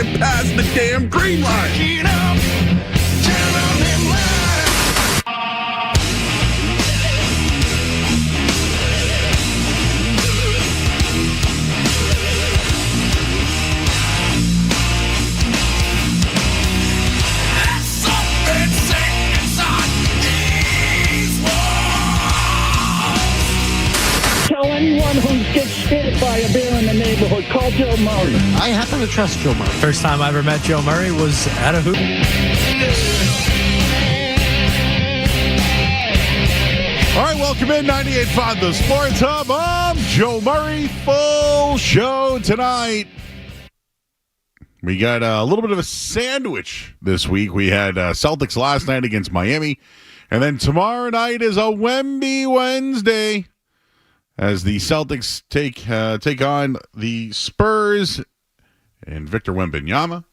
get past the damn green line. Tell anyone who gets scared by a bear in the neighborhood, call Joe Murray. I happen to trust Joe Murray. First time I ever met Joe Murray was at a hoop. All right, welcome in 98.5 The Sports Hub. I'm Joe Murray. Full show tonight. We got a little bit of a sandwich this week. We had Celtics last night against Miami. And then tomorrow night is a Wemby Wednesday as the Celtics take on the Spurs and Victor Wembanyama.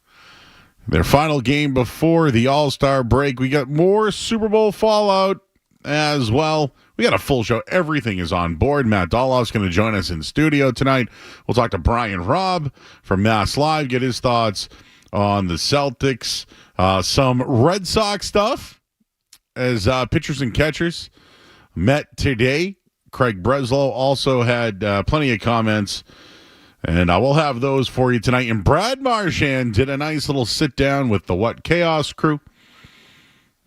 Their final game before the All-Star break. We got more Super Bowl fallout as well. We got a full show. Everything is on board. Matt Dolloff's going to join us in studio tonight. We'll talk to Brian Robb from Mass Live, get his thoughts on the Celtics. Some Red Sox stuff as pitchers and catchers met today. Craig Breslow also had plenty of comments, and I will have those for you tonight. And Brad Marchand did a nice little sit-down with the What Chaos crew,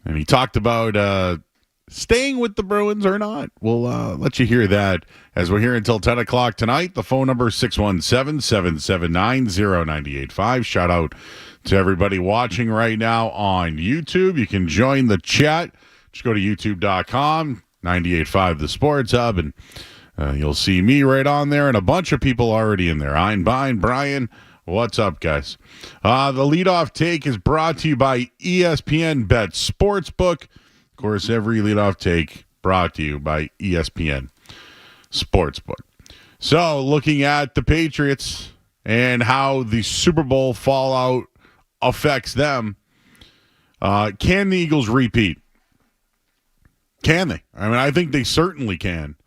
and he talked about staying with the Bruins or not. We'll let you hear that as we're here until 10 o'clock tonight. The phone number is 617-779-0985. Shout out to everybody watching right now on YouTube. You can join the chat. Just go to youtube.com. 98.5 The Sports Hub, and you'll see me right on there and a bunch of people already in there. Einbein, Brian, what's up, guys? The leadoff take is brought to you by ESPN Bet Sportsbook. Of course, every leadoff take brought to you by ESPN Sportsbook. So, looking at the Patriots and how the Super Bowl fallout affects them, can the Eagles repeat? Can they? I mean, I think they certainly can.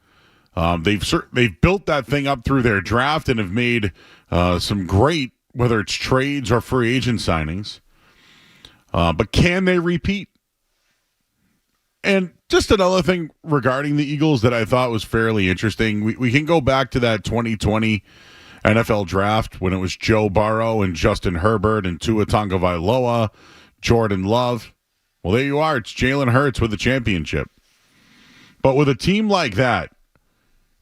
They've built that thing up through their draft and have made some great, whether it's trades or free agent signings. But can they repeat? And just another thing regarding the Eagles that I thought was fairly interesting. We can go back to that 2020 NFL draft when it was Joe Burrow and Justin Herbert and Tua Tagovailoa, Jordan Love. Well, there you are. It's Jalen Hurts with the championship. But with a team like that,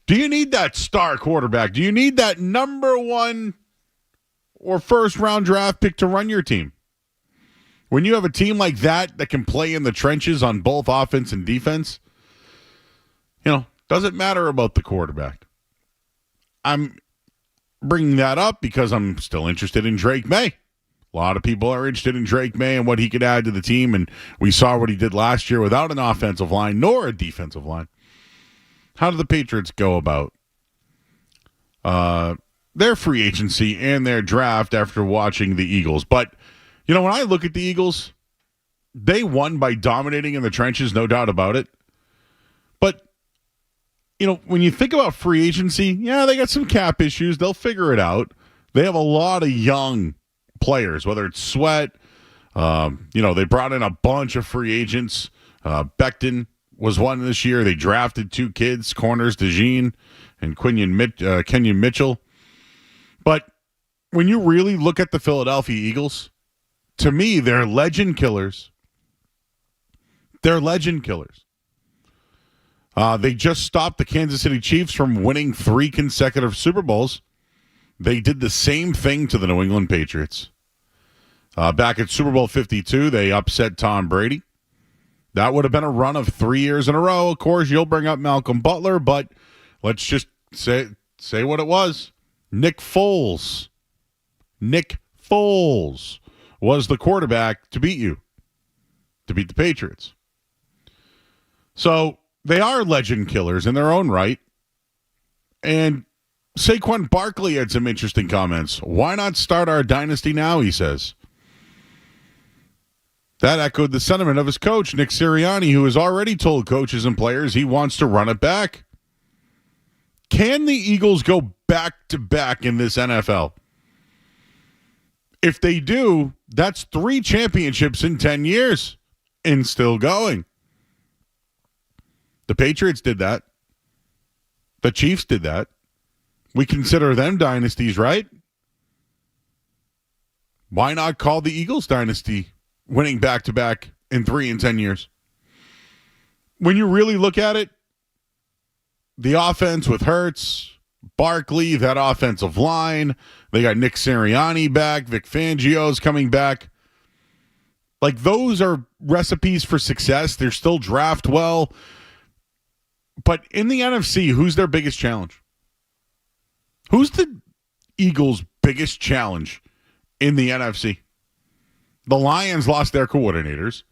do you need that star quarterback? Do you need that number one or first round draft pick to run your team? When you have a team like that can play in the trenches on both offense and defense, doesn't matter about the quarterback. I'm bringing that up because I'm still interested in Drake May. A lot of people are interested in Drake May and what he could add to the team, and we saw what he did last year without an offensive line nor a defensive line. How do the Patriots go about their free agency and their draft after watching the Eagles? But, when I look at the Eagles, they won by dominating in the trenches, no doubt about it. But, when you think about free agency, they got some cap issues. They'll figure it out. They have a lot of young players, whether it's Sweat, they brought in a bunch of free agents. Becton was one this year. They drafted two kids, corners, DeJean and Kenyon Mitchell. But when you really look at the Philadelphia Eagles, to me, they're legend killers. They're legend killers. They just stopped the Kansas City Chiefs from winning 3 consecutive Super Bowls. They did the same thing to the New England Patriots. Back at Super Bowl 52, they upset Tom Brady. That would have been a run of 3 years in a row. Of course, you'll bring up Malcolm Butler, but let's just say what it was. Nick Foles was the quarterback to beat the Patriots. So they are legend killers in their own right. And Saquon Barkley had some interesting comments. Why not start our dynasty now, he says. That echoed the sentiment of his coach, Nick Sirianni, who has already told coaches and players he wants to run it back. Can the Eagles go back-to-back in this NFL? If they do, that's 3 championships in 10 years and still going. The Patriots did that. The Chiefs did that. We consider them dynasties, right? Why not call the Eagles dynasty, winning back-to-back in 3 and 10 years? When you really look at it, the offense with Hurts, Barkley, that offensive line, they got Nick Sirianni back, Vic Fangio's coming back. Like, those are recipes for success. They're still draft well. But in the NFC, who's their biggest challenge? Who's the Eagles' biggest challenge in the NFC? The Lions lost their coordinators.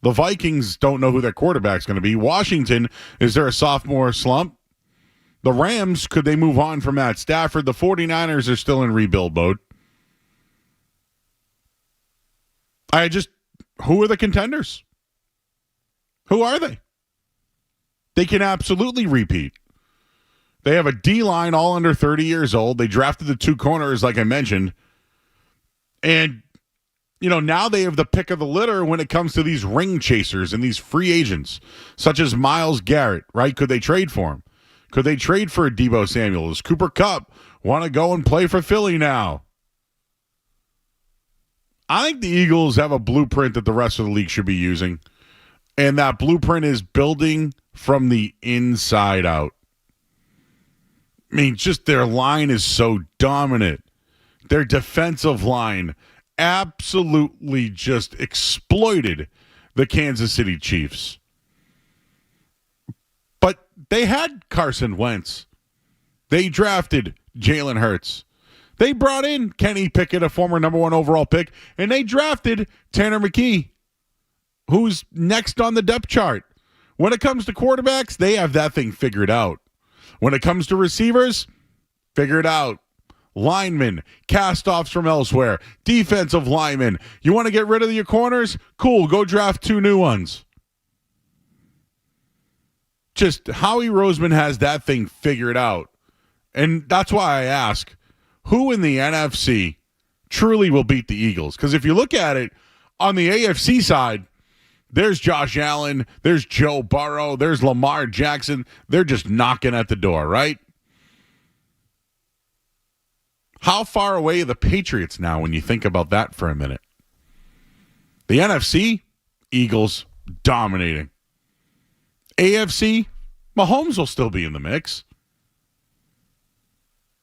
The Vikings don't know who their quarterback's going to be. Washington, is there a sophomore slump? The Rams, could they move on from Matt Stafford? The 49ers are still in rebuild mode. Who are the contenders? Who are they? They can absolutely repeat. They have a D-line all under 30 years old. They drafted the 2 corners, like I mentioned. And, now they have the pick of the litter when it comes to these ring chasers and these free agents, such as Myles Garrett, right? Could they trade for him? Could they trade for a Deebo Samuel? Does Cooper Kupp want to go and play for Philly now? I think the Eagles have a blueprint that the rest of the league should be using. And that blueprint is building from the inside out. I mean, just their line is so dominant. Their defensive line absolutely just exploited the Kansas City Chiefs. But they had Carson Wentz. They drafted Jalen Hurts. They brought in Kenny Pickett, a former number 1 overall pick, and they drafted Tanner McKee, who's next on the depth chart. When it comes to quarterbacks, they have that thing figured out. When it comes to receivers, figure it out. Linemen, cast-offs from elsewhere, defensive linemen. You want to get rid of your corners? Cool, go draft 2 new ones. Just Howie Roseman has that thing figured out. And that's why I ask, who in the NFC truly will beat the Eagles? Because if you look at it, on the AFC side, there's Josh Allen, there's Joe Burrow, there's Lamar Jackson. They're just knocking at the door, right? How far away are the Patriots now when you think about that for a minute? The NFC, Eagles dominating. AFC, Mahomes will still be in the mix.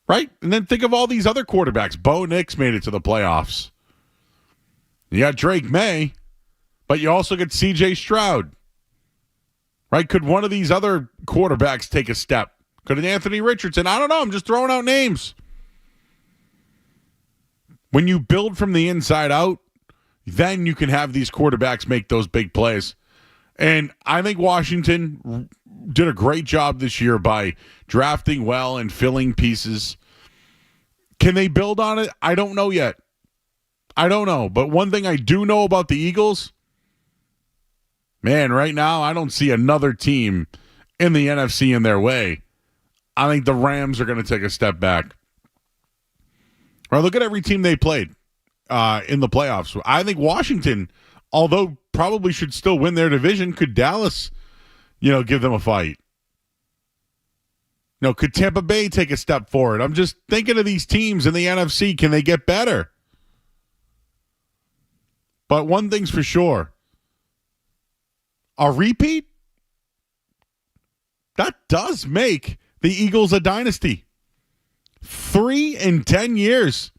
Right? And then think of all these other quarterbacks. Bo Nix made it to the playoffs. You got Drake May, but you also get C.J. Stroud. Right? Could one of these other quarterbacks take a step? Could an Anthony Richardson? I don't know. I'm just throwing out names. When you build from the inside out, then you can have these quarterbacks make those big plays. And I think Washington did a great job this year by drafting well and filling pieces. Can they build on it? I don't know yet. I don't know. But one thing I do know about the Eagles, man, right now I don't see another team in the NFC in their way. I think the Rams are going to take a step back. Right, look at every team they played in the playoffs. I think Washington, although probably should still win their division, could Dallas, give them a fight? Could Tampa Bay take a step forward? I'm just thinking of these teams in the NFC. Can they get better? But one thing's for sure. A repeat? That does make the Eagles a dynasty. 3 and 10 years.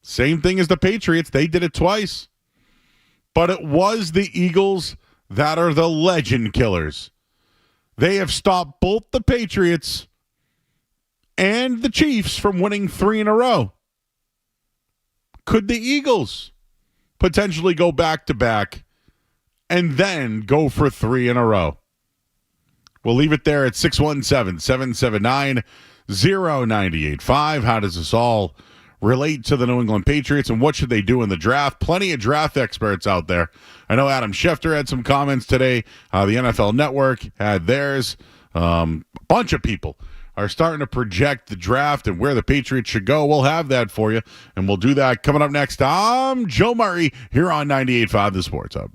Same thing as the Patriots. They did it twice. But it was the Eagles that are the legend killers. They have stopped both the Patriots and the Chiefs from winning 3 in a row. Could the Eagles potentially go back-to-back and then go for 3 in a row? We'll leave it there at 617-779-0985. How does this all relate to the New England Patriots, and what should they do in the draft? Plenty of draft experts out there. I know Adam Schefter had some comments today. The NFL Network had theirs. A bunch of people are starting to project the draft and where the Patriots should go. We'll have that for you, and we'll do that coming up next. I'm Joe Murray here on 98.5 The Sports Hub.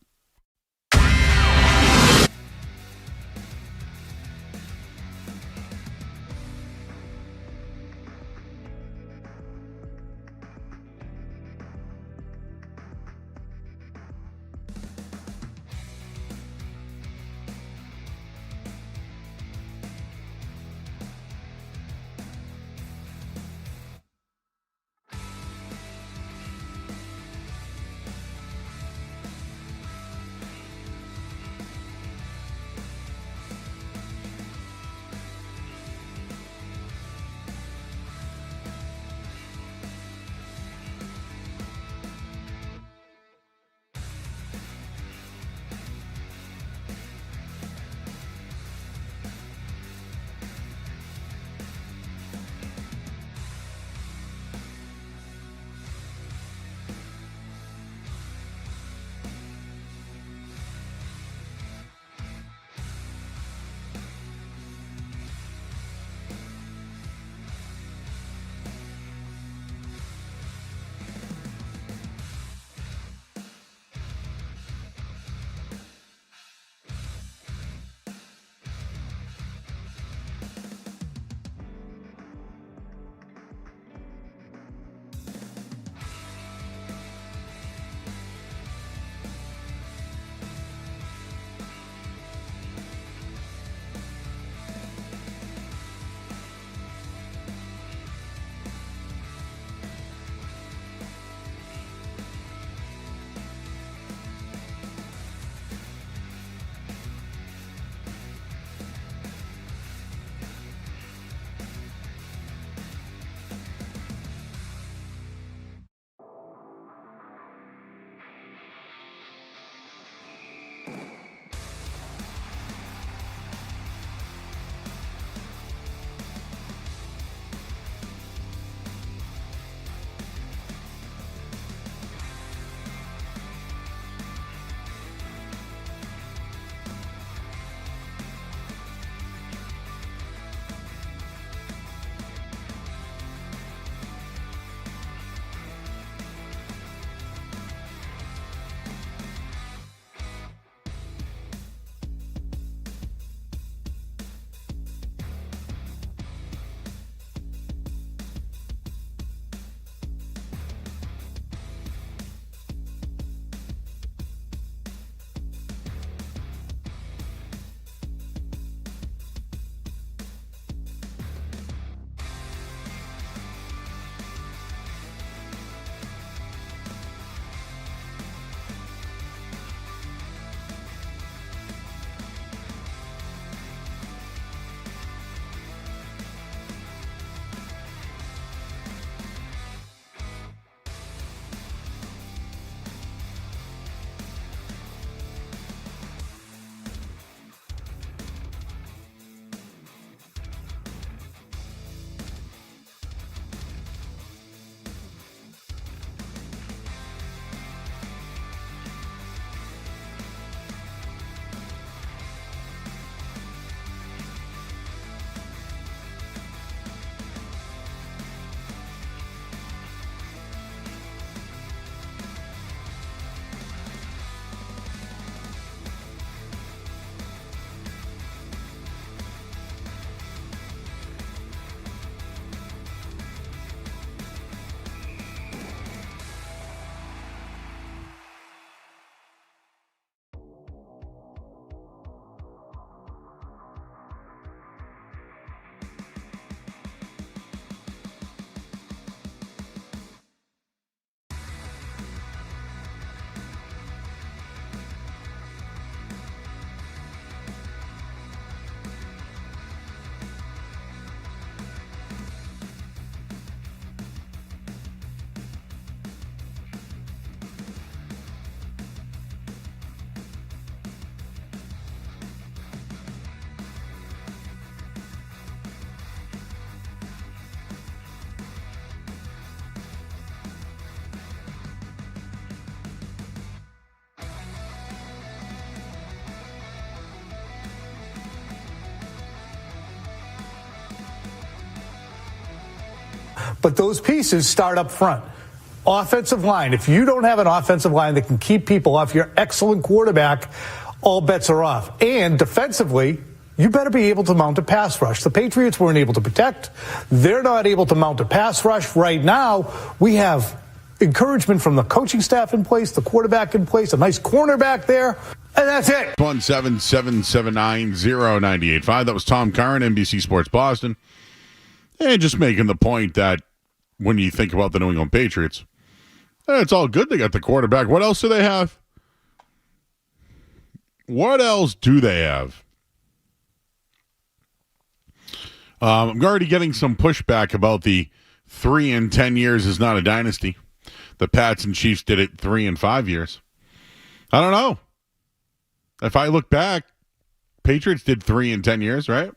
But those pieces start up front. Offensive line. If you don't have an offensive line that can keep people off your excellent quarterback, all bets are off. And defensively, you better be able to mount a pass rush. The Patriots weren't able to protect. They're not able to mount a pass rush. Right now, we have encouragement from the coaching staff in place, the quarterback in place, a nice cornerback there, and that's it. 177790985. That was Tom Curran, NBC Sports Boston. And just making the point that when you think about the New England Patriots, it's all good. They got the quarterback. What else do they have? What else do they have? I'm already getting some pushback about the 3 and 10 years is not a dynasty. The Pats and Chiefs did it 3 and 5 years. I don't know. If I look back, Patriots did 3 and 10 years, right?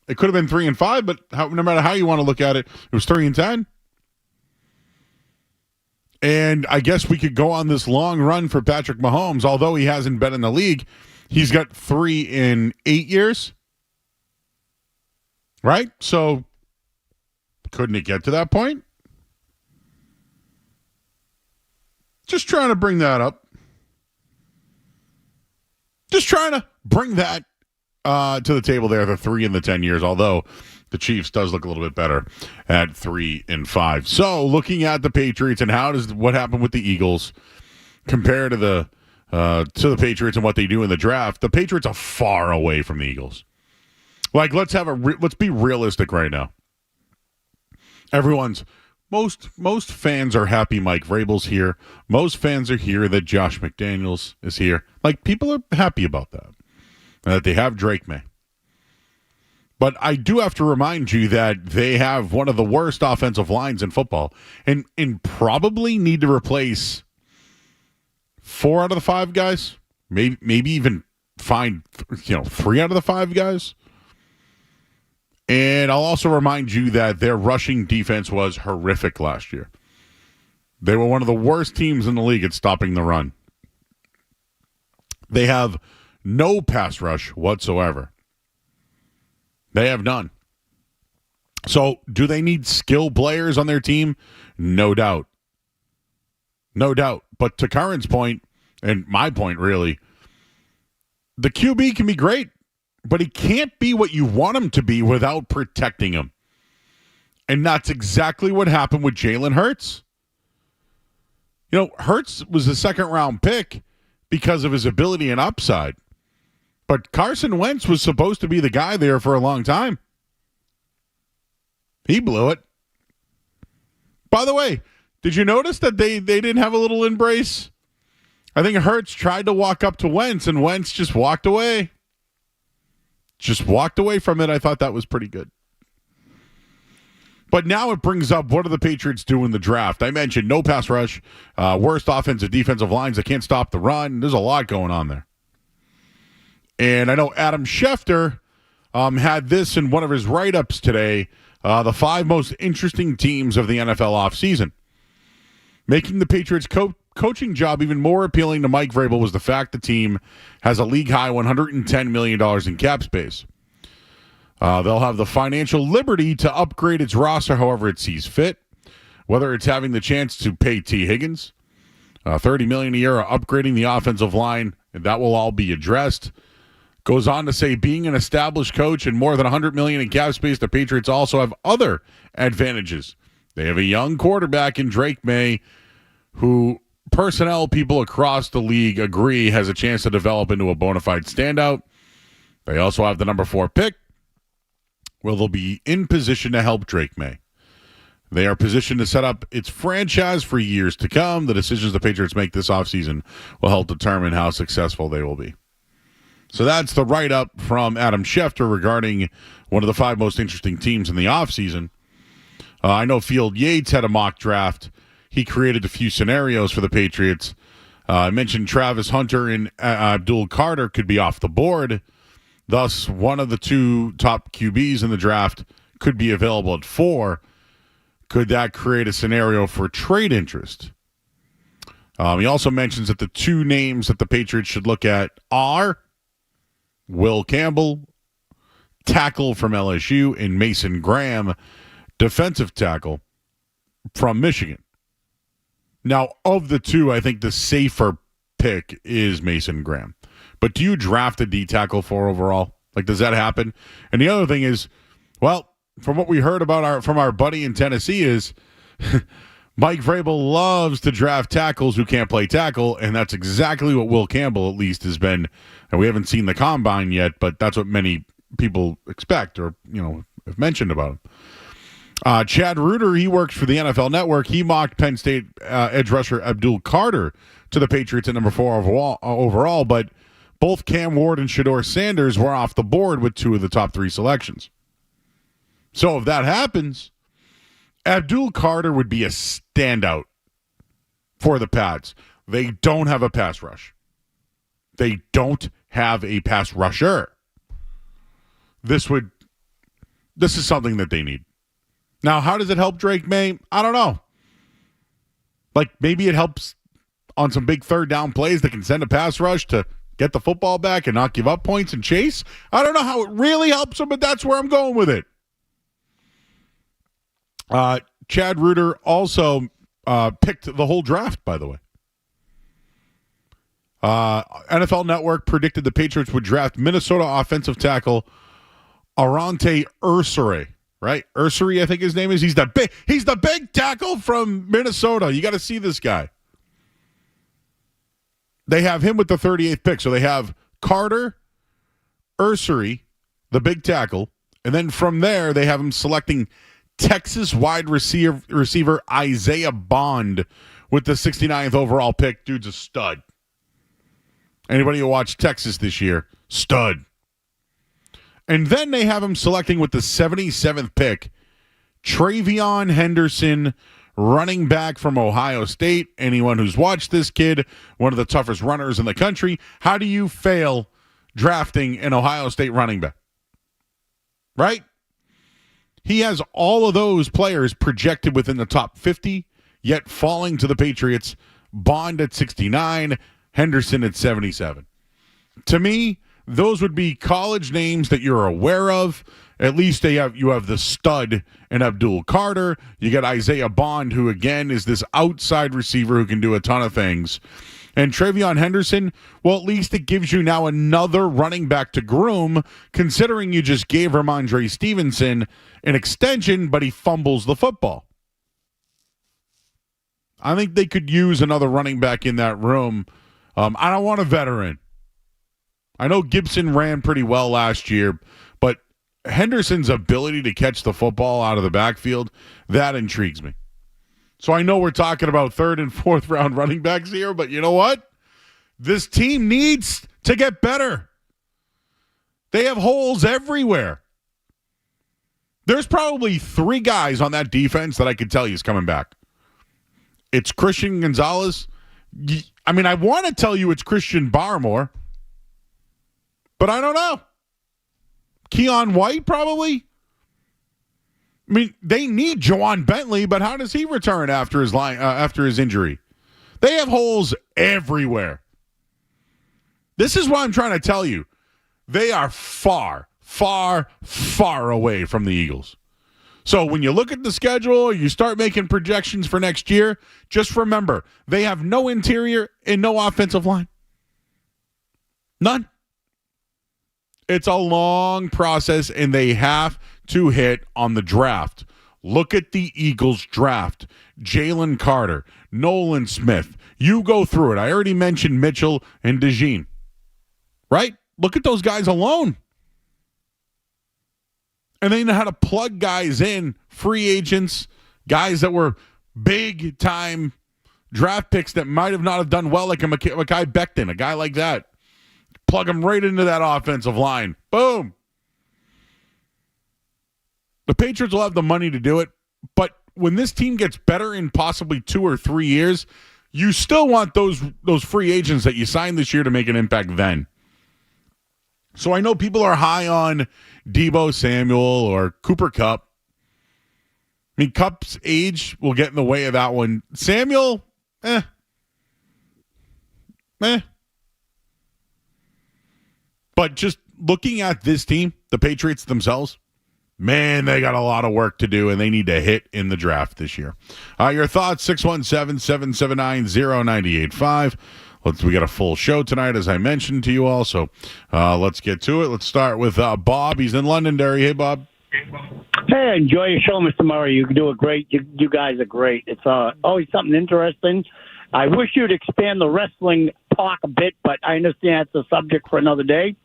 It could have been 3 and 5, but no matter how you want to look at it, it was 3 and 10. And I guess we could go on this long run for Patrick Mahomes. Although he hasn't been in the league, he's got 3 in 8 years. Right? So, couldn't it get to that point? Just trying to bring that up. Just trying to bring that to the table there, the 3 in the 10 years, although the Chiefs does look a little bit better at 3 and 5. So, looking at the Patriots and how does what happened with the Eagles compare to the Patriots and what they do in the draft, the Patriots are far away from the Eagles. Like, let's be realistic right now. Most fans are happy Mike Vrabel's here. Most fans are here that Josh McDaniels is here. Like, people are happy about that. And that they have Drake May. But I do have to remind you that they have one of the worst offensive lines in football. And probably need to replace 4 out of the 5 guys. Maybe even find 3 out of the 5 guys. And I'll also remind you that their rushing defense was horrific last year. They were one of the worst teams in the league at stopping the run. They have no pass rush whatsoever. They have none. So, do they need skill players on their team? No doubt. No doubt. But to Curran's point, and my point really, the QB can be great. But he can't be what you want him to be without protecting him. And that's exactly what happened with Jalen Hurts. Hurts was a second-round pick because of his ability and upside. But Carson Wentz was supposed to be the guy there for a long time. He blew it. By the way, did you notice that they didn't have a little embrace? I think Hurts tried to walk up to Wentz, and Wentz just walked away. Just walked away from it. I thought that was pretty good. But now it brings up, what do the Patriots do in the draft? I mentioned no pass rush, worst offensive, defensive lines that can't stop the run. There's a lot going on there. And I know Adam Schefter had this in one of his write-ups today, the 5 most interesting teams of the NFL offseason. Making the Patriots coaching job even more appealing to Mike Vrabel was the fact the team has a league-high $110 million in cap space. They'll have the financial liberty to upgrade its roster however it sees fit, whether it's having the chance to pay T. Higgins, $30 million a year, or upgrading the offensive line, and that will all be addressed. Goes on to say, being an established coach and more than $100 million in cap space, the Patriots also have other advantages. They have a young quarterback in Drake May, who personnel people across the league agree has a chance to develop into a bona fide standout. They also have the number 4 pick, where they'll be in position to help Drake May. They are positioned to set up its franchise for years to come. The decisions the Patriots make this offseason will help determine how successful they will be. So that's the write-up from Adam Schefter regarding one of the 5 most interesting teams in the offseason. I know Field Yates had a mock draft. He created a few scenarios for the Patriots. I mentioned Travis Hunter and Abdul Carter could be off the board. Thus, one of the 2 top QBs in the draft could be available at 4. Could that create a scenario for trade interest? He also mentions that the 2 names that the Patriots should look at are Will Campbell, tackle from LSU, and Mason Graham, defensive tackle. from Michigan. Now, of the two, I think the safer pick is Mason Graham. But do you draft a D tackle 4 overall? Like, does that happen? And the other thing is, well, from what we heard about from our buddy in Tennessee is Mike Vrabel loves to draft tackles who can't play tackle, and that's exactly what Will Campbell at least has been. And we haven't seen the combine yet, but that's what many people expect or, have mentioned about him. Chad Reuter, he works for the NFL Network. He mocked Penn State edge rusher Abdul Carter to the Patriots at number 4 overall, but both Cam Ward and Shedeur Sanders were off the board with 2 of the top 3 selections. So if that happens, Abdul Carter would be a standout for the Pats. They don't have a pass rush. They don't have a pass rusher. This is something that they need. Now, how does it help Drake May? I don't know. Like, maybe it helps on some big third down plays that can send a pass rush to get the football back and not give up points and chase. I don't know how it really helps him, but that's where I'm going with it. Chad Reuter also picked the whole draft, by the way. NFL Network predicted the Patriots would draft Minnesota offensive tackle Arante Ursary. Right? Ursary, I think his name is. He's the big tackle from Minnesota. You got to see this guy. They have him with the 38th pick. So they have Carter, Ursary, the big tackle, and then from there they have him selecting Texas wide receiver Isaiah Bond with the 69th overall pick. Dude's a stud. Anybody who watched Texas this year, stud. And then they have him selecting with the 77th pick, Travion Henderson, running back from Ohio State. Anyone who's watched this kid, one of the toughest runners in the country, how do you fail drafting an Ohio State running back? Right? He has all of those players projected within the top 50, yet falling to the Patriots. Bond at 69, Henderson at 77. To me, those would be college names that you're aware of. At least you have the stud in Abdul Carter. You got Isaiah Bond, who, again, is this outside receiver who can do a ton of things. And Travion Henderson, well, at least it gives you now another running back to groom, considering you just gave Ramondre Stevenson an extension, but he fumbles the football. I think they could use another running back in that room. I don't want a veteran. I know Gibson ran pretty well last year, but Henderson's ability to catch the football out of the backfield, that intrigues me. So I know we're talking about 3rd and 4th round running backs here, but you know what? This team needs to get better. They have holes everywhere. There's probably 3 guys on that defense that I could tell you is coming back. It's Christian Gonzalez. I mean, I want to tell you it's Christian Barmore, but I don't know. Keon White, probably. I mean, they need Juwan Bentley, but how does he return after his injury? They have holes everywhere. This is what I'm trying to tell you. They are far, far, far away from the Eagles. So when you look at the schedule, you start making projections for next year, just remember, they have no interior and no offensive line. None. It's a long process, and they have to hit on the draft. Look at the Eagles draft. Jalen Carter, Nolan Smith. You go through it. I already mentioned Mitchell and DeJean. Right? Look at those guys alone. And they know how to plug guys in, free agents, guys that were big-time draft picks that might have not have done well, like a Mekhi Becton, a guy like that. Plug them right into that offensive line. Boom. The Patriots will have the money to do it, but when this team gets better in possibly 2 or 3 years, you still want those free agents that you signed this year to make an impact then. So I know people are high on Deebo Samuel or Cooper Kupp. I mean, Kupp's age will get in the way of that one. Samuel, But just looking at this team, the Patriots themselves, man, they got a lot of work to do, and they need to hit in the draft this year. Your thoughts, 617-779-0985. We got a full show tonight, as I mentioned to you all, so let's get to it. Let's start with Bob. He's in Londonderry. Hey, Bob. Hey, enjoy your show, Mr. Murray. You do a great. You guys are great. It's always something interesting. I wish you'd expand the wrestling talk a bit, but I understand it's a subject for another day.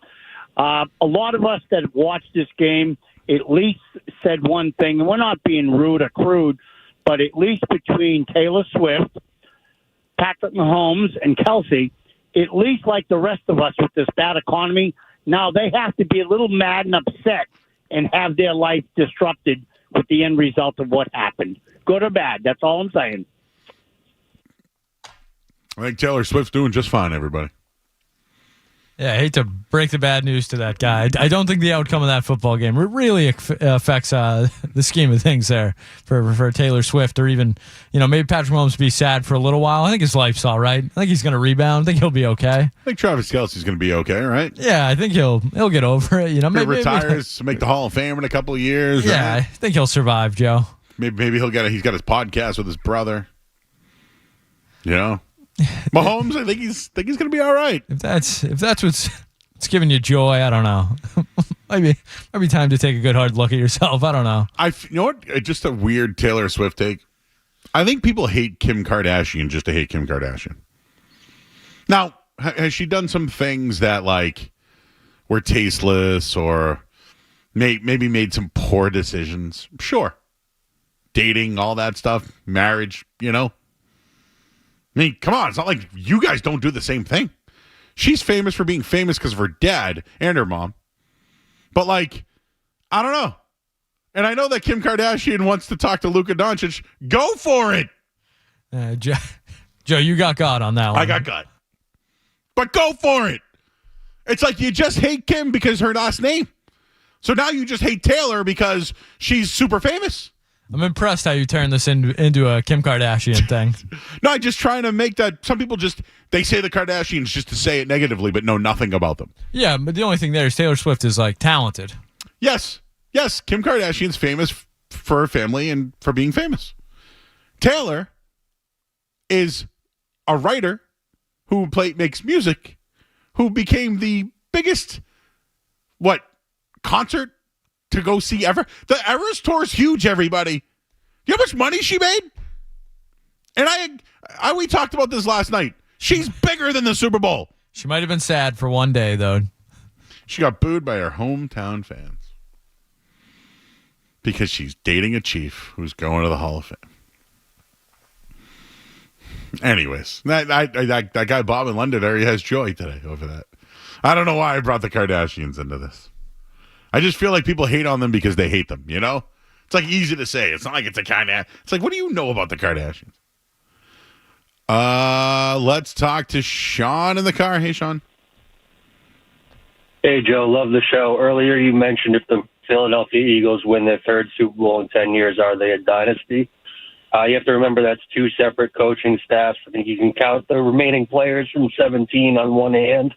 A lot of us that have watched this game at least said one thing, and we're not being rude or crude, but at least between Taylor Swift, Patrick Mahomes, and Kelsey, at least like the rest of us with this bad economy, now they have to be a little mad and upset and have their life disrupted with the end result of what happened. Good or bad, that's all I'm saying. I think Taylor Swift's doing just fine, everybody. Yeah, I hate to break the bad news to that guy. I don't think the outcome of that football game really affects the scheme of things there for Taylor Swift, or even, maybe Patrick Mahomes be sad for a little while. I think his life's all right. I think he's going to rebound. I think he'll be okay. I think Travis Kelce's going to be okay, right? Yeah, I think he'll get over it. Maybe retires, make the Hall of Fame in a couple of years. Yeah, right? I think he'll survive, Joe. Maybe he's got his podcast with his brother. Mahomes, I think he's going to be all right. If that's what's giving you joy, I don't know. Maybe time to take a good hard look at yourself. I don't know. You know what? Just a weird Taylor Swift take. I think people hate Kim Kardashian just to hate Kim Kardashian. Now, has she done some things that were tasteless, or maybe made some poor decisions? Sure. Dating, all that stuff, marriage, I mean, come on. It's not like you guys don't do the same thing. She's famous for being famous because of her dad and her mom. But, I don't know. And I know that Kim Kardashian wants to talk to Luka Doncic. Go for it. Joe, you got God on that one. I got God. But go for it. It's like you just hate Kim because her last name. So now you just hate Taylor because she's super famous. I'm impressed how you turned this into a Kim Kardashian thing. No, I'm just trying to make that. Some people they say the Kardashians just to say it negatively, but know nothing about them. Yeah, but the only thing there is Taylor Swift is talented. Yes. Kim Kardashian's famous for her family and for being famous. Taylor is a writer who makes music, who became the biggest concert to go see ever. The Eras Tour is huge, everybody. You know how much money she made? And we talked about this last night. She's bigger than the Super Bowl. She might have been sad for one day, though. She got booed by her hometown fans because she's dating a Chief who's going to the Hall of Fame. Anyways, that guy Bob in Londonderry has joy today over that. I don't know why I brought the Kardashians into this. I just feel like people hate on them because they hate them, It's easy to say. It's not like it's it's what do you know about the Kardashians? Let's talk to Sean in the car. Hey, Sean. Hey, Joe. Love the show. Earlier you mentioned if the Philadelphia Eagles win their third Super Bowl in 10 years, are they a dynasty? You have to remember that's two separate coaching staffs. I think you can count the remaining players from 17 on one hand.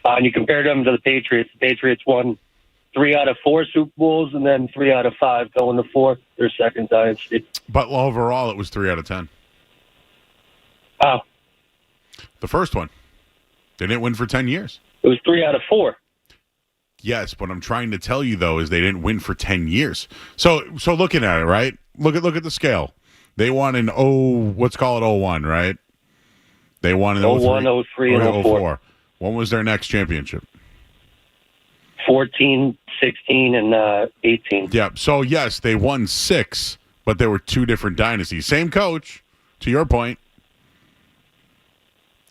And you compared them to the Patriots. The Patriots won 3 out of 4 Super Bowls, and then 3 out of 5 going to 4. Their second dynasty. But overall, it was 3 out of 10. Oh. The first one. They didn't win for 10 years. It was 3 out of 4. Yes, what I'm trying to tell you, though, is they didn't win for 10 years. So looking at it, right? Look at the scale. They won in let's call it 01, right? They won in 01, 03, and 04. When was their next championship? 14, 16, and 18. Yeah, so yes, they won 6, but there were 2 different dynasties. Same coach, to your point.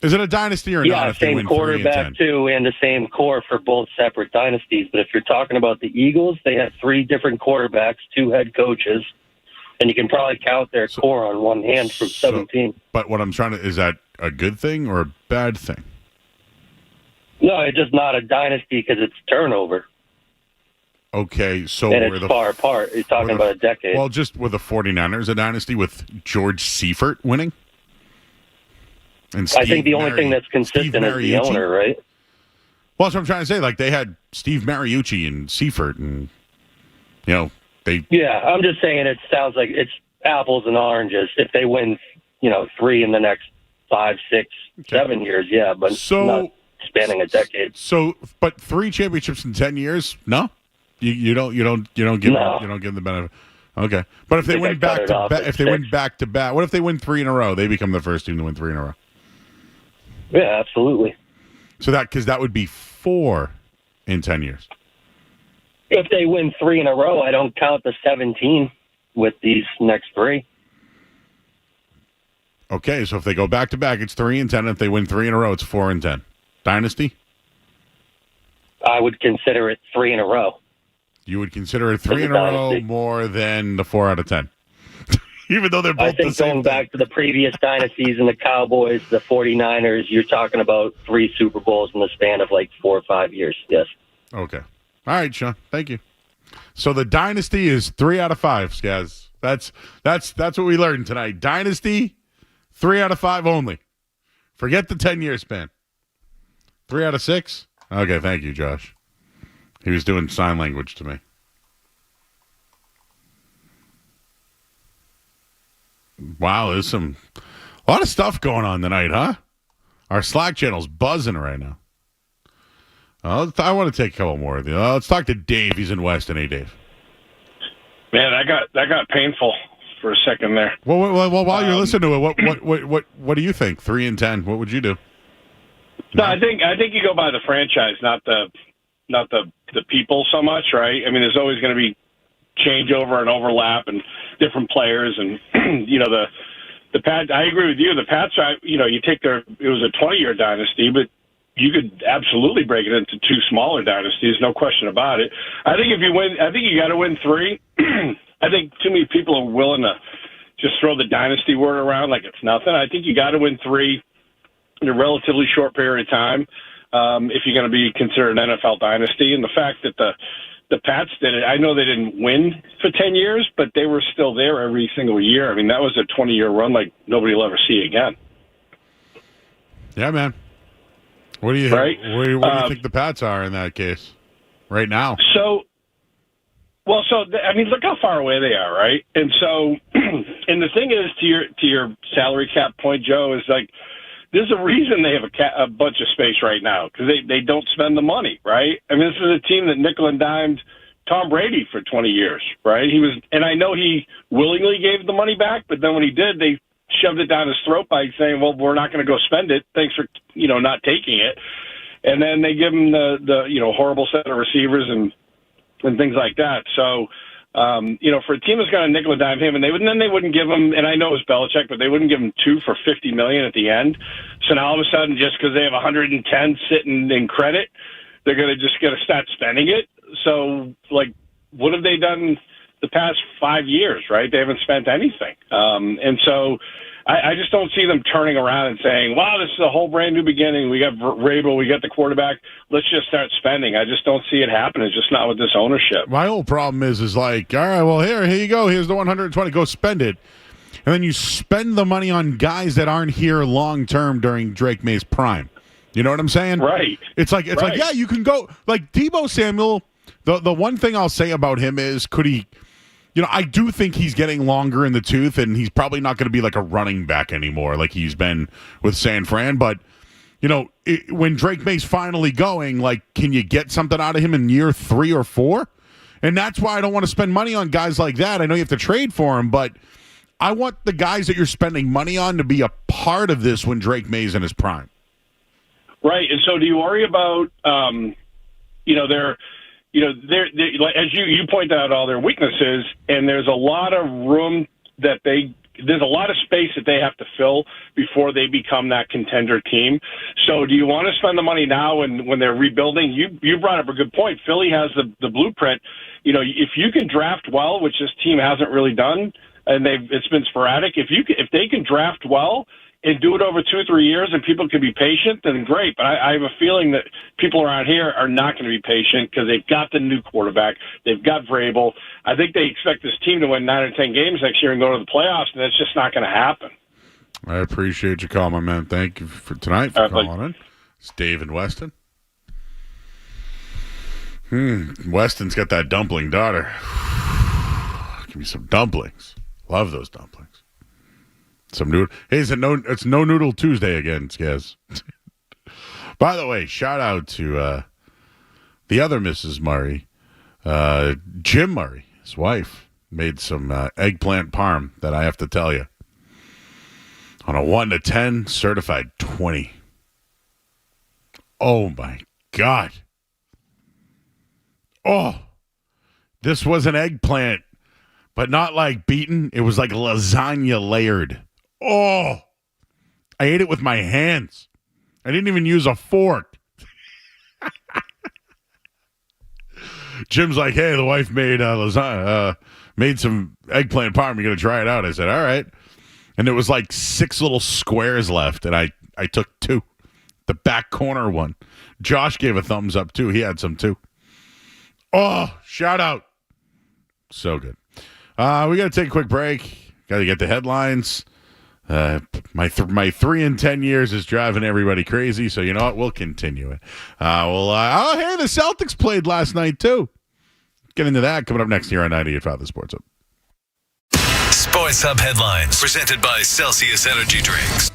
Is it a dynasty or not? Yeah, same quarterback, too, and the same core for both separate dynasties. But if you're talking about the Eagles, they had 3 different quarterbacks, 2 head coaches, and you can probably count their core on one hand from 17. But what I'm trying to, is that a good thing or a bad thing? No, it's just not a dynasty because it's turnover. Okay, so and it's far apart. You're talking about a decade. Well, just with the 49ers, a dynasty with George Seifert winning? And I think the only thing that's consistent is the owner, right? Well, that's what I'm trying to say. They had Steve Mariucci and Seifert and, Yeah, I'm just saying it sounds like it's apples and oranges. If they win, 3 in the next 5, 6, 7 years, yeah, but not spanning a decade. So, but 3 championships in 10 years? No, you don't give them the benefit. Okay, but if they win back to back, what if they win 3 in a row? They become the first team to win 3 in a row. Yeah, absolutely. So because that would be 4 in 10 years. If they win 3 in a row, I don't count the 17 with these next 3. Okay, so if they go back to back, it's 3 and 10. If they win 3 in a row, it's 4 and 10. Dynasty? I would consider it 3 in a row. You would consider it 3 in a row more than the 4 out of 10, even though they're both the same. I think going back to the previous dynasties and the Cowboys, the 49ers, you're talking about 3 Super Bowls in the span of like 4 or 5 years. Yes. Okay. All right, Sean. Thank you. So the dynasty is 3 out of 5, Skaz. That's what we learned tonight. Dynasty, 3 out of 5 only. Forget the 10-year span. 3 out of 6? Okay, thank you, Josh. He was doing sign language to me. Wow, there's a lot of stuff going on tonight, huh? Our Slack channel's buzzing right now. I want to take a couple more of you. Let's talk to Dave. He's in Weston. Hey, Dave. Man, that got painful for a second there. Well, while you're listening to it, what do you think? 3 and 10. What would you do? No, I think you go by the franchise, not the people so much, right? I mean, there's always going to be changeover and overlap and different players, and the Pats. I agree with you. The Pats, you take it was a 20-year dynasty, but you could absolutely break it into 2 smaller dynasties, no question about it. I think if you win, I think you got to win 3. I think too many people are willing to just throw the dynasty word around like it's nothing. I think you got to win 3 in a relatively short period of time if you're going to be considered an NFL dynasty. And the fact that the Pats did it, I know they didn't win for 10 years, but they were still there every single year. I mean, that was a 20-year run like nobody will ever see again. Yeah, man. What do you right? What do you think the Pats are in that case right now? I mean, look how far away they are, right? And so, and the thing is, to your salary cap point, Joe, is like there's a reason they have a bunch of space right now because they don't spend the money, right? I mean, this is a team that nickel and dimed Tom Brady for 20 years, right? And I know he willingly gave the money back, but then when he did, they shoved it down his throat by saying, well, we're not going to go spend it. Thanks for, not taking it. And then they give him the horrible set of receivers and things like that. So, for a team that's going to nickel and dime him, and then they wouldn't give him, and I know it was Belichick, but they wouldn't give him 2 for $50 million at the end. So now all of a sudden, just because they have 110 sitting in credit, they're going to start spending it. So, what have they done the past 5 years, right? They haven't spent anything. And so I just don't see them turning around and saying, wow, this is a whole brand new beginning. We got Vrabel, we got the quarterback. Let's just start spending. I just don't see it happening. It's just not with this ownership. My whole problem is like, all right, well, here you go. Here's the 120. Go spend it. And then you spend the money on guys that aren't here long-term during Drake May's prime. You know what I'm saying? Right. It's like, yeah, you can go. Like Deebo Samuel, the one thing I'll say about him is could he – I do think he's getting longer in the tooth, and he's probably not going to be like a running back anymore like he's been with San Fran. But, when Drake May's finally going, like, can you get something out of him in year 3 or 4? And that's why I don't want to spend money on guys like that. I know you have to trade for him, but I want the guys that you're spending money on to be a part of this when Drake May's in his prime. Right. And so do you worry about, they're as you point out all their weaknesses, and there's a lot of room there's a lot of space that they have to fill before they become that contender team. So do you want to spend the money now when they're rebuilding? You brought up a good point. Philly has the blueprint. If you can draft well, which this team hasn't really done, and it's been sporadic, if they can draft well and do it over 2 or 3 years and people can be patient, then great. But I have a feeling that people around here are not going to be patient because they've got the new quarterback. They've got Vrabel. I think they expect this team to win 9 or 10 games next year and go to the playoffs, and that's just not going to happen. I appreciate you calling, my man. Thank you for tonight for calling in. It's Dave in Weston. Weston's got that dumpling daughter. Give me some dumplings. Love those dumplings. Some noodle. Hey, it's no noodle Tuesday again, Skaz. By the way, shout out to the other Mrs. Murray, Jim Murray, his wife, made some eggplant parm that I have to tell you. On a 1 to 10, certified 20. Oh my God. Oh, this was an eggplant, but not like beaten. It was like lasagna layered. Oh, I ate it with my hands. I didn't even use a fork. Jim's like, hey, the wife made lasagna, made some eggplant parm. You gonna try it out? I said, all right. And there was like 6 little squares left, and I took 2. The back corner one. Josh gave a thumbs up too. He had some too. Oh, shout out. So good. We got to take a quick break. Got to get the headlines. My 3 in 10 years is driving everybody crazy, so you know what? We'll continue it. Hey, the Celtics played last night too. Get into that coming up next year on 98.5 The Sports Hub. Sports Hub headlines presented by Celsius Energy Drinks.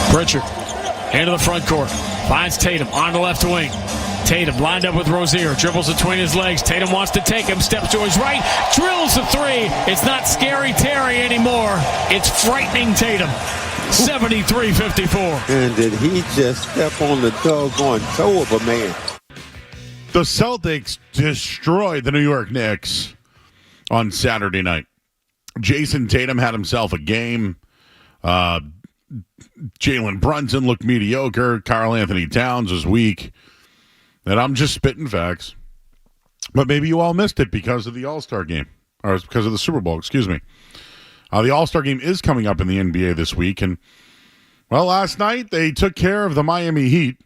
Pritchard into the front court. Finds Tatum on the left wing. Tatum lined up with Rozier. Dribbles between his legs. Tatum wants to take him. Steps to his right. Drills the three. It's not scary Terry anymore. It's frightening Tatum. 73-54. And did he just step on the doggone toe of a man? The Celtics destroyed the New York Knicks on Saturday night. Jason Tatum had himself a game. Jalen Brunson looked mediocre. Karl Anthony Towns was weak. And I'm just spitting facts. But maybe you all missed it because of the All-Star game. Or because of the Super Bowl, excuse me. The All-Star game is coming up in the NBA this week. And, well, last night they took care of the Miami Heat.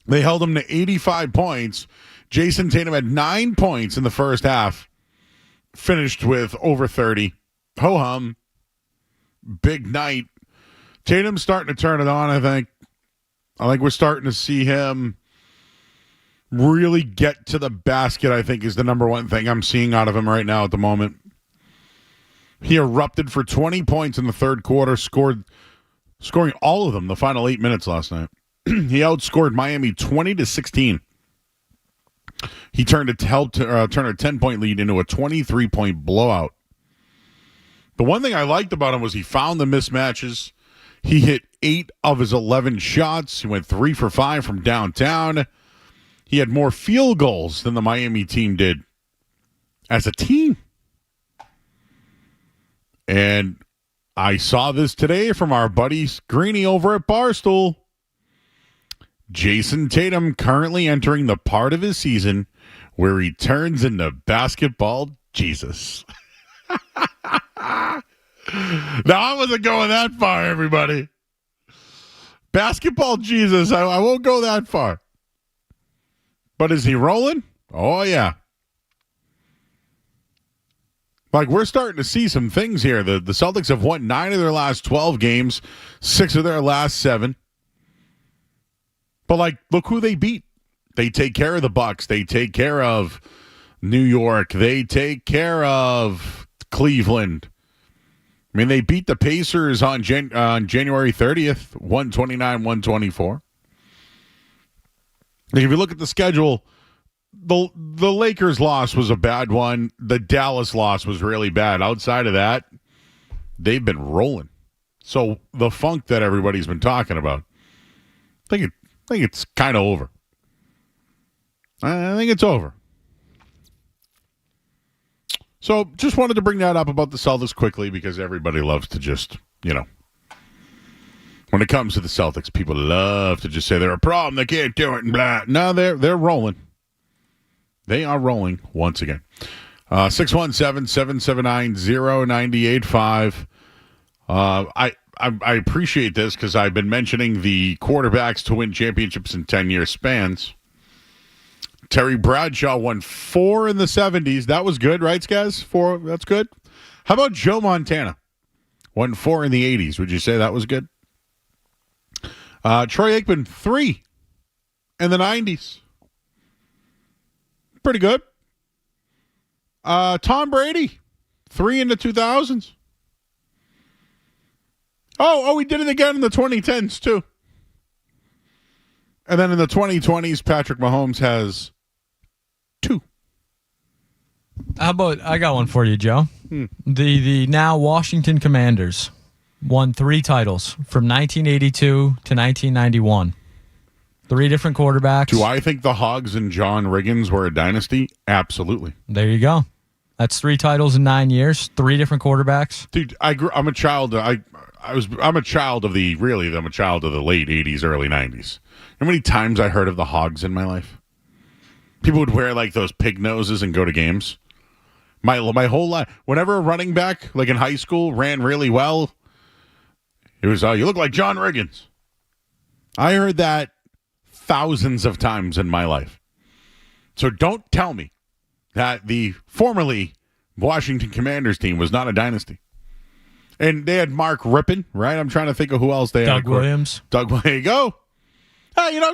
They held them to 85 points. Jason Tatum had 9 points in the first half. Finished with over 30. Ho-hum. Big night. Tatum's starting to turn it on, I think. I think we're starting to see him really get to the basket, I think, is the number one thing I'm seeing out of him right now at the moment. He erupted for 20 points in the third quarter, scoring all of them the final 8 minutes last night. He outscored Miami 20-16. He turned a 10-point lead into a 23-point blowout. The one thing I liked about him was he found the mismatches. He hit 8 of his 11 shots. He went 3 for 5 from downtown. He had more field goals than the Miami team did as a team. And I saw this today from our buddy Greeny over at Barstool. Jason Tatum currently entering the part of his season where he turns into basketball Jesus. Now, I wasn't going that far, everybody. Basketball Jesus, I won't go that far. But is he rolling? Oh, yeah. Like, we're starting to see some things here. The Celtics have won 9 of their last 12 games, 6 of their last 7. But, like, look who they beat. They take care of the Bucks. They take care of New York. They take care of Cleveland. I mean, they beat the Pacers on January 30th, 129-124. Like, if you look at the schedule, the Lakers loss was a bad one. The Dallas loss was really bad. Outside of that, they've been rolling. So the funk that everybody's been talking about, I think it's kind of over. I think it's over. So just wanted to bring that up about the Celtics quickly because everybody loves to just, when it comes to the Celtics, people love to just say they're a problem, they can't do it, and blah. No, they're rolling. They are rolling once again. 617-779-0985. I appreciate this because I've been mentioning the quarterbacks to win championships in 10-year spans. Terry Bradshaw won 4 in the 70s. That was good, right, Skaz? 4, that's good. How about Joe Montana? Won 4 in the 80s. Would you say that was good? Troy Aikman, 3 in the 90s. Pretty good. Tom Brady, 3 in the 2000s. Oh, he did it again in the 2010s, too. And then in the 2020s, Patrick Mahomes has 2. How about, I got one for you, Joe. The now Washington Commanders won 3 titles from 1982 to 1991. 3 different quarterbacks. Do I think the Hogs and John Riggins were a dynasty? Absolutely. There you go. That's 3 titles in 9 years. 3 different quarterbacks. Dude, I'm a child. I'm a child of the late 80s, early 90s. How many times I heard of the Hogs in my life? People would wear like those pig noses and go to games. My whole life, whenever a running back, like in high school, ran really well, it was, you look like John Riggins. I heard that thousands of times in my life. So don't tell me that the formerly Washington Commanders team was not a dynasty. And they had Mark Rippon, right? I'm trying to think of who else they had. Doug Williams. There you go.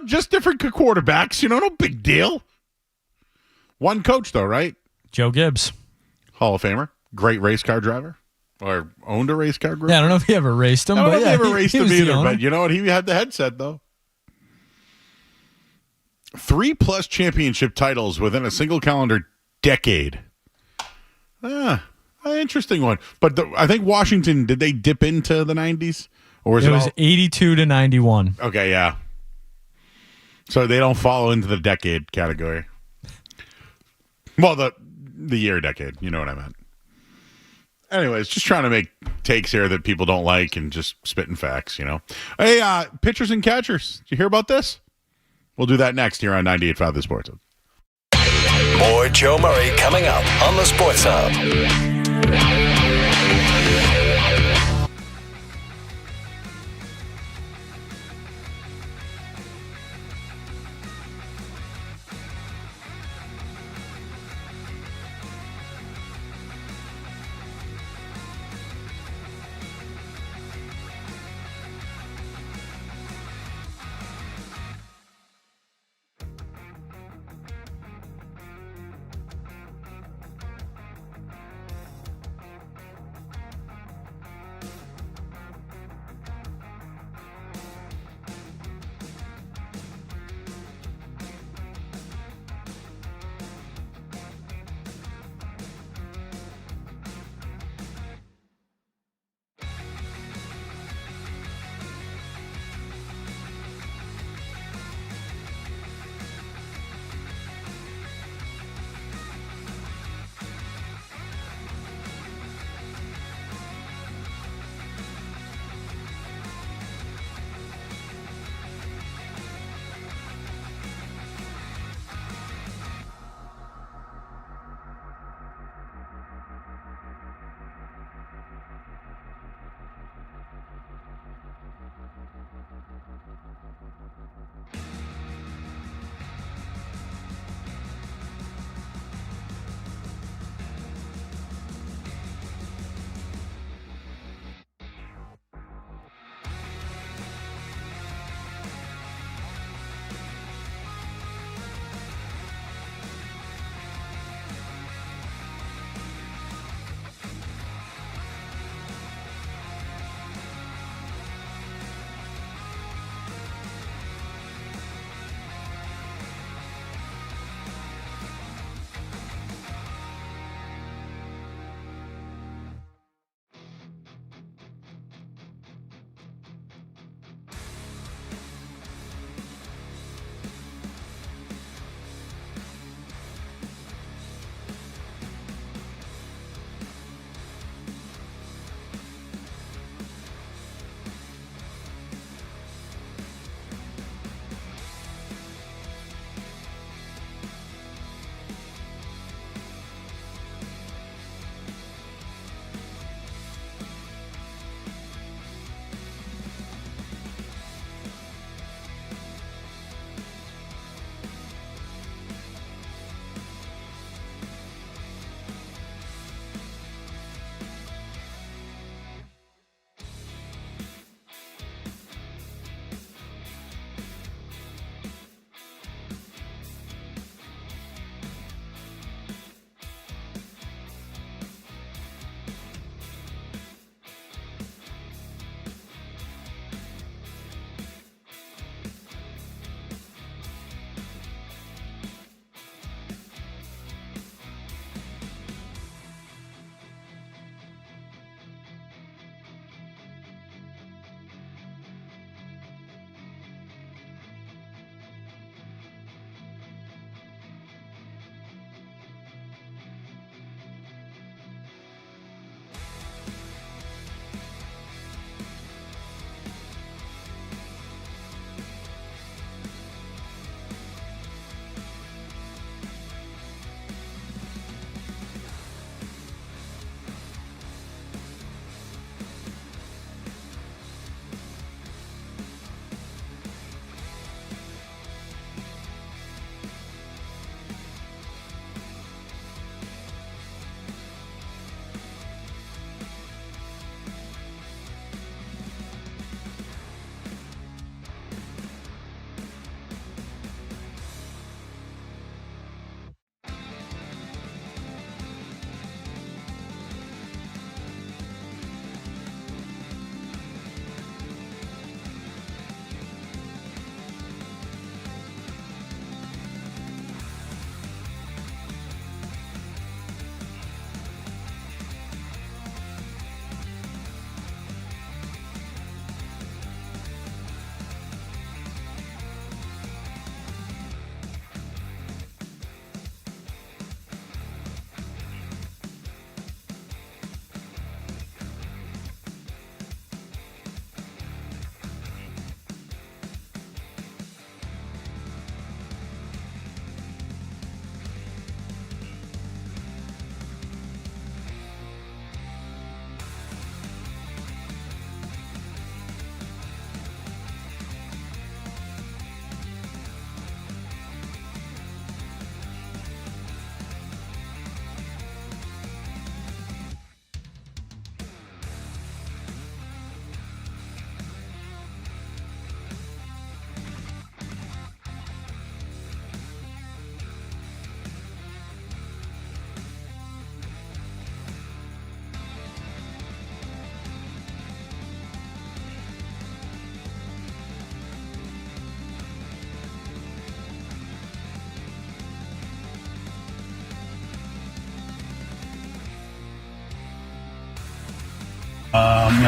Just different quarterbacks, no big deal. One coach, though, right? Joe Gibbs. Hall of Famer. Great race car driver. Or owned a race car group? Yeah, I don't know if he ever raced them. I don't know but if he ever raced he them was the either, owner. but you know what? He had the headset, though. 3+ championship titles within a single calendar decade. Interesting one. But I think Washington, did they dip into the 90s? Or was it was 82 to 91. Okay, yeah. So they don't fall into the decade category. Well, the year decade. You know what I meant. Anyways, just trying to make takes here that people don't like and just spitting facts, you know. Hey, pitchers and catchers. Did you hear about this? We'll do that next here on 98.5 The Sports Hub. More Joe Murray coming up on the Sports Hub.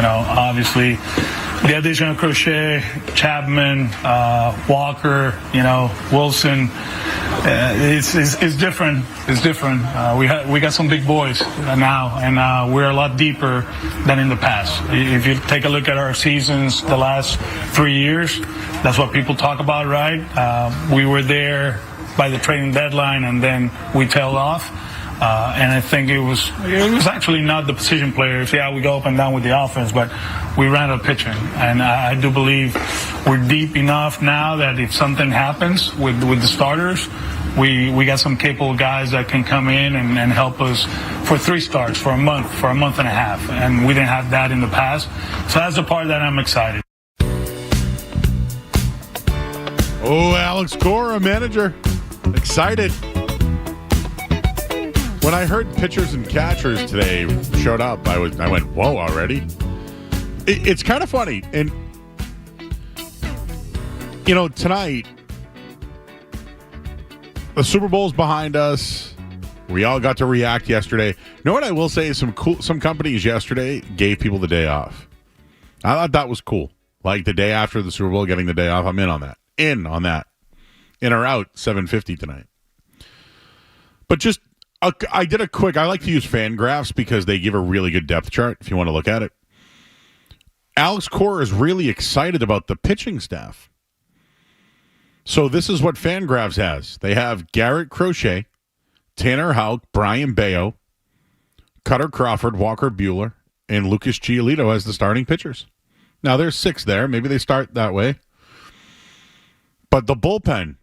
Obviously, the addition of Crochet, Chapman, Walker, Wilson, it's different. It's different. We got some big boys now, and we're a lot deeper than in the past. If you take a look at our seasons the last 3 years, that's what people talk about, right? We were there by the trading deadline, and then we tailed off. And I think it was actually not the position players. Yeah, we go up and down with the offense, but we ran out of pitching. And I do believe we're deep enough now that if something happens with the starters, we got some capable guys that can come in and help us for 3 starts, for a month and a half. And we didn't have that in the past. So that's the part that I'm excited. Oh, Alex Cora, manager. Excited. When I heard pitchers and catchers today showed up, I went, whoa, already? It's kind of funny. And, tonight, the Super Bowl's behind us. We all got to react yesterday. You know what I will say is some companies yesterday gave people the day off. I thought that was cool. Like the day after the Super Bowl, getting the day off. I'm in on that. In or out, 7:50 tonight. But just, I like to use Fangraphs because they give a really good depth chart if you want to look at it. Alex Cora is really excited about the pitching staff. So this is what Fangraphs has. They have Garrett Crochet, Tanner Houck, Brian Bayo, Cutter Crawford, Walker Buehler, and Lucas Giolito as the starting pitchers. Now, there's 6 there. Maybe they start that way. But the bullpen,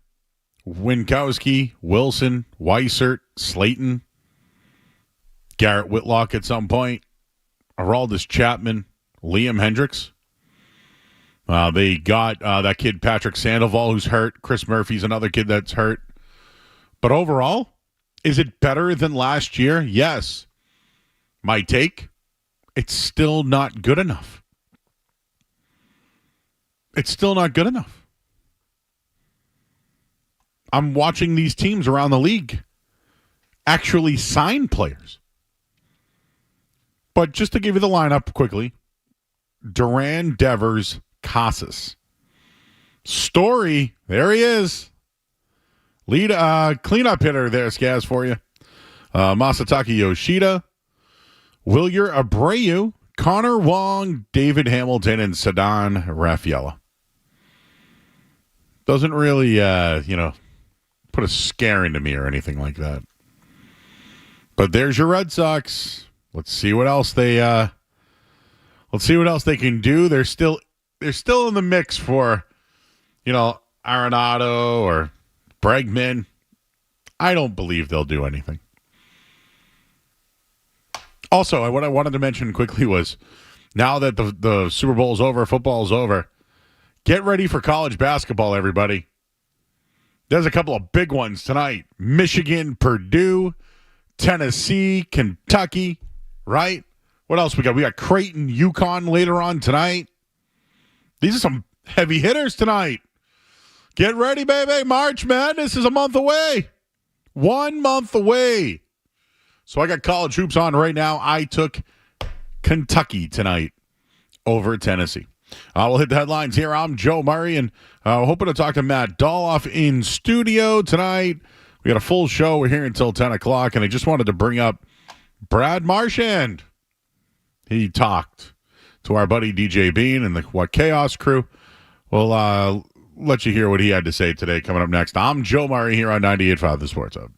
Winkowski, Wilson, Weissert, Slayton, Garrett Whitlock at some point, Aroldis Chapman, Liam Hendricks. They got that kid Patrick Sandoval who's hurt. Chris Murphy's another kid that's hurt. But overall, is it better than last year? Yes. My take, it's still not good enough. It's still not good enough. I'm watching these teams around the league actually sign players. But just to give you the lineup quickly, Duran, Devers, Casas. Story, there he is. Lead cleanup hitter there, Scaz, for you. Masataka Yoshida, Wilyer Abreu, Connor Wong, David Hamilton, and Ceddanne Rafaela. Doesn't really, put a scare into me or anything like that. But there's your Red Sox. Let's see what else they can do. They're still in the mix for, Arenado or Bregman. I don't believe they'll do anything. Also, what I wanted to mention quickly was now that the Super Bowl's over, football's over, get ready for college basketball, everybody. There's a couple of big ones tonight. Michigan, Purdue, Tennessee, Kentucky, right? What else we got? We got Creighton, UConn later on tonight. These are some heavy hitters tonight. Get ready, baby. March Madness is a month away. 1 month away. So I got college hoops on right now. I took Kentucky tonight over Tennessee. We'll hit the headlines here. I'm Joe Murray, and hoping to talk to Matt Dolloff in studio tonight. We got a full show. We're here until 10 o'clock, and I just wanted to bring up Brad Marchand. He talked to our buddy DJ Bean and the What Chaos crew. We'll let you hear what he had to say today coming up next. I'm Joe Murray here on 98.5 The Sports Hub.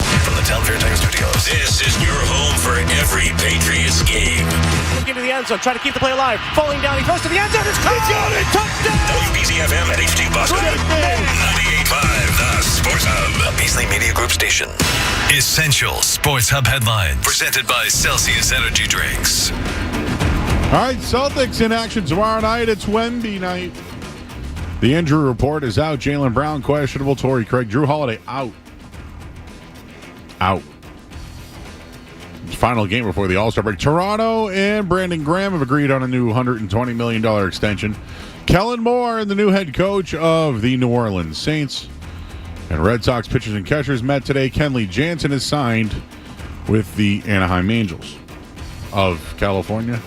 From the Town Fair Tire Studios, this is your home for every Patriots game. Into the end zone, trying to keep the play alive. Falling down, he throws to the end zone. It's caught! Touchdown! WBZ-FM at HD Boston. 98.5 The Sports Hub. A Beasley Media Group station. Essential Sports Hub headlines. Presented by Celsius Energy Drinks. All right, Celtics in action tomorrow night. It's Wemby night. The injury report is out. Jaylen Brown questionable. Torrey Craig. Drew Holiday out. Final game before the All-Star break. Toronto and Brandon Graham have agreed on a new $120 million extension. Kellen Moore, the new head coach of the New Orleans Saints. And Red Sox pitchers and catchers met today. Kenley Jansen is signed with the Anaheim Angels of California.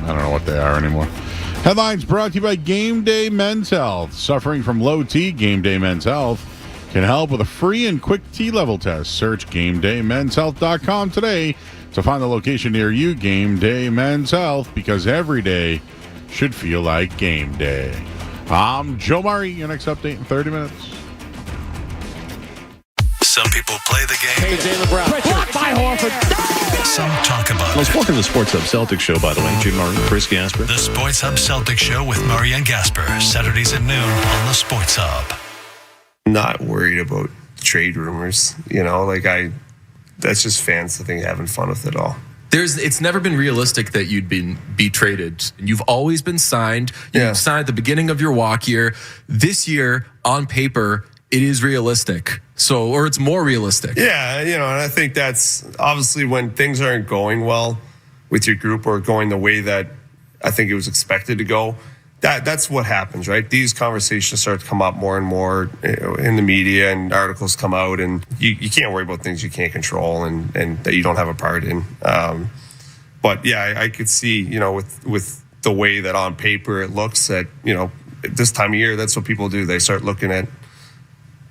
I don't know what they are anymore. Headlines brought to you by Game Day Men's Health. Suffering from low T, Game Day Men's Health can help with a free and quick T-level test. Search GameDayMen'sHealth.com today to find the location near you. Game Day Men's Health, because every day should feel like game day. I'm Joe Murray. Your next update in 30 minutes. Some people play the game. Jaylen Brown. Blocked by Horford. Some talk about Let's welcome to the Sports Hub Celtics show, by the way. Jim Murray, Chris Gasper. The Sports Hub Celtics show with Murray and Gasper. Saturdays at noon on the Sports Hub. Not worried about trade rumors. That's just fans, I think, having fun with it all. It's never been realistic that you'd be traded. You've always been signed. You signed at the beginning of your walk year. This year, on paper, it is realistic. Or it's more realistic. Yeah, and I think that's obviously when things aren't going well with your group or going the way that I think it was expected to go. That's what happens, right? These conversations start to come up more and more in the media, and articles come out, and you can't worry about things you can't control and that you don't have a part in. But yeah, I could see, with the way that on paper it looks that, this time of year, that's what people do. They start looking at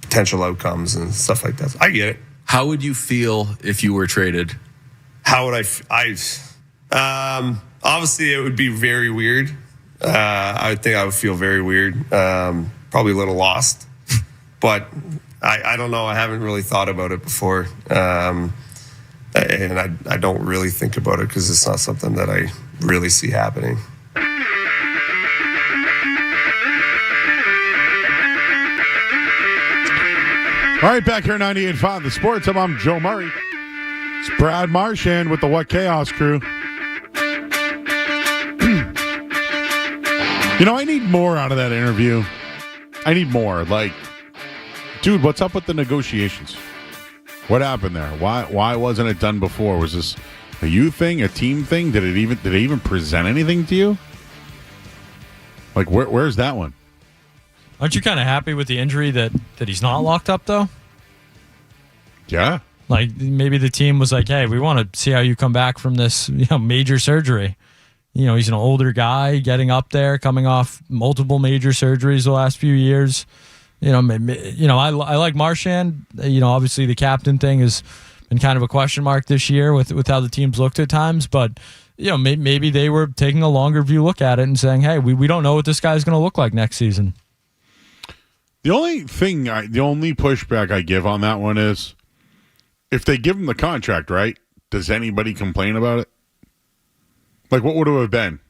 potential outcomes and stuff like that. I get it. How would you feel if you were traded? How would obviously it would be very weird. I think I would feel very weird, probably a little lost, but I don't know. I haven't really thought about it before, and I don't really think about it because it's not something that I really see happening. All right, back here at 98.5 The Sports Hub. I'm Joe Murray. It's Brad Marchand with the What Chaos crew. I need more out of that interview. I need more. Dude, what's up with the negotiations? What happened there? Why wasn't it done before? Was this a you thing, a team thing? Did it even present anything to you? Where's that one? Aren't you kind of happy with the injury that he's not locked up, though? Yeah. Maybe the team was like, hey, we want to see how you come back from this major surgery. He's an older guy getting up there, coming off multiple major surgeries the last few years. I like Marchand. Obviously the captain thing has been kind of a question mark this year with how the teams looked at times. But, maybe they were taking a longer view look at it and saying, hey, we don't know what this guy's going to look like next season. The only pushback I give on that one is if they give him the contract, right, does anybody complain about it? What would it have been?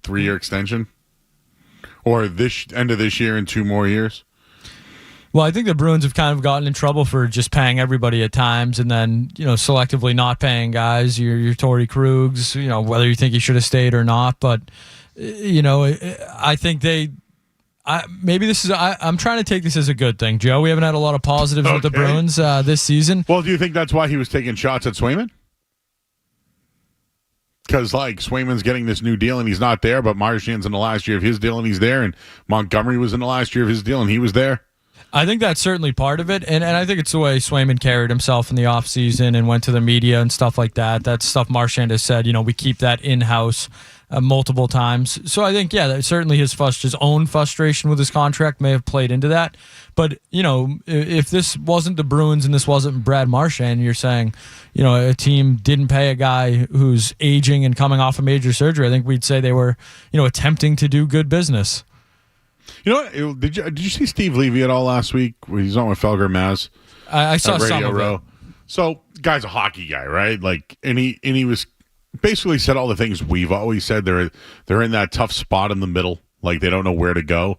3-year extension? Or this end of this year and 2 more years? Well, I think the Bruins have kind of gotten in trouble for just paying everybody at times and then, selectively not paying guys. Your Torrey Krugs, whether you think he should have stayed or not. But, I think I'm trying to take this as a good thing, Joe. We haven't had a lot of positives with the Bruins this season. Well, do you think that's why he was taking shots at Swayman? Because, Swayman's getting this new deal and he's not there, but Marchand's in the last year of his deal and he's there, and Montgomery was in the last year of his deal and he was there. I think that's certainly part of it, and I think it's the way Swayman carried himself in the offseason and went to the media and stuff like that. That's stuff Marchand has said, we keep that in-house multiple times. So I think, that certainly his own frustration with his contract may have played into that. But, if this wasn't the Bruins and this wasn't Brad Marchand, you're saying, a team didn't pay a guy who's aging and coming off a major surgery, I think we'd say they were, attempting to do good business. You know what? Did you see Steve Levy at all last week? He's on with Felger Maz. I saw some of it. So, guy's a hockey guy, right? And he was basically said all the things we've always said. They're in that tough spot in the middle, they don't know where to go.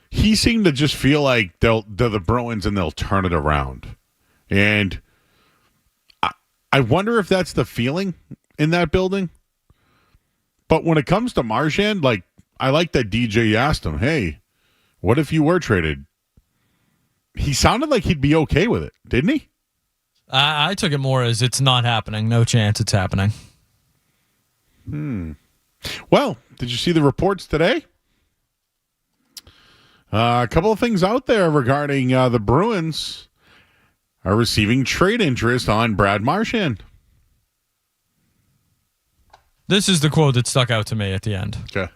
He seemed to just feel like they're the Bruins and they'll turn it around. And I wonder if that's the feeling in that building. But when it comes to Marchand, I like that DJ asked him, hey, what if you were traded? He sounded like he'd be okay with it, didn't he? I took it more as it's not happening. No chance it's happening. Well, did you see the reports today? A couple of things out there regarding the Bruins are receiving trade interest on Brad Marchand. This is the quote that stuck out to me at the end. Okay.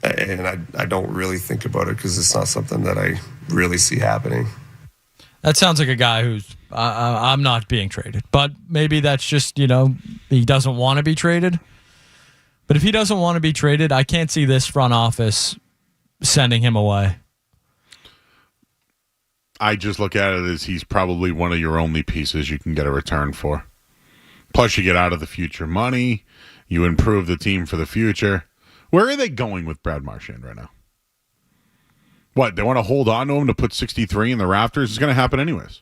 And I don't really think about it because it's not something that I really see happening. That sounds like a guy who's, I'm not being traded. But maybe that's just, he doesn't want to be traded. But if he doesn't want to be traded, I can't see this front office sending him away. I just look at it as he's probably one of your only pieces you can get a return for. Plus, you get out of the future money. You improve the team for the future. Where are they going with Brad Marchand right now? What, they want to hold on to him to put 63 in the rafters? It's going to happen anyways.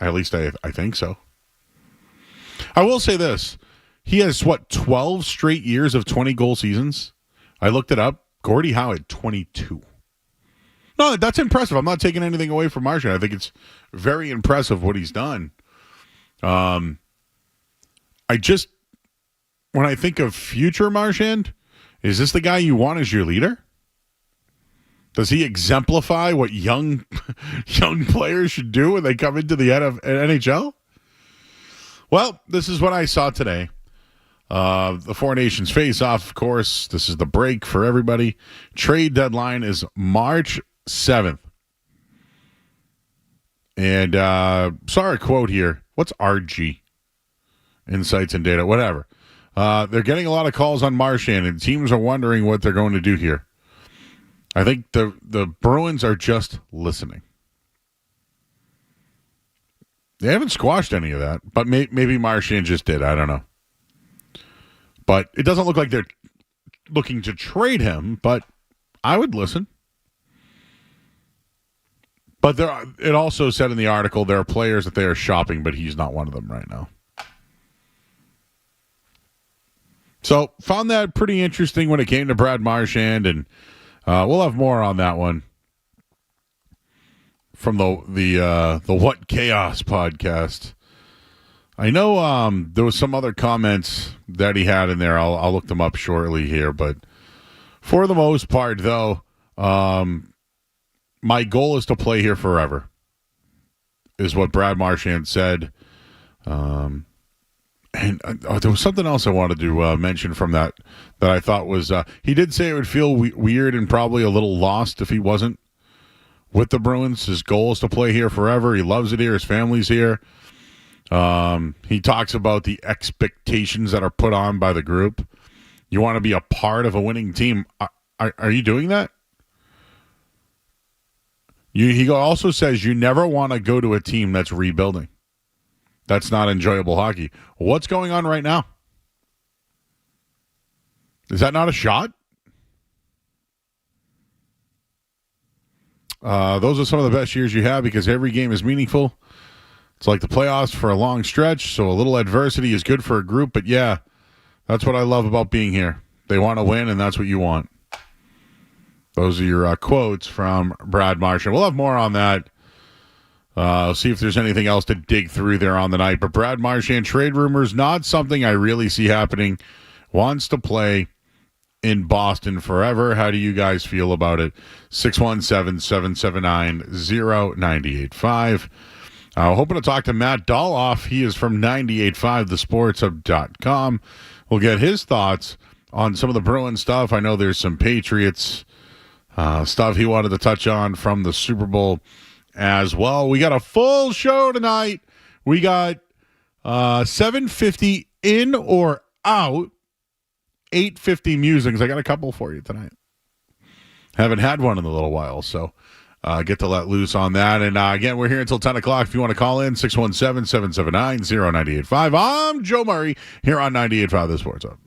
At least I think so. I will say this. He has, 12 straight years of 20-goal seasons? I looked it up. Gordie Howe had 22. No, that's impressive. I'm not taking anything away from Marchand. I think it's very impressive what he's done. When I think of future Marchand, is this the guy you want as your leader? Does he exemplify what young players should do when they come into the NHL? Well, this is what I saw today. The Four Nations face-off, of course. This is the break for everybody. Trade deadline is March 7th. And saw a quote here. What's RG? Insights and data, whatever. They're getting a lot of calls on Marchand, and teams are wondering what they're going to do here. I think the Bruins are just listening. They haven't squashed any of that, but maybe Marchand just did. I don't know. But it doesn't look like they're looking to trade him, but I would listen. But it also said in the article there are players that they are shopping, but he's not one of them right now. So found that pretty interesting when it came to Brad Marchand, and we'll have more on that one from the What Chaos podcast. I know there was some other comments that he had in there. I'll look them up shortly here, but for the most part, though, my goal is to play here forever, is what Brad Marchand said. And there was something else I wanted to mention from that I thought was he did say it would feel weird and probably a little lost if he wasn't with the Bruins. His goal is to play here forever. He loves it here. His family's here. He talks about the expectations that are put on by the group. You want to be a part of a winning team. Are you doing that? He also says you never want to go to a team that's rebuilding. That's not enjoyable hockey. What's going on right now? Is that not a shot? Those are some of the best years you have because every game is meaningful. It's like the playoffs for a long stretch, so a little adversity is good for a group. But yeah, that's what I love about being here. They want to win, and that's what you want. Those are your quotes from Brad Marchand. We'll have more on that. See if there's anything else to dig through there on the night. But Brad Marchand, trade rumors, not something I really see happening. Wants to play in Boston forever. How do you guys feel about it? 617-779-0985. Hoping to talk to Matt Dolloff. He is from 98.5thesportshub.com. We'll get his thoughts on some of the Bruins stuff. I know there's some Patriots stuff he wanted to touch on from the Super Bowl as well. We got a full show tonight. We got 750 in or out, 850 musings. I got a couple for you tonight. Haven't had one in a little while, so get to let loose on that. And again, we're here until 10 o'clock. If you want to call in, 617-779-0985. I'm Joe Murray here on 98.5 The Sports Hub.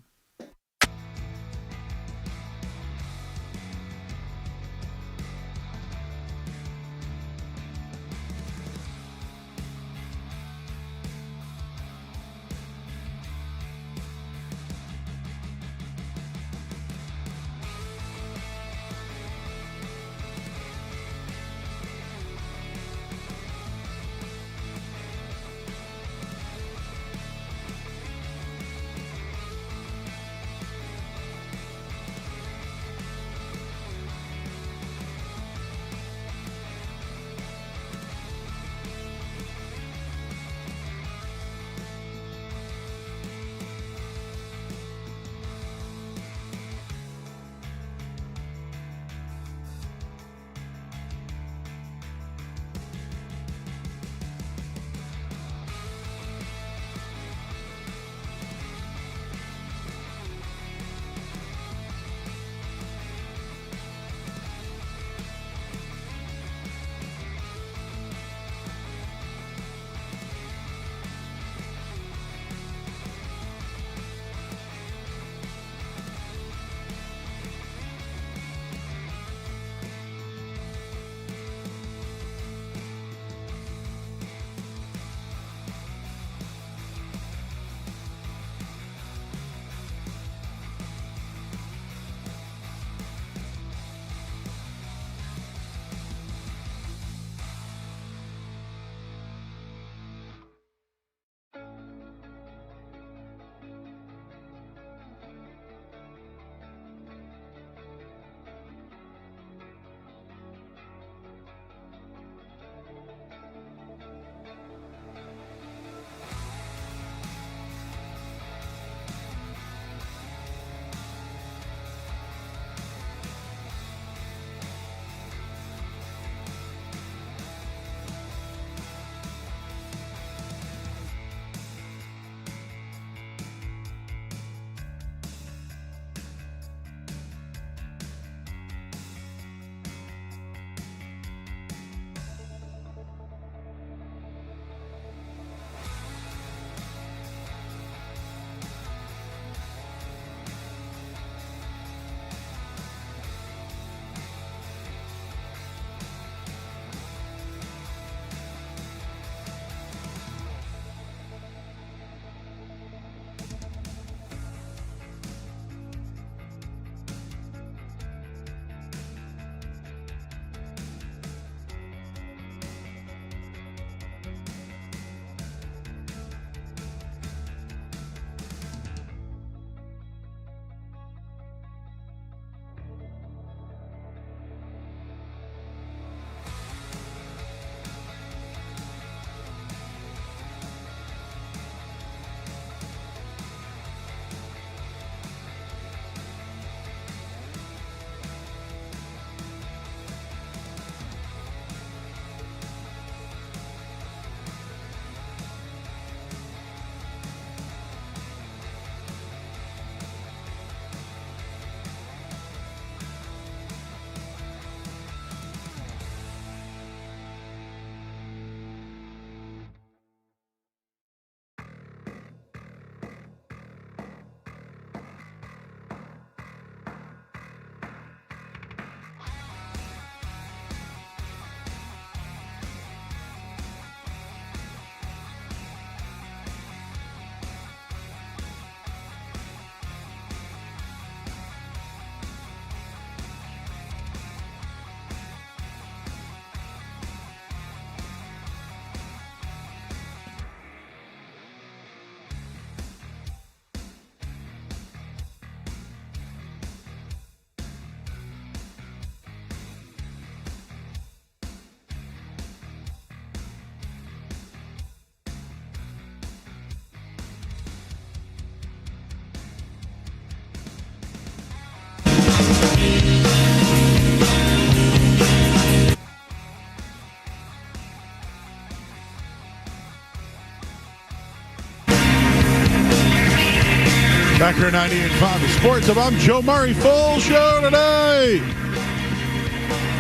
Rocker 98.5 The Sports Hub. I'm Joe Murray. Full show today.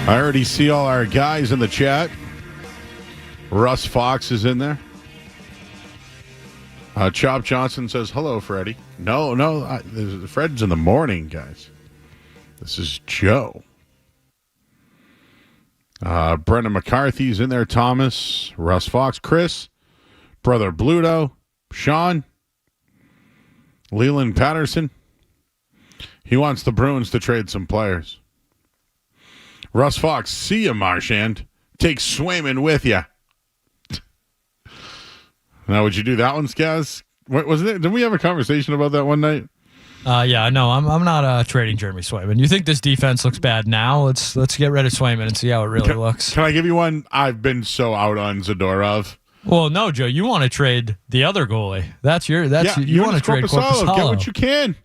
I already see all our guys in the chat. Russ Fox is in there. Chop Johnson says, hello, Freddie. No, Fred's in the morning, guys. This is Joe. Brendan McCarthy's in there. Thomas, Russ Fox, Chris, Brother Bluto, Sean, Leland Patterson. He wants the Bruins to trade some players. Russ Fox, see ya, Marchand. Take Swayman with ya. Now, would you do that one, Skaz? What wasn't it? Didn't we have a conversation about that one night? Yeah, no, I'm not trading Jeremy Swayman. You think this defense looks bad now? Let's get rid of Swayman and see how it really looks. Can I give you one? I've been so out on Zadorov. Well, no, Joe, you want to trade the other goalie. You want to trade Korpisalo. Get what you can.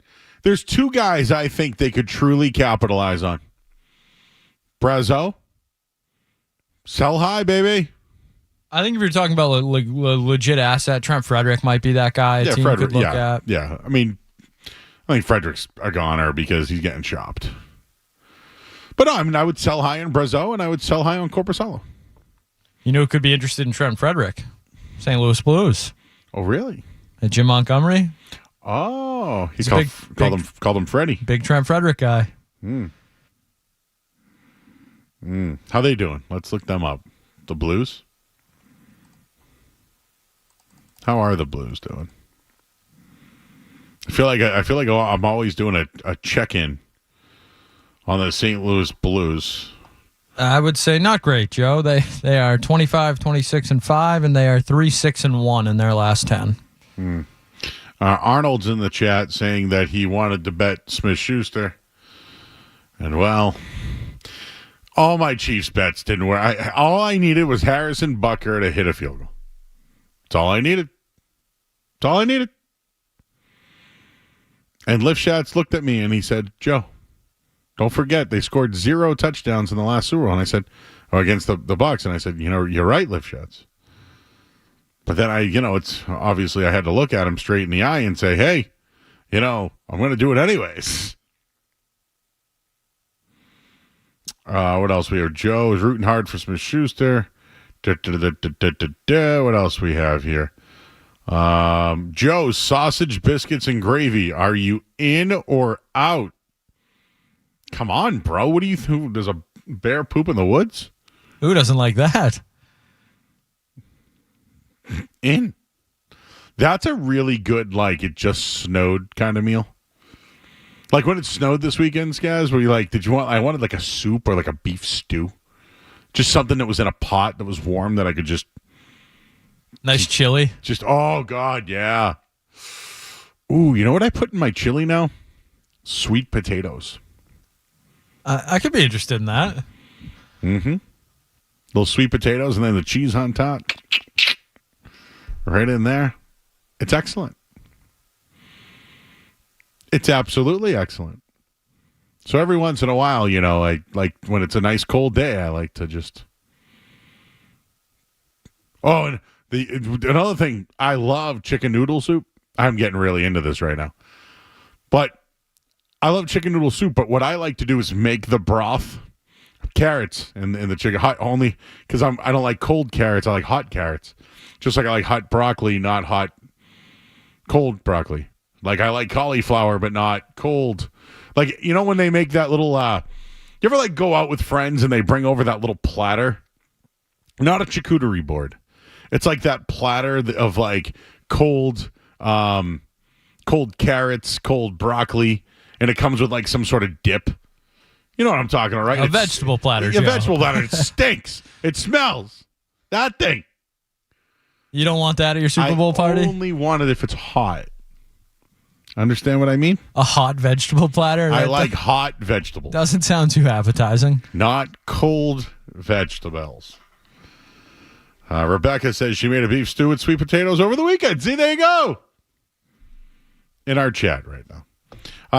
There's two guys I think they could truly capitalize on. Brazeau. Sell high, baby. I think if you're talking about a legit asset, Trent Frederick might be that guy. Yeah, team Frederick. Could look at. Yeah. I think Frederick's a goner because he's getting chopped. But no, I would sell high on Brazeau and I would sell high on Korpisalo. You know who could be interested in Trent Frederick? St. Louis Blues. Oh, really? And Jim Montgomery. Oh, he called him Freddie. Big Trent Frederick guy. How they doing? Let's look them up. The Blues. How are the Blues doing? I feel like I'm always doing a check-in on the St. Louis Blues. I would say not great, Joe. They are 25, 26-5, and they are 3-6-1 in their last 10. Arnold's in the chat saying that he wanted to bet Smith-Schuster. And, well, all my Chiefs bets didn't work. All I needed was Harrison Butker to hit a field goal. That's all I needed. And Lifshats looked at me and he said, Joe, don't forget they scored 0 touchdowns in the last Super Bowl. And I said, against the Bucs. And I said, you're right, Lifshats. But then it's obviously I had to look at him straight in the eye and say, hey, I'm going to do it anyways. What else we have? Joe is rooting hard for Smith-Schuster. What else we have here? Joe, sausage, biscuits, and gravy. Are you in or out? Come on, bro. What do you think? Does a bear poop in the woods? Who doesn't like that? In. That's a really good, it just snowed kind of meal. Like when it snowed this weekend, Skaz, where you I wanted a soup or a beef stew. Just something that was in a pot that was warm that I could just. Nice chili. Oh, God, yeah. Ooh, you know what I put in my chili now? Sweet potatoes. I could be interested in that. Mm-hmm. Little sweet potatoes and then the cheese on top. Right in there. It's excellent. It's absolutely excellent. So every once in a while, like when it's a nice cold day, I like to just. Oh, and another thing, I love chicken noodle soup. I'm getting really into this right now. But I love chicken noodle soup, but what I like to do is make the broth, carrots in the chicken hot only because I don't like cold carrots. I like hot carrots. Just like I like hot broccoli, not hot cold broccoli. Like I like cauliflower, but not cold. Like, when they make that little, you ever go out with friends and they bring over that little platter? Not a charcuterie board. It's like that platter of cold carrots, cold broccoli, and it comes with some sort of dip. You know what I'm talking about, right? A vegetable platter. A vegetable platter. It stinks. It smells. That thing. You don't want that at your Super Bowl party? I only want it if it's hot. Understand what I mean? A hot vegetable platter? I like hot vegetables. Doesn't sound too appetizing. Not cold vegetables. Rebecca says she made a beef stew with sweet potatoes over the weekend. See, there you go. In our chat right now.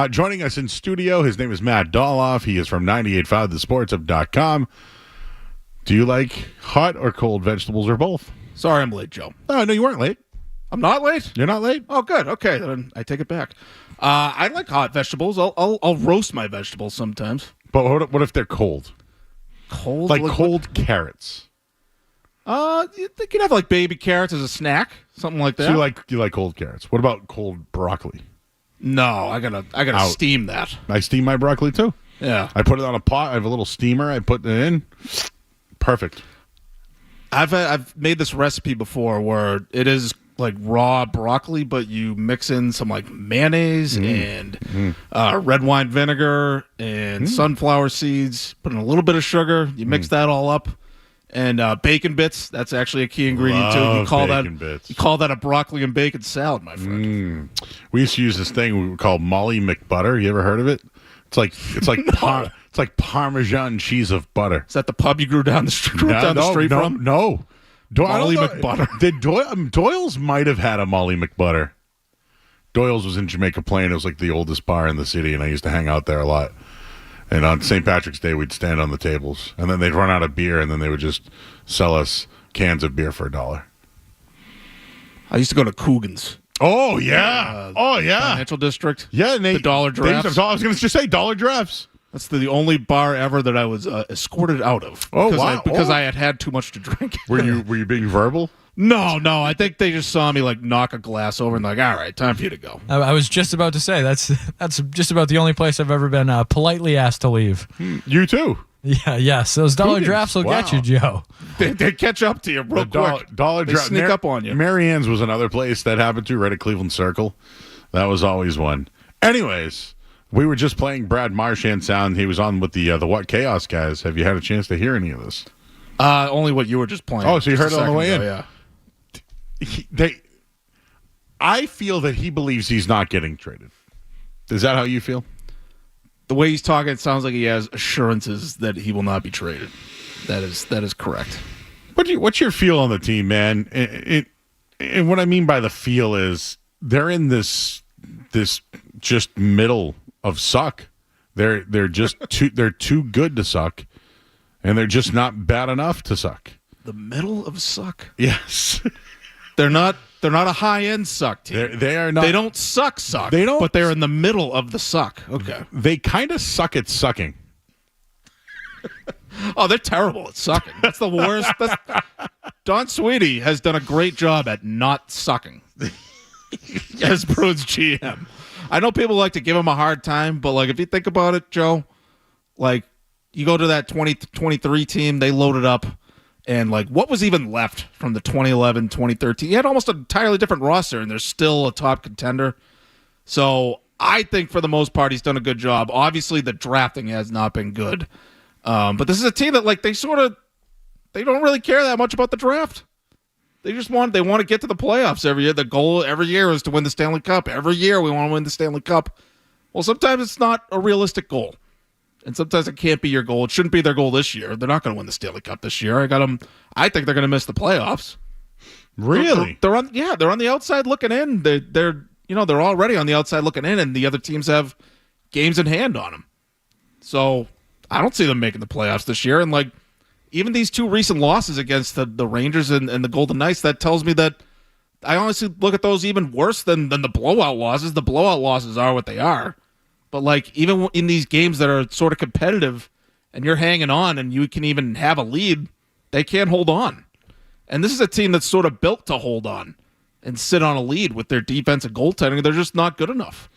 Joining us in studio, his name is Matt Dolloff. He is from 98.5thesportsup.com. Do you like hot or cold vegetables or both? Sorry I'm late, Joe. Oh, no, you weren't late. I'm not late? You're not late? Oh, good. Okay, then I take it back. I like hot vegetables. I'll roast my vegetables sometimes. But what if they're cold? Cold? Like cold carrots. You can have like baby carrots as a snack, something like that. So you like cold carrots. What about cold broccoli? No, I gotta steam that. I steam my broccoli too. Yeah. I put it on a pot. I have a little steamer. I put it in. Perfect. I've made this recipe before where it is like raw broccoli, but you mix in some like mayonnaise and red wine vinegar and sunflower seeds, put in a little bit of sugar. You mix that all up. And bacon bits, that's actually a key ingredient too. You call that a broccoli and bacon salad, my friend. We used to use this thing we call Molly McButter. You ever heard of it? It's like it's like Parmesan cheese of butter. Is that the pub you grew down the street from? No. Molly McButter. Doyle's might have had a Molly McButter. Doyle's was in Jamaica Plain. It was like the oldest bar in the city, and I used to hang out there a lot. And on St. Patrick's Day, we'd stand on the tables, and then they'd run out of beer, and then they would just sell us cans of beer for $1. I used to go to Coogan's. Oh, yeah. Financial District. Yeah, the dollar drafts. I was going to just say dollar drafts. That's the only bar ever that I was escorted out of. Because I had too much to drink. Were you being verbal? No. I think they just saw me like knock a glass over and like, all right, time for you to go. I was just about to say that's just about the only place I've ever been politely asked to leave. You too. Yeah, yes. Those dollar drafts will get you, Joe. They catch up to you real quick. Dollar draft sneak up on you. Marianne's was another place that happened to right at Cleveland Circle. That was always one. Anyways, we were just playing Brad Marchand sound. He was on with the What Chaos guys. Have you had a chance to hear any of this? Only what you were just playing. Oh, so you heard it on the way in? Yeah. I feel that he believes he's not getting traded. Is that how you feel? The way he's talking, it sounds like he has assurances that he will not be traded. That is correct. What's your feel on the team, man? And what I mean by the feel is they're in this just middle of suck. They're just they're too good to suck, and they're just not bad enough to suck. The middle of suck. Yes. They're not a high-end suck team. They are not. They don't suck. They don't. But they're in the middle of the suck. Okay. They kind of suck at sucking. Oh, they're terrible at sucking. That's the worst. Don Sweetie has done a great job at not sucking as Bruins GM. I know people like to give him a hard time, but like if you think about it, Joe, like you go to that 2023 team, they loaded up. And, like, what was even left from the 2011, 2013? He had almost an entirely different roster, and they're still a top contender. So I think, for the most part, he's done a good job. Obviously, the drafting has not been good. But this is a team that, like, they don't really care that much about the draft. They want to get to the playoffs every year. The goal every year is to win the Stanley Cup. Every year we want to win the Stanley Cup. Well, sometimes it's not a realistic goal. And sometimes it can't be your goal. It shouldn't be their goal this year. They're not going to win the Stanley Cup this year. I think they're going to miss the playoffs. Really? They're on the outside looking in. They're already on the outside looking in, and the other teams have games in hand on them. So I don't see them making the playoffs this year. And like even these two recent losses against the Rangers and the Golden Knights, that tells me that I honestly look at those even worse than the blowout losses. The blowout losses are what they are. But, like, even in these games that are sort of competitive and you're hanging on and you can even have a lead, they can't hold on. And this is a team that's sort of built to hold on and sit on a lead with their defense and goaltending. They're just not good enough.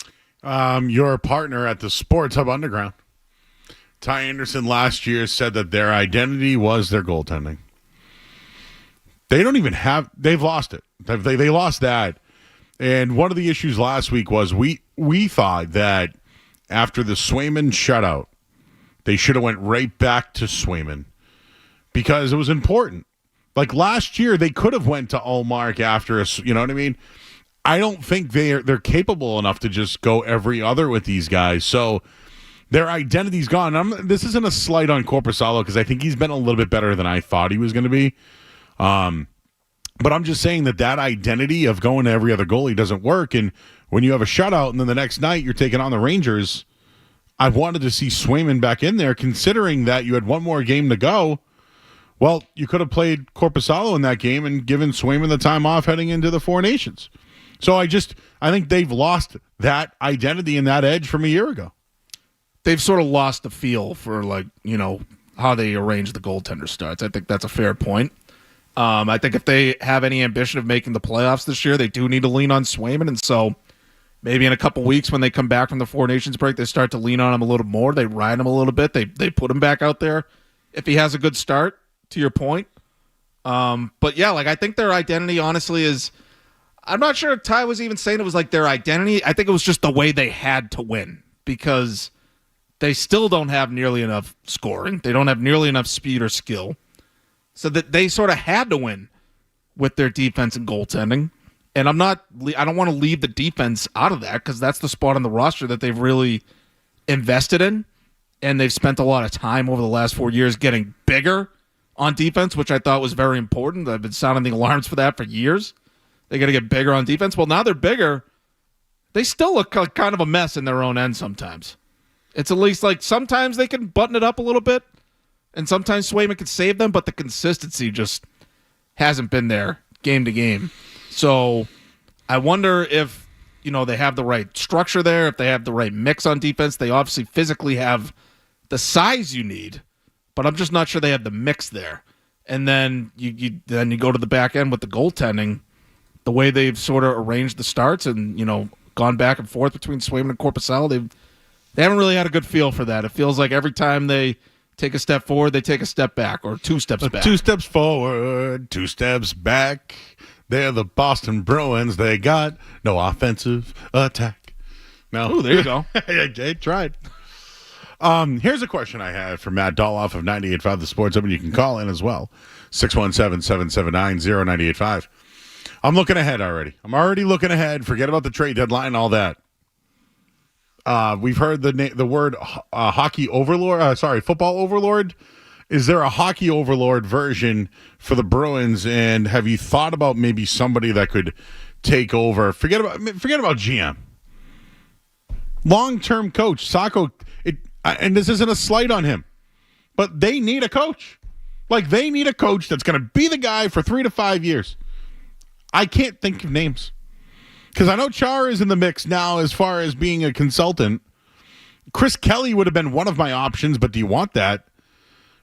Your partner at the Sports Hub Underground, Ty Anderson, last year said that their identity was their goaltending. They don't even have – they've lost it. They lost that. And one of the issues last week was we thought that – after the Swayman shutout, they should have went right back to Swayman because it was important. Like last year, they could have went to Ullmark after us. You know what I mean? I don't think they're capable enough to just go every other with these guys. So their identity's gone. This isn't a slight on Korpisalo because I think he's been a little bit better than I thought he was going to be. But I'm just saying that identity of going to every other goalie doesn't work. And when you have a shutout and then the next night you're taking on the Rangers, I wanted to see Swayman back in there, considering that you had one more game to go Well, you could have played Korpisalo in that game and given Swayman the time off heading into the Four Nations. So I think they've lost that identity and that edge from a year ago. They've sort of lost the feel for, how they arrange the goaltender starts. I think that's a fair point. I think if they have any ambition of making the playoffs this year, they do need to lean on Swayman. And so maybe in a couple weeks when they come back from the Four Nations break, they start to lean on him a little more. They ride him a little bit. They put him back out there if he has a good start, to your point. But yeah, I think their identity honestly is, I'm not sure if Ty was even saying it was their identity. I think it was just the way they had to win, because they still don't have nearly enough scoring. They don't have nearly enough speed or skill. So that they sort of had to win with their defense and goaltending. And I don't want to leave the defense out of that, because that's the spot on the roster that they've really invested in. And they've spent a lot of time over the last 4 years getting bigger on defense, which I thought was very important. I've been sounding the alarms for that for years. They got to get bigger on defense. Well, now they're bigger. They still look kind of a mess in their own end sometimes. It's at least sometimes they can button it up a little bit, and sometimes Swayman can save them, but the consistency just hasn't been there game to game. So I wonder if, they have the right structure there, if they have the right mix on defense. They obviously physically have the size you need, but I'm just not sure they have the mix there. And then you go to the back end with the goaltending, the way they've sort of arranged the starts and, gone back and forth between Swayman and Korpisalo, they haven't really had a good feel for that. It feels like every time they take a step forward, they take a step back, or 2 steps back. 2 steps forward, 2 steps back. They're the Boston Bruins. They got no offensive attack. No. Ooh, there you go. I tried. Here's a question I had for Matt Dolloff of 98.5 The Sports Hub, and you can call in as well. 617-779-0985. I'm looking ahead already. I'm already looking ahead. Forget about the trade deadline and all that. We've heard the word hockey overlord. Football overlord. Is there a hockey overlord version for the Bruins? And have you thought about maybe somebody that could take over? Forget about GM. Long-term coach Sacco. And this isn't a slight on him, but they need a coach. They need a coach that's going to be the guy for 3 to 5 years. I can't think of names. Because I know Chara is in the mix now as far as being a consultant. Chris Kelly would have been one of my options, but do you want that?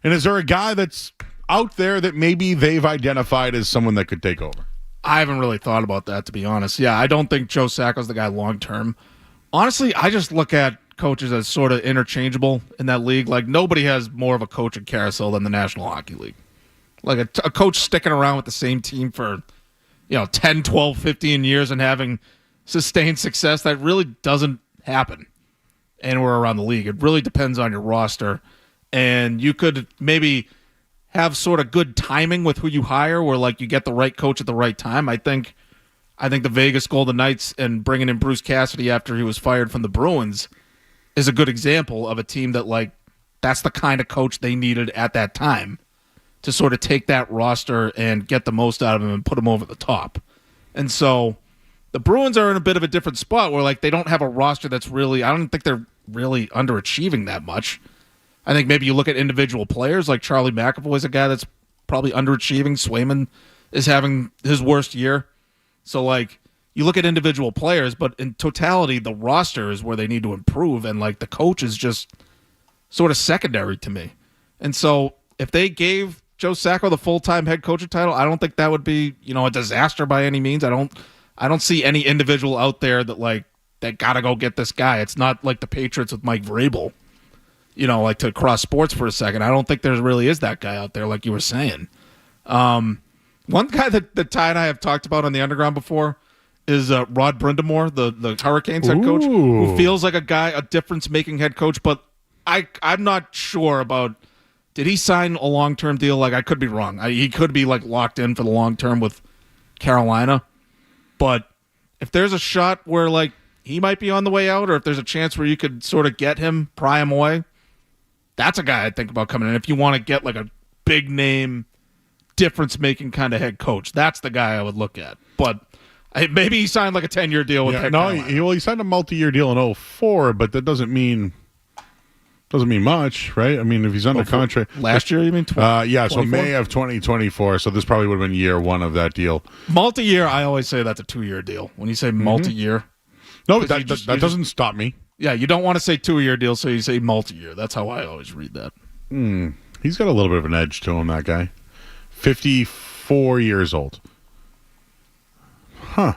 And is there a guy that's out there that maybe they've identified as someone that could take over? I haven't really thought about that, to be honest. Yeah, I don't think Joe Sacco's the guy long term. Honestly, I just look at coaches as sort of interchangeable in that league. Nobody has more of a coaching carousel than the National Hockey League. A coach sticking around with the same team for 10, 12, 15 years and having sustained success, that really doesn't happen anywhere around the league. It really depends on your roster. And you could maybe have sort of good timing with who you hire, where you get the right coach at the right time. I think the Vegas Golden Knights and bringing in Bruce Cassidy after he was fired from the Bruins is a good example of a team that that's the kind of coach they needed at that time to sort of take that roster and get the most out of him and put him over the top. And so the Bruins are in a bit of a different spot where they don't have a roster that's really, I don't think they're really underachieving that much. I think maybe you look at individual players like Charlie McAvoy is a guy that's probably underachieving. Swayman is having his worst year. So you look at individual players, but in totality, the roster is where they need to improve. And the coach is just sort of secondary to me. And so if they gave Joe Sacco the full-time head coaching title, I don't think that would be, a disaster by any means. I don't see any individual out there that that got to go get this guy. It's not like the Patriots with Mike Vrabel, to cross sports for a second. I don't think there really is that guy out there, like you were saying. One guy that Ty and I have talked about on the Underground before is Rod Brindamore, the Hurricanes head coach, who feels like a difference-making head coach, but I'm not sure about. Did he sign a long-term deal? I could be wrong. He could be locked in for the long term with Carolina. But if there's a shot where he might be on the way out, or if there's a chance where you could sort of get him, pry him away, that's a guy I'd think about coming in. If you want to get a big name, difference-making kind of head coach, that's the guy I would look at. But maybe he signed a 10-year deal with Carolina. He signed a multi-year deal in 2004, but that doesn't mean Doesn't mean much, right? I mean, if he's under contract. Last year, you mean? Yeah, so May of 2024. So this probably would have been year one of that deal. Multi-year, I always say that's a 2-year deal. When you say multi-year. No, that doesn't stop me. Yeah, you don't want to say 2-year deal, so you say multi-year. That's how I always read that. He's got a little bit of an edge to him, that guy. 54 years old. Huh.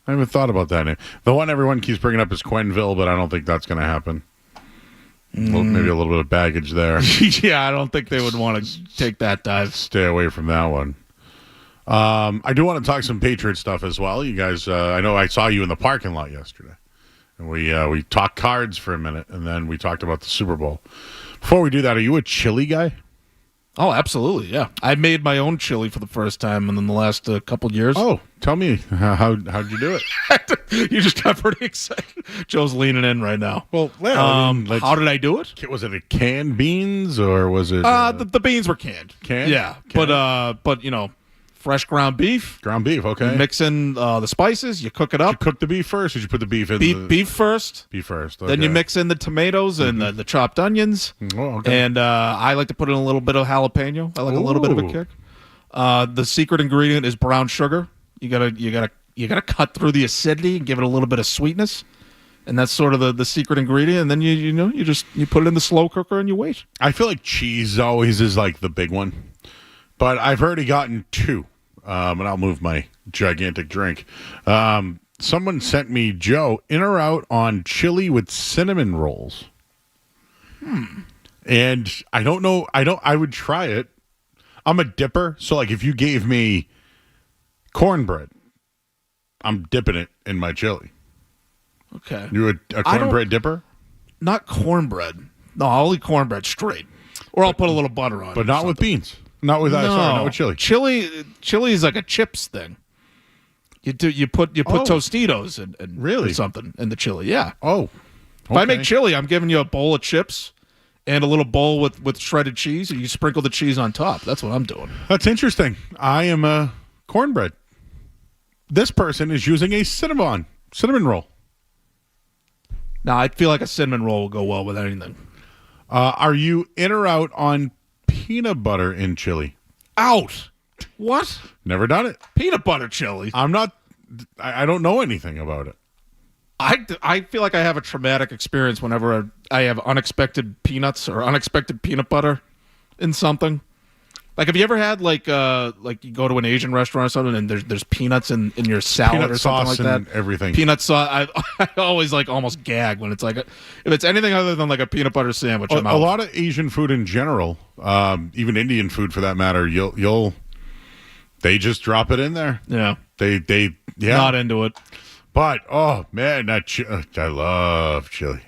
I haven't thought about that name. The one everyone keeps bringing up is Quenneville, but I don't think that's going to happen. Well, maybe a little bit of baggage there. Yeah, I don't think they would want to take that dive. Stay away from that one. I do want to talk some Patriot stuff as well. You guys, I know I saw you in the parking lot yesterday. And we talked cards for a minute, and then we talked about the Super Bowl. Before we do that, are you a chili guy? Oh, absolutely, yeah. I made my own chili for the first time in the last couple years. Oh, tell me, how'd you do it? You just got pretty excited. Joe's leaning in right now. Well, how did I do it? Was it a canned beans, or was it... The beans were canned. Canned? Yeah, Canned? but fresh ground beef. Ground beef, okay. You mix in the spices. You cook it up. Did you cook the beef first, or did you put the beef in? Beef first. Beef first. Okay. Then you mix in the tomatoes and the chopped onions. Oh, okay. And I like to put in a little bit of jalapeno. I like a little bit of a kick. The secret ingredient is brown sugar. You gotta cut through the acidity and give it a little bit of sweetness. And that's sort of the secret ingredient. And then you put it in the slow cooker and you wait. I feel like cheese always is like the big one, but I've already gotten 2. And I'll move my gigantic drink. Someone sent me, Joe, in or out on chili with cinnamon rolls. And I don't know. I would try it. I'm a dipper. So, like, if you gave me cornbread, I'm dipping it in my chili. Okay. You a cornbread dipper? Not cornbread. No, I'll eat cornbread straight. Or I'll put a little butter on it. But not with beans. Not with not with chili. Chili is like a chips thing. You put Tostitos and really or something in the chili. Yeah. Oh. Okay. If I make chili, I'm giving you a bowl of chips and a little bowl with shredded cheese, and you sprinkle the cheese on top. That's what I'm doing. That's interesting. I am a cornbread. This person is using a cinnamon roll. Now, I feel like a cinnamon roll will go well with anything. Are you in or out on peanut butter in chili? Out. What? Never done it. Peanut butter chili? I'm not. I don't know anything about it. I feel like I have a traumatic experience whenever I have unexpected peanuts or unexpected peanut butter in something. Like, have you ever had like you go to an Asian restaurant or something and there's peanuts in your salad peanut or something like that? And everything. Peanut sauce. I always like almost gag when it's like if it's anything other than like a peanut butter sandwich. I'm out. A lot of Asian food in general, even Indian food for that matter, they just drop it in there. Yeah. They not into it. But oh man, I love chili.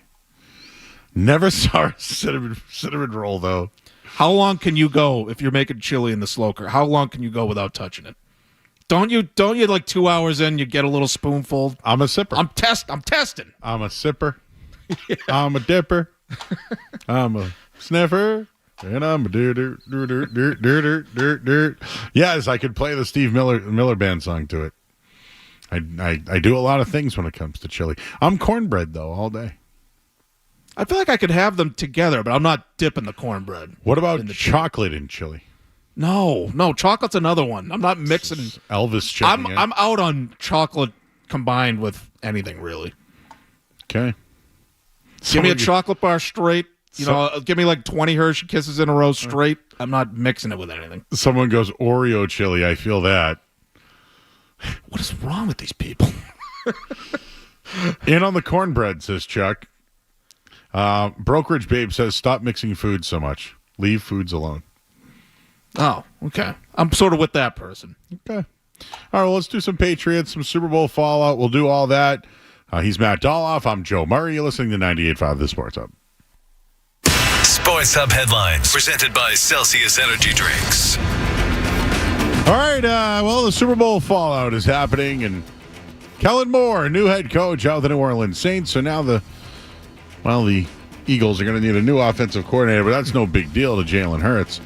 Never saw a cinnamon roll though. How long can you go if you're making chili in the slow cooker? How long can you go without touching it? Don't you like 2 hours in, you get a little spoonful? I'm a sipper. I'm testing. I'm a sipper. Yeah. I'm a dipper. I'm a sniffer. And I'm a dirt. Yes, I could play the Steve Miller Band song to it. I do a lot of things when it comes to chili. I'm cornbread though all day. I feel like I could have them together, but I'm not dipping the cornbread. What about chocolate in chili? No, chocolate's another one. I'm not mixing. Elvis checking I'm out on chocolate combined with anything really. Okay. Give me a chocolate bar straight. Give me like 20 Hershey Kisses in a row straight. I'm not mixing it with anything. Someone goes Oreo chili. I feel that. What is wrong with these people? In on the cornbread, says Chuck. Brokerage Babe says, stop mixing food so much. Leave foods alone. Oh, okay. I'm sort of with that person. Okay. All right, well, let's do some Patriots, some Super Bowl fallout. We'll do all that. He's Matt Dolloff. I'm Joe Murray. You're listening to 98.5 The Sports Hub. Sports Hub headlines presented by Celsius Energy Drinks. All right, well, the Super Bowl fallout is happening, and Kellen Moore, new head coach out of the New Orleans Saints. So now the Eagles are going to need a new offensive coordinator, but that's no big deal to Jalen Hurts.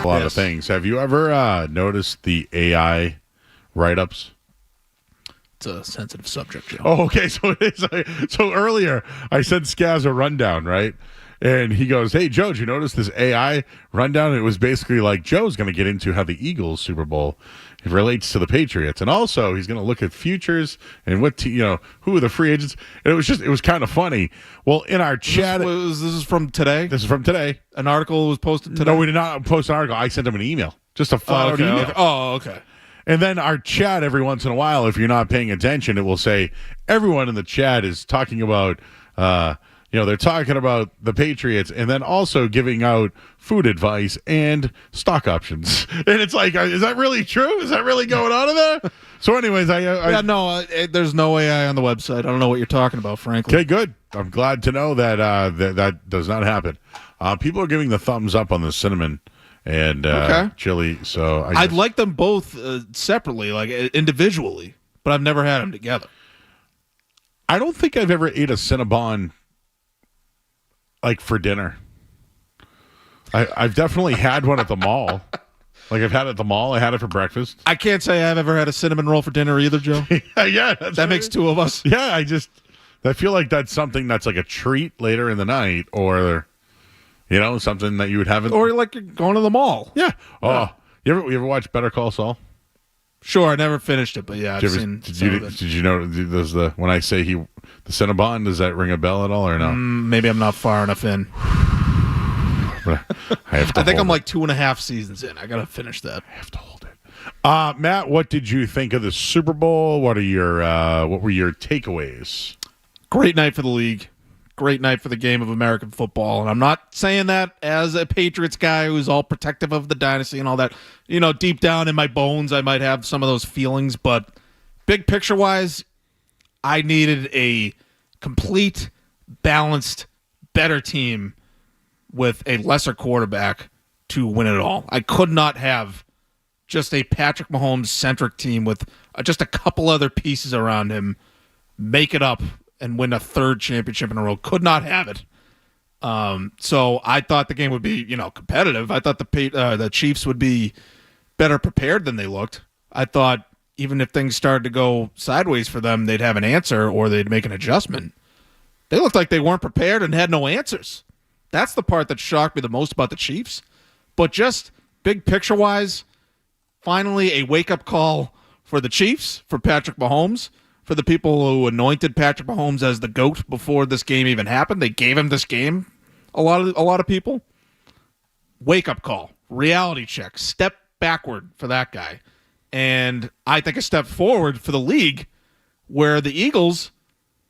a lot of things. Have you ever noticed the AI write-ups? It's a sensitive subject, Joe. Oh, okay. So it is. So earlier, I sent Skaz a rundown, right? And he goes, "Hey, Joe, did you notice this AI rundown?" And it was basically like Joe's going to get into how the Eagles Super Bowl relates to the Patriots, and also he's going to look at futures and who are the free agents. And it was kind of funny. Well, in our chat, this is from today. This is from today. An article was posted today. No, we did not post an article. I sent him an email, just a flat-out email. Okay. Oh, okay. And then our chat, every once in a while, if you're not paying attention, it will say everyone in the chat is talking about. They're talking about the Patriots and then also giving out food advice and stock options. And it's like, is that really true? Is that really going on in there? So anyways, there's no AI on the website. I don't know what you're talking about, frankly. Okay, good. I'm glad to know that that does not happen. People are giving the thumbs up on the cinnamon and chili. So I'd like them both separately, like individually, but I've never had them together. I don't think I've ever ate a Cinnabon like for dinner. I've definitely had one at the mall. Like I've had it at the mall. I had it for breakfast. I can't say I've ever had a cinnamon roll for dinner either, Joe. Yeah, that makes two of us. Yeah, I feel like that's something that's like a treat later in the night, or something that you would have, or like you're going to the mall. Yeah. Oh, you ever watch Better Call Saul? Sure, I never finished it, but yeah, Did you know when I say the Cinnabon, does that ring a bell at all or no? Maybe I'm not far enough in. I think I'm like 2.5 seasons in. I gotta finish that. I have to hold it. Matt, what did you think of the Super Bowl? What were your takeaways? Great night for the league. Great night for the game of American football. And I'm not saying that as a Patriots guy who's all protective of the dynasty and all that. Deep down in my bones, I might have some of those feelings. But big picture-wise, I needed a complete, balanced, better team with a lesser quarterback to win it all. I could not have just a Patrick Mahomes-centric team with just a couple other pieces around him make it up and win a third championship in a row. Could not have it. So I thought the game would be, competitive. I thought the Chiefs would be better prepared than they looked. I thought even if things started to go sideways for them, they'd have an answer or they'd make an adjustment. They looked like they weren't prepared and had no answers. That's the part that shocked me the most about the Chiefs. But just big picture-wise, finally a wake-up call for the Chiefs, for Patrick Mahomes, for the people who anointed Patrick Mahomes as the GOAT before this game even happened. They gave him this game, a lot of people. Wake-up call, reality check, step backward for that guy. And I think a step forward for the league where the Eagles,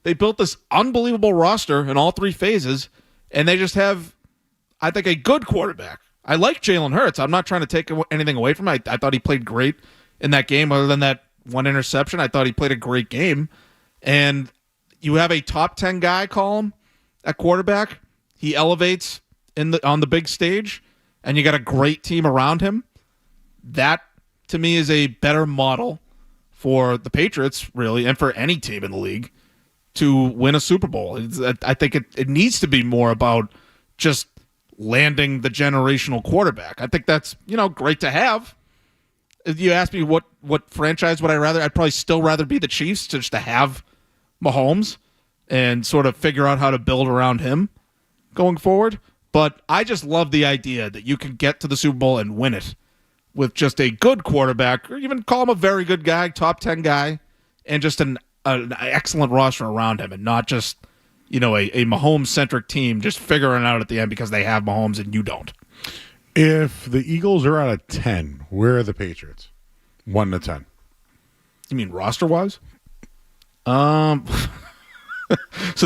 they built this unbelievable roster in all three phases, and they just have, I think, a good quarterback. I like Jalen Hurts. I'm not trying to take anything away from him. I thought he played great in that game other than that one interception. I thought he played a great game. And you have a top 10 guy, call him, at quarterback. He elevates on the big stage, and you got a great team around him. That, to me, is a better model for the Patriots, really, and for any team in the league to win a Super Bowl. I think it needs to be more about just landing the generational quarterback. I think that's, great to have. If you ask me what franchise would I rather, I'd probably still rather be the Chiefs just to have Mahomes and sort of figure out how to build around him going forward. But I just love the idea that you can get to the Super Bowl and win it with just a good quarterback, or even call him a very good guy, top 10 guy, and just an excellent roster around him, and not just, a Mahomes-centric team just figuring it out at the end because they have Mahomes and you don't. If the Eagles are out of 10, where are the Patriots? 1 to 10. You mean roster-wise? So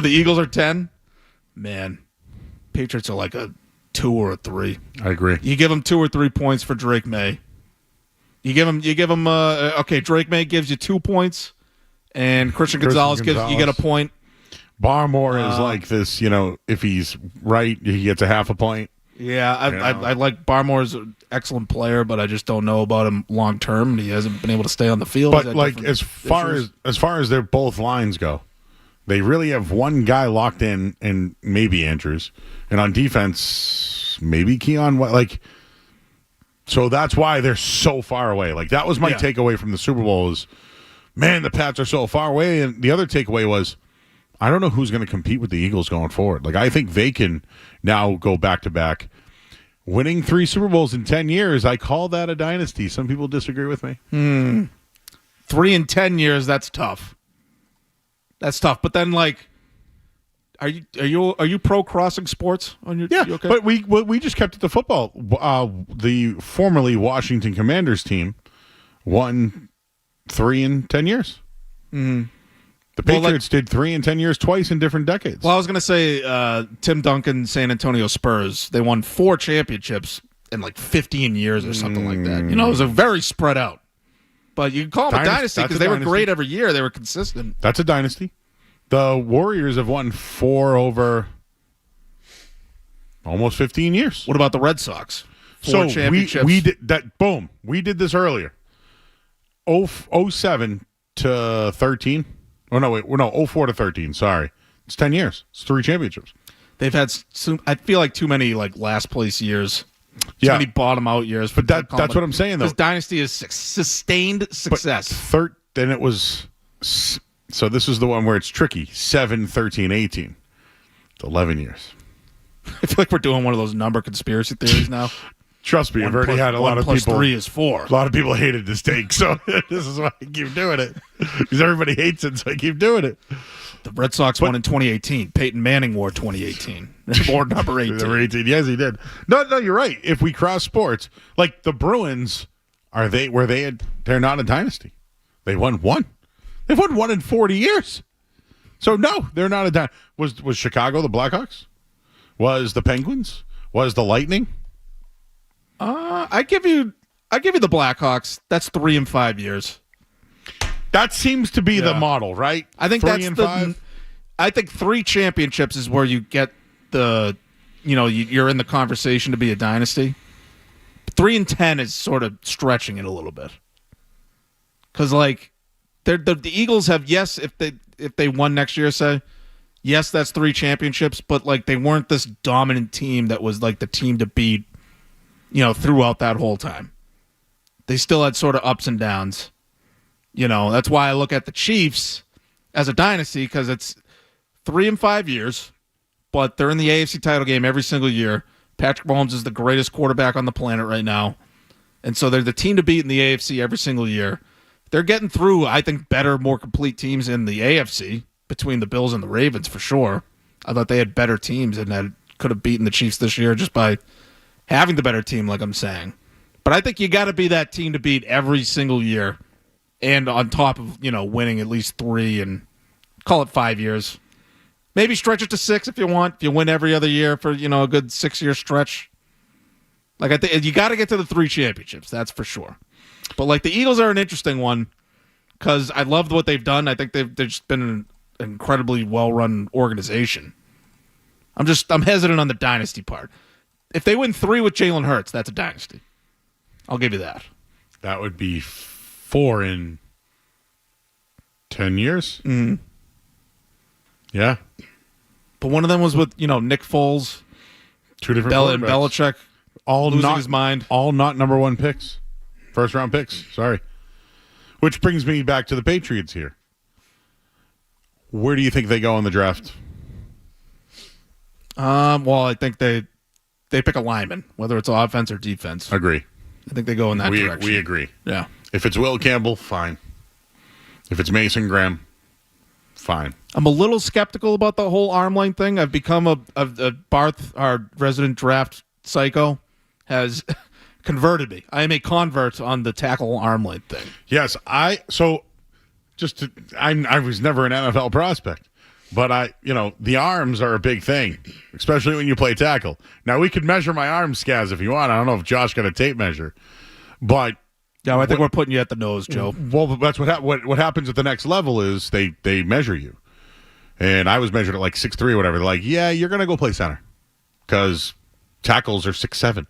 the Eagles are 10? Man, Patriots are like a 2 or a 3. I agree. You give them 2 or 3 points for Drake May. You give them. Okay, Drake May gives you 2 points, and Christian Gonzalez gives you get a point. Barmore is like this. If he's right, he gets a half a point. Yeah, I like Barmore's an excellent player, but I just don't know about him long term. He hasn't been able to stay on the field. But like as far as their both lines go, they really have one guy locked in, and maybe Andrews, and on defense maybe Keon. So that's why they're so far away. Like, that was my takeaway from the Super Bowl is, man, the Pats are so far away. And the other takeaway was, I don't know who's going to compete with the Eagles going forward. Like, I think they can now go back-to-back. Winning 3 Super Bowls in 10 years, I call that a dynasty. Some people disagree with me. 3 in 10 years, that's tough. That's tough. But then, like, are you pro crossing sports on your? Yeah, you okay? but we just kept it to football. The formerly Washington Commanders team won 3 in 10 years. Mm-hmm. The Patriots did 3 in 10 years twice in different decades. Well, I was going to say Tim Duncan, San Antonio Spurs, they won 4 championships in like 15 years or something like that. You know, it was a very spread out. But you can call them a dynasty because they were great every year. They were consistent. That's a dynasty. The Warriors have won 4 over almost 15 years. What about the Red Sox? 4 championships. We did that. Boom. We did this earlier. 07 to 13. Oh, no, wait. No, 04 to 13. Sorry. It's 10 years. It's 3 championships. They've had, I feel like, too many like last place years. Too many bottom out years. But that's what I'm saying, though. This dynasty is sustained success. Then it was, so this is the one where it's tricky. 7, 13, 18. It's 11 years. I feel like we're doing one of those number conspiracy theories now. Trust me, I've already had a lot of people. 1 plus 3 is 4. A lot of people hated this take, so this is why I keep doing it. Because everybody hates it, so I keep doing it. The Red Sox won in 2018. Peyton Manning wore 2018. Wore number 18. Number 18. Yes, he did. No, you're right. If we cross sports, like the Bruins, they're not a dynasty. They won 1. They've won 1 in 40 years. So no, they're not a dynasty. Was Chicago the Blackhawks? Was the Penguins? Was the Lightning? I give you the Blackhawks. That's 3 in 5 years. That seems to be the model, right? I think 3 and 5. I think 3 championships is where you get you're in the conversation to be a dynasty. 3 and 10 is sort of stretching it a little bit. Because like the Eagles have, yes, if they won next year, say, yes, that's 3 championships, but like they weren't this dominant team that was like the team to beat, throughout that whole time. They still had sort of ups and downs. That's why I look at the Chiefs as a dynasty, because it's 3 in 5 years, but they're in the AFC title game every single year. Patrick Mahomes is the greatest quarterback on the planet right now. And so they're the team to beat in the AFC every single year. They're getting through, I think, better, more complete teams in the AFC between the Bills and the Ravens for sure. I thought they had better teams and that could have beaten the Chiefs this year just by having the better team, like I'm saying. But I think you got to be that team to beat every single year. And on top of, winning at least 3 and call it 5 years. Maybe stretch it to 6 if you want. If you win every other year for, a good 6-year stretch. Like, I think you got to get to the 3 championships. That's for sure. But, like, the Eagles are an interesting one because I loved what they've done. I think they've just been an incredibly well-run organization. I'm hesitant on the dynasty part. If they win 3 with Jalen Hurts, that's a dynasty. I'll give you that. That would be 4 in 10 years? Mm-hmm. Yeah. But one of them was with, Nick Foles. 2 different and Belichick losing his mind. All not number 1 picks. First-round picks. Sorry. Which brings me back to the Patriots here. Where do you think they go in the draft? Well, I think they pick a lineman, whether it's offense or defense. Agree. I think they go in that direction. We agree. Yeah. If it's Will Campbell, fine. If it's Mason Graham, fine. I'm a little skeptical about the whole arm length thing. I've become a Barth, our resident draft psycho, has converted me. I am a convert on the tackle arm length thing. Yes, I was never an NFL prospect, but the arms are a big thing, especially when you play tackle. Now we could measure my arm scaz if you want. I don't know if Josh got a tape measure, but yeah, I think we're putting you at the nose, Joe. Well, that's what happens at the next level is they measure you, and I was measured at like 6'3" or whatever. They're like, yeah, you're gonna go play center because tackles are 6'7",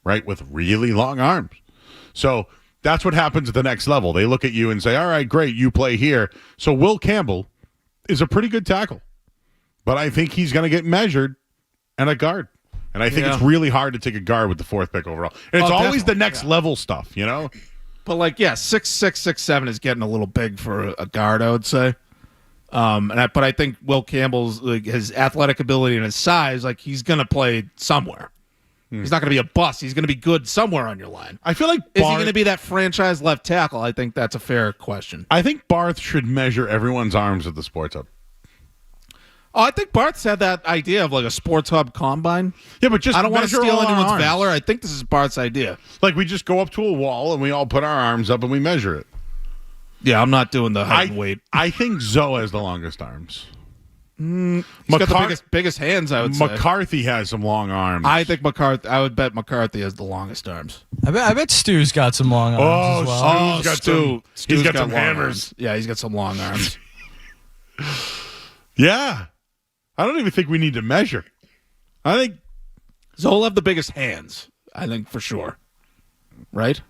right, with really long arms. So that's what happens at the next level. They look at you and say, all right, great, you play here. So Will Campbell is a pretty good tackle, but I think he's going to get measured at a guard. And I think it's really hard to take a guard with the 4th pick overall. And it's always the next level stuff, you know? But 6'6", 6'7" is getting a little big for a guard, I would say. But I think Will Campbell's his athletic ability and his size, he's going to play somewhere. He's not going to be a bust. He's going to be good somewhere on your line. I feel like is he going to be that franchise left tackle? I think that's a fair question. I think Barth should measure everyone's arms at the Sports Hub. Oh, I think Barth's had that idea of a Sports Hub combine. Yeah, but I don't want to steal anyone's arms. valor. I think this is Barth's idea. We just go up to a wall and we all put our arms up and we measure it. Yeah, I'm not doing the height and weight. I think Zoe has the longest arms. He's got the biggest hands, I would say. McCarthy has some long arms. I think I would bet McCarthy has the longest arms. I bet Stu's got some long arms as well. Stu's got some hammers. Yeah, he's got some long arms. Yeah. I don't even think we need to measure. I think Zoe will have the biggest hands, I think, for sure. Right?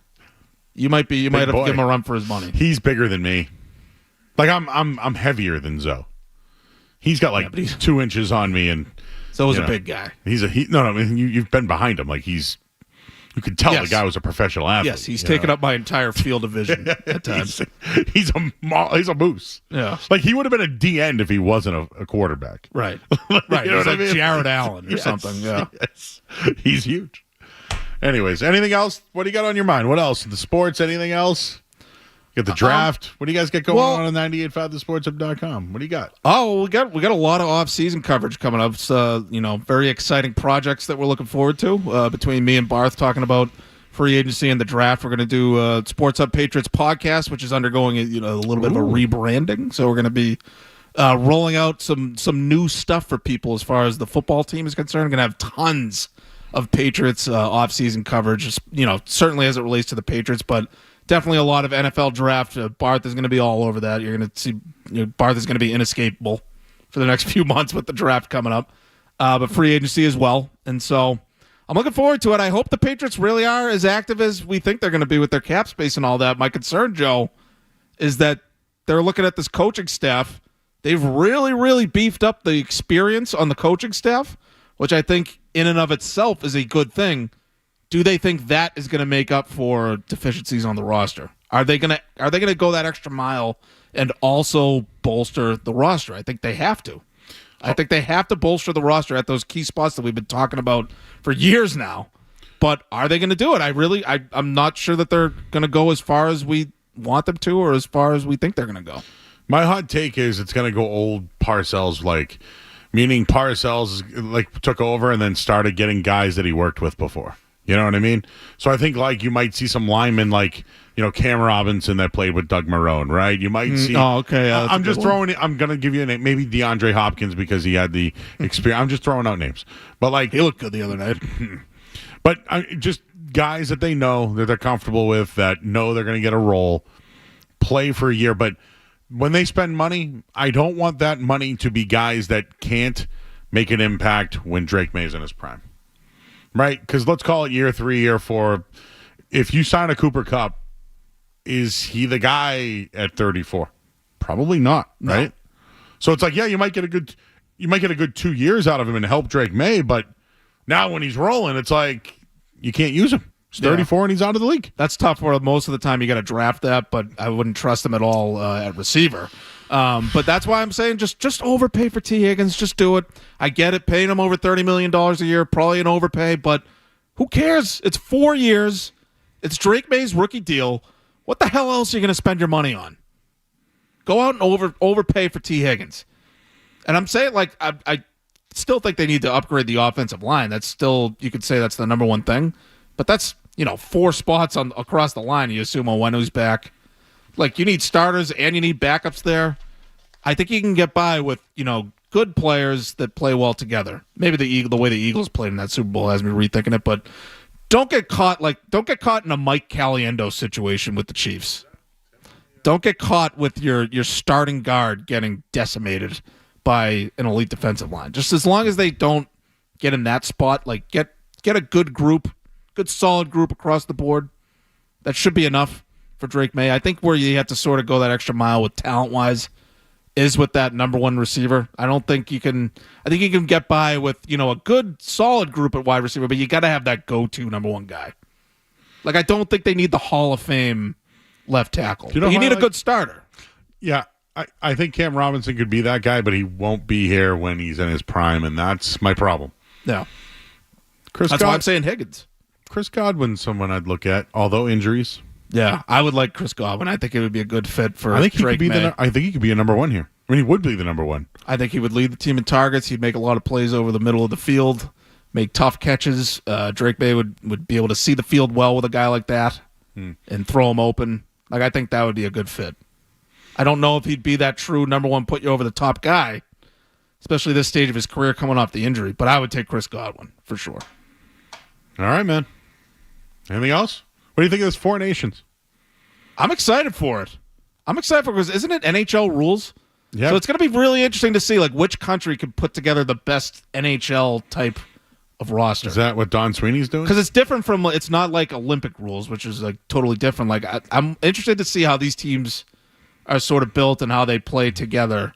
You might have to give him a run for his money. He's bigger than me. I'm heavier than Zoe. He's got 2 inches on me, and Zoe's a big guy. You've been behind him. You could tell the guy was a professional athlete. Yes, he's taken up my entire field of vision at times. He's a moose. Yeah, he would have been a D end if he wasn't a quarterback. Right, right. He's like Jared Allen or something. Yeah, yes. He's huge. Anyways, anything else? What do you got on your mind? What else? The sports? Anything else? You got the draft. What do you guys got going on 98.5thesportshub.com? What do you got? Oh, we got a lot of off-season coverage coming up. So, very exciting projects that we're looking forward to. Between me and Barth talking about free agency and the draft, we're going to do Sports Hub Patriots podcast, which is undergoing a little bit of a rebranding. So we're going to be rolling out some new stuff for people as far as the football team is concerned. We're going to have tons of Patriots off-season coverage, certainly as it relates to the Patriots, but definitely a lot of NFL draft. Barth is going to be all over that. You're going to see Barth is going to be inescapable for the next few months with the draft coming up, but free agency as well. And so I'm looking forward to it. I hope the Patriots really are as active as we think they're going to be with their cap space and all that. My concern, Joe, is that they're looking at this coaching staff. They've really, really beefed up the experience on the coaching staff, which I think in and of itself is a good thing. Do they think that is going to make up for deficiencies on the roster? Are they going to go that extra mile and also bolster the roster? I think they have to. I think they have to bolster the roster at those key spots that we've been talking about for years now. But are they going to do it? I'm not sure that they're going to go as far as we want them to or as far as we think they're going to go. My hot take is it's going to go old Parcells meaning Parcells took over and then started getting guys that he worked with before. You know what I mean? So I think you might see some linemen Cam Robinson that played with Doug Marrone, right? You might see. Oh, okay. I'm just throwing. I'm gonna give you a name. Maybe DeAndre Hopkins because he had the experience. I'm just throwing out names, but he looked good the other night. But just guys that they know that they're comfortable with, that know they're gonna get a role, play for a year. But when they spend money, I don't want that money to be guys that can't make an impact when Drake May's in his prime. Right? Because let's call it year 3, year 4. If you sign a Cooper Kupp, is he the guy at 34? Probably not, right? So it's you might get a good 2 years out of him and help Drake May, but now when he's rolling, it's you can't use him. He's 34 and he's out of the league. That's tough where most of the time you got to draft that, but I wouldn't trust him at all at receiver. But that's why I'm saying just overpay for T. Higgins. Just do it. I get it. Paying him over $30 million a year, probably an overpay, but who cares? It's 4 years. It's Drake May's rookie deal. What the hell else are you going to spend your money on? Go out and overpay for T. Higgins. And I'm saying I still think they need to upgrade the offensive line. That's still, you could say that's the number one thing. But that's, 4 spots across the line. You assume Onwenu's back. You need starters and you need backups there. I think you can get by with, good players that play well together. Maybe the way the Eagles played in that Super Bowl has me rethinking it, but don't get caught in a Mike Caliendo situation with the Chiefs. Don't get caught with your starting guard getting decimated by an elite defensive line. Just as long as they don't get in that spot, get a good group, good solid group across the board. That should be enough for Drake May. I think where you have to sort of go that extra mile with talent-wise is with that number one receiver. I think you can get by with, a good, solid group at wide receiver, but you got to have that go-to number one guy. Like, I don't think they need the Hall of Fame left tackle. You need a good starter. Yeah, I think Cam Robinson could be that guy, but he won't be here when he's in his prime, and that's my problem. Yeah. That's why I'm saying Higgins. Chris Godwin's someone I'd look at, although injuries. Yeah, I would like Chris Godwin. I think it would be a good fit for Drake May. I think he could be a number one here. I mean, he would be the number one. I think he would lead the team in targets. He'd make a lot of plays over the middle of the field, make tough catches. Drake May would be able to see the field well with a guy like that and throw him open. Like, I think that would be a good fit. I don't know if he'd be that true number one, put you over the top guy, especially this stage of his career coming off the injury. But I would take Chris Godwin for sure. All right, man. Anything else? What do you think of this Four Nations? I'm excited for it. Because isn't it NHL rules? Yeah. So it's going to be really interesting to see which country can put together the best NHL type of roster. Is that what Don Sweeney's doing? Because it's different from, it's not like Olympic rules, which is totally different. I'm interested to see how these teams are sort of built and how they play together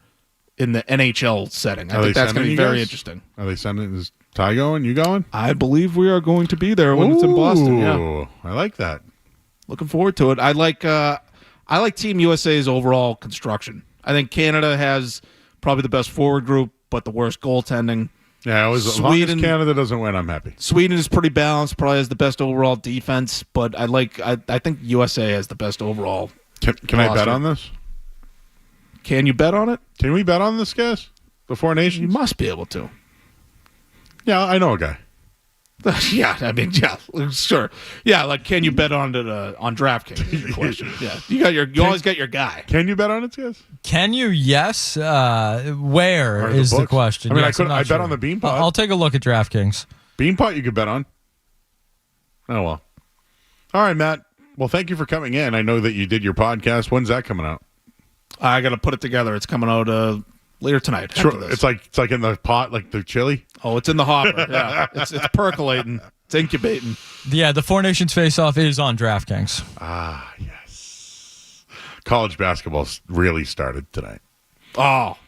in the NHL setting. I think that's going to be very interesting. Are they sending? Is Ty going? You going? I believe we are going to be there when it's in Boston. Yeah, I like that. Looking forward to it. I like Team USA's overall construction. I think Canada has probably the best forward group, but the worst goaltending. Yeah, as long as Canada doesn't win, I'm happy. Sweden is pretty balanced, probably has the best overall defense, but I think USA has the best overall. Can I bet on this? Can you bet on it? Can we bet on this, guys? The Four Nations? You must be able to. Yeah, I know a guy. Yeah, I mean, yeah, sure. Yeah, can you bet on it on DraftKings? Is your question. Yeah, you always got your guy. Can you bet on it, guys? Can you? Yes. Where is the question? I mean, yes, I bet on the Beanpot. I'll take a look at DraftKings. Beanpot, you could bet on. Oh well. All right, Matt. Well, thank you for coming in. I know that you did your podcast. When's that coming out? I got to put it together. It's coming out later tonight. Sure. It's like in the pot, like the chili. Oh, it's in the hopper. Yeah, it's percolating. It's incubating. Yeah, the Four Nations face-off is on DraftKings. Ah, yes. College basketball really started tonight. Oh,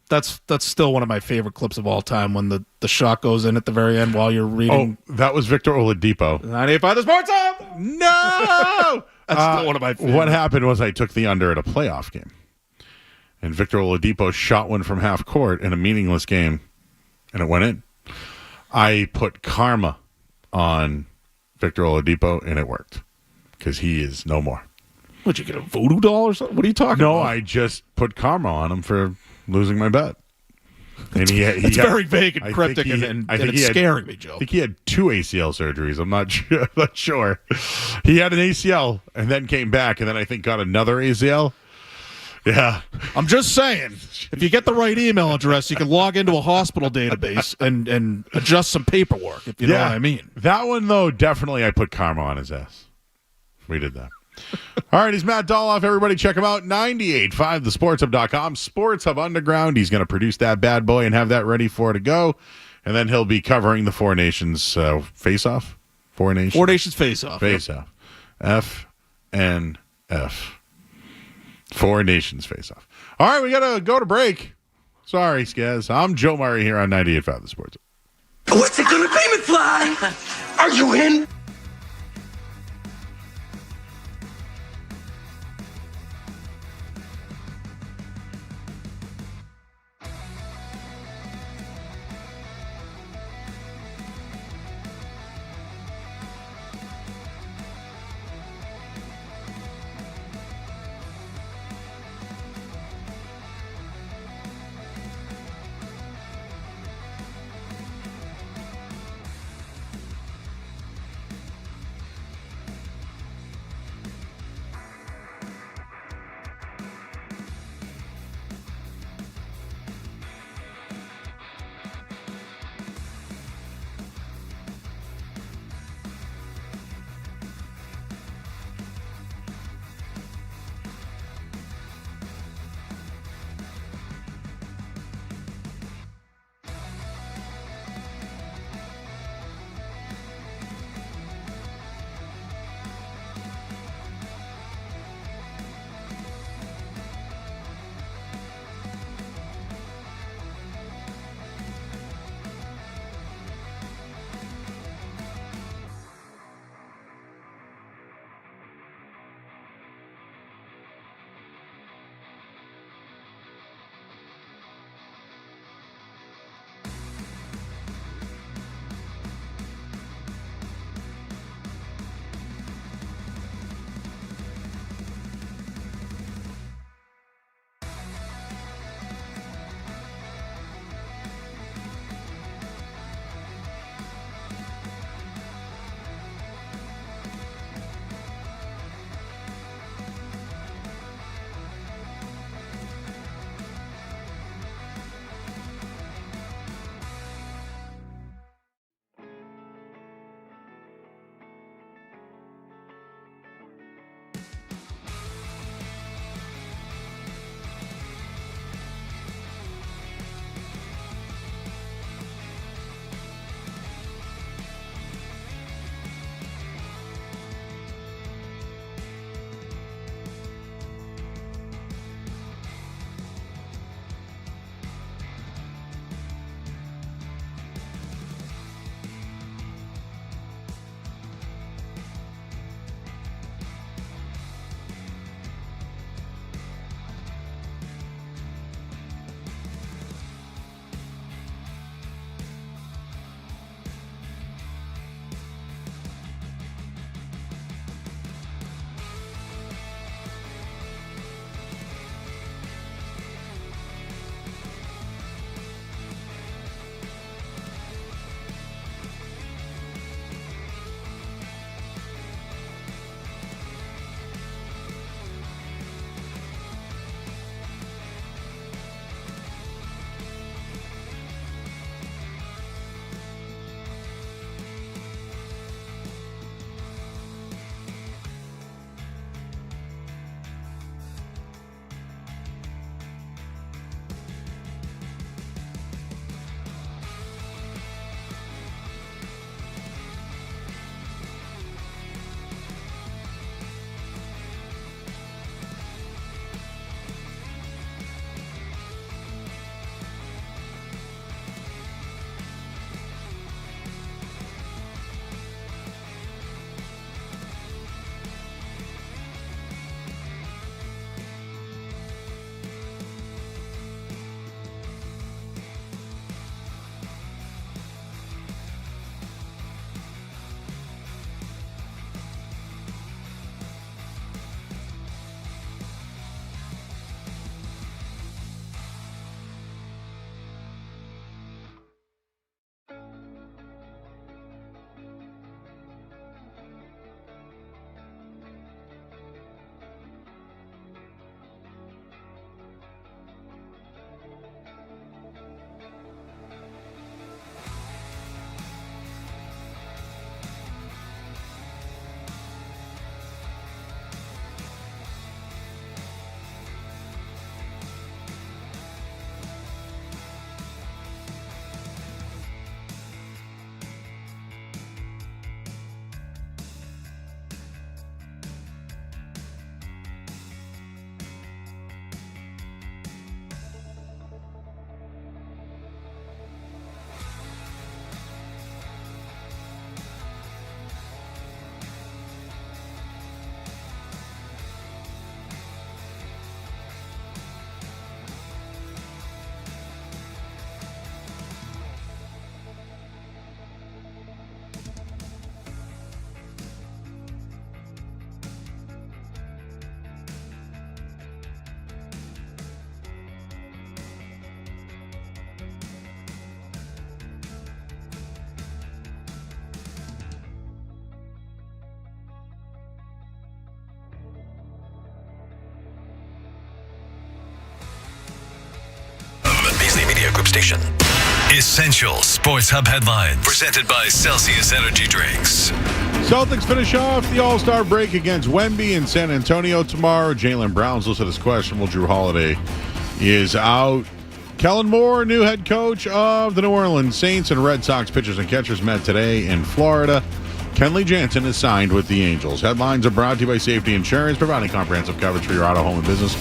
that's still one of my favorite clips of all time when the shot goes in at the very end while you're reading. Oh, that was Victor Oladipo. 98.5 The Sports Hub. No! That's still one of my favorites. What happened was I took the under at a playoff game. And Victor Oladipo shot one from half court in a meaningless game, and it went in. I put karma on Victor Oladipo, and it worked because he is no more. Would you get a voodoo doll or something? What are you talking about? No, I just put karma on him for losing my bet. And it's very vague and cryptic, and it's scaring me, Joe. I think he had 2 ACL surgeries. I'm not sure. He had an ACL and then came back, and then I think got another ACL. Yeah. I'm just saying, if you get the right email address, you can log into a hospital database and adjust some paperwork, if you know what I mean. That one, though, definitely I put karma on his ass. We did that. All right, he's Matt Dolloff. Everybody check him out. 98.5, thesportshub.com. Sports Hub Underground. He's going to produce that bad boy and have that ready for it to go. And then he'll be covering the Four Nations face-off. Four Nations? Four Nations face-off. Face-off. FNF. Four Nations face-off. All right, we got to go to break. Sorry, Skaz. I'm Joe Murray here on 98.5 The Sports Hub. What's it gonna be, McFly? Are you in? Group station. Essential Sports Hub headline presented by Celsius Energy Drinks. Celtics finish off the All-Star break against Wemby in San Antonio tomorrow. Jaylen Brown's listed as questionable. Drew Holiday is out. Kellen Moore, new head coach of the New Orleans Saints, and Red Sox pitchers and catchers met today in Florida. Kenley Jansen is signed with the Angels. Headlines are brought to you by Safety Insurance, providing comprehensive coverage for your auto, home, and business.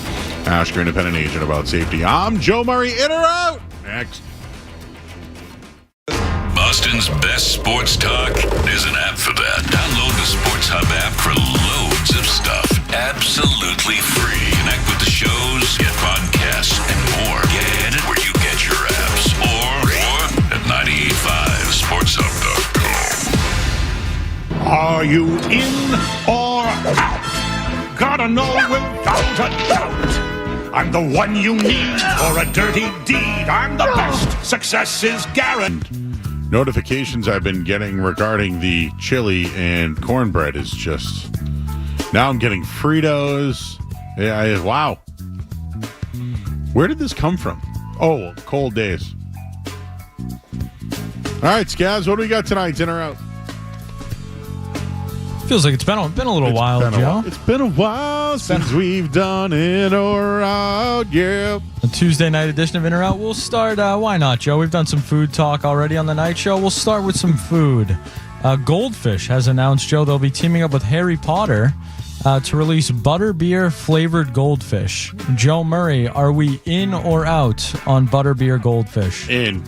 Ask your independent agent about safety. I'm Joe Murray. In or out? Next. Boston's best sports talk. There's an app for that. Download the Sports Hub app for loads of stuff. Absolutely free. Connect with the shows, get podcasts, and more. Get it where you get your apps. Or at 985sportshub.com. Are you in or out? Gotta know without a doubt. I'm the one you need for a dirty deed. I'm the best. Success is guaranteed. Notifications I've been getting regarding the chili and cornbread is just... Now I'm getting Fritos. Yeah, wow. Where did this come from? Oh, cold days. All right, Scabs, what do we got tonight? Dinner out? Feels like it's been a little while, Joe. It's been a while since we've done In or Out, yeah. A Tuesday night edition of In or Out. We'll start, why not, Joe? We've done some food talk already on the night show. We'll start with some food. Goldfish has announced, Joe, they'll be teaming up with Harry Potter to release butterbeer flavored goldfish. Joe Murray, are we in or out on butterbeer goldfish? In.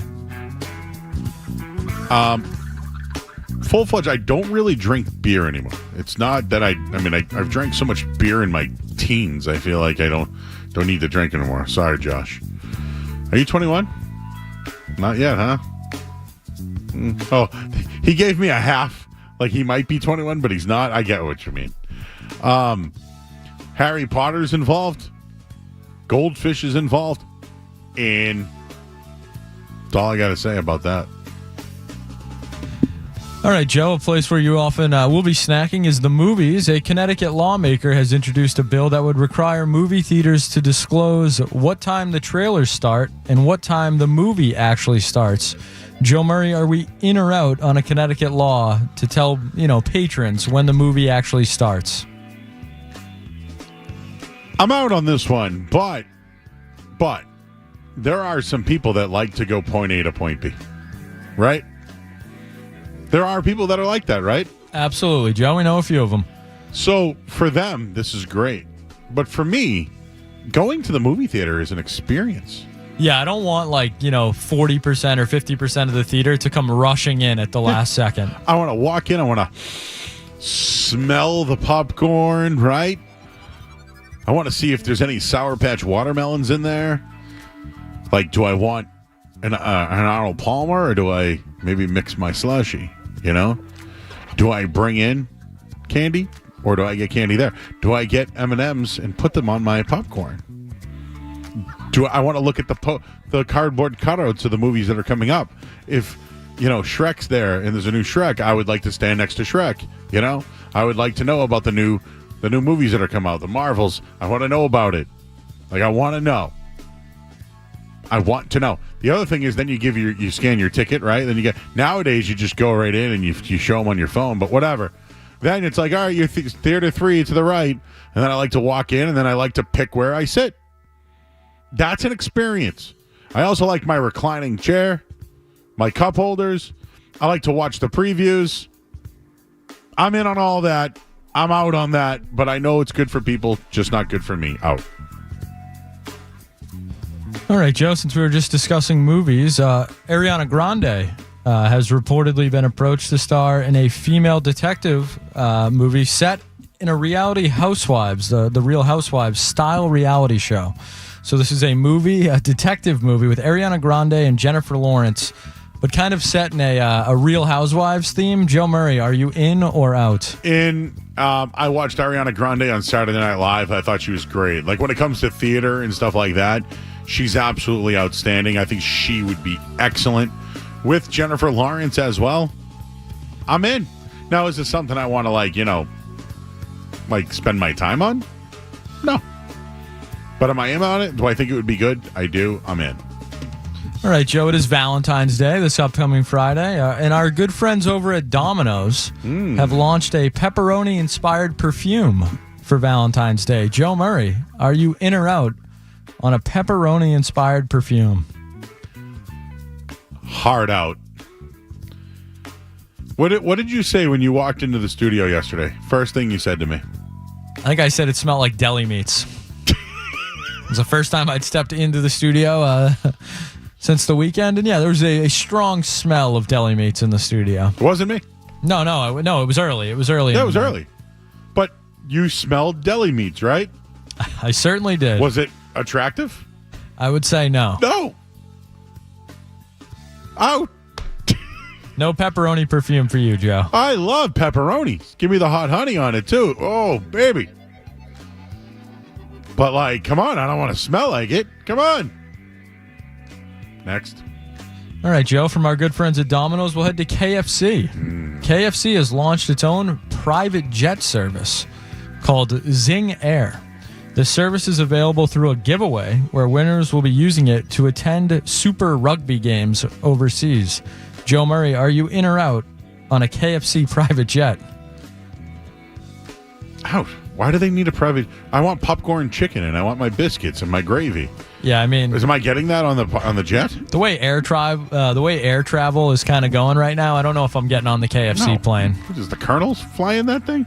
Full-fledged, I don't really drink beer anymore. It's not that I've drank so much beer in my teens, I feel like I don't need to drink anymore. Sorry, Josh. Are you 21? Not yet, huh? Oh, he gave me a half. Like he might be 21, but he's not. I get what you mean. Harry Potter's involved. Goldfish is involved. And that's all I got to say about that. All right, Joe, a place where you often will be snacking is the movies. A Connecticut lawmaker has introduced a bill that would require movie theaters to disclose what time the trailers start and what time the movie actually starts. Joe Murray, are we in or out on a Connecticut law to tell, patrons when the movie actually starts? I'm out on this one, but there are some people that like to go point A to point B, right? There are people that are like that, right? Absolutely, Joe. We know a few of them. So for them, this is great. But for me, going to the movie theater is an experience. Yeah, I don't want 40% or 50% of the theater to come rushing in at the last second. I want to walk in. I want to smell the popcorn, right? I want to see if there's any Sour Patch watermelons in there. Like, do I want an Arnold Palmer or do I maybe mix my slushie? Do I bring in candy or do I get candy there? Do I get M&Ms and put them on my popcorn? Do I want to look at the cardboard cutouts of the movies that are coming up? If, Shrek's there and there's a new Shrek, I would like to stand next to Shrek, I would like to know about the new movies that are coming out, the Marvels. I want to know about it. I want to know. I want to know. The other thing is then you scan your ticket, right? Then nowadays you just go right in and you show them on your phone, but whatever. Then it's like, all right, you're theater 3 to the right. And then I like to walk in and then I like to pick where I sit. That's an experience. I also like my reclining chair, my cup holders. I like to watch the previews. I'm in on all that. I'm out on that, but I know it's good for people, just not good for me. Out. All right, Joe, since we were just discussing movies, Ariana Grande has reportedly been approached to star in a female detective movie set in a reality Housewives, the Real Housewives style reality show. So this is a detective movie with Ariana Grande and Jennifer Lawrence, but kind of set in a Real Housewives theme. Joe Murray, are you in or out? In. I watched Ariana Grande on Saturday Night Live. I thought she was great. Like when it comes to theater and stuff like that, she's absolutely outstanding. I think she would be excellent with Jennifer Lawrence as well. I'm in. Now, is this something I want to spend my time on? No. But am I in on it? Do I think it would be good? I do. I'm in. All right, Joe, it is Valentine's Day this upcoming Friday, and our good friends over at Domino's have launched a pepperoni-inspired perfume for Valentine's Day. Joe Murray, are you in or out on a pepperoni-inspired perfume? Hard out. What did you say when you walked into the studio yesterday? First thing you said to me. I think I said it smelled like deli meats. It was the first time I'd stepped into the studio since the weekend, and yeah, there was a strong smell of deli meats in the studio. It wasn't me. No, it was early. It was early. Yeah, it was early. But you smelled deli meats, right? I certainly did. Was it attractive? I would say no. No. Out. No pepperoni perfume for you, Joe. I love pepperoni. Give me the hot honey on it, too. Oh, baby. But, like, come on. I don't want to smell like it. Come on. Next. All right, Joe, from our good friends at Domino's, we'll head to KFC. KFC has launched its own private jet service called Zing Air. The service is available through a giveaway where winners will be using it to attend Super Rugby games overseas. Joe Murray, are you in or out on a KFC private jet? Out. Why do they need a private? I want popcorn chicken and I want my biscuits and my gravy. Yeah, I mean, am I getting that on the jet? The way air travel is kind of going right now, I don't know if I'm getting on the KFC plane. Does the Colonel's fly in that thing?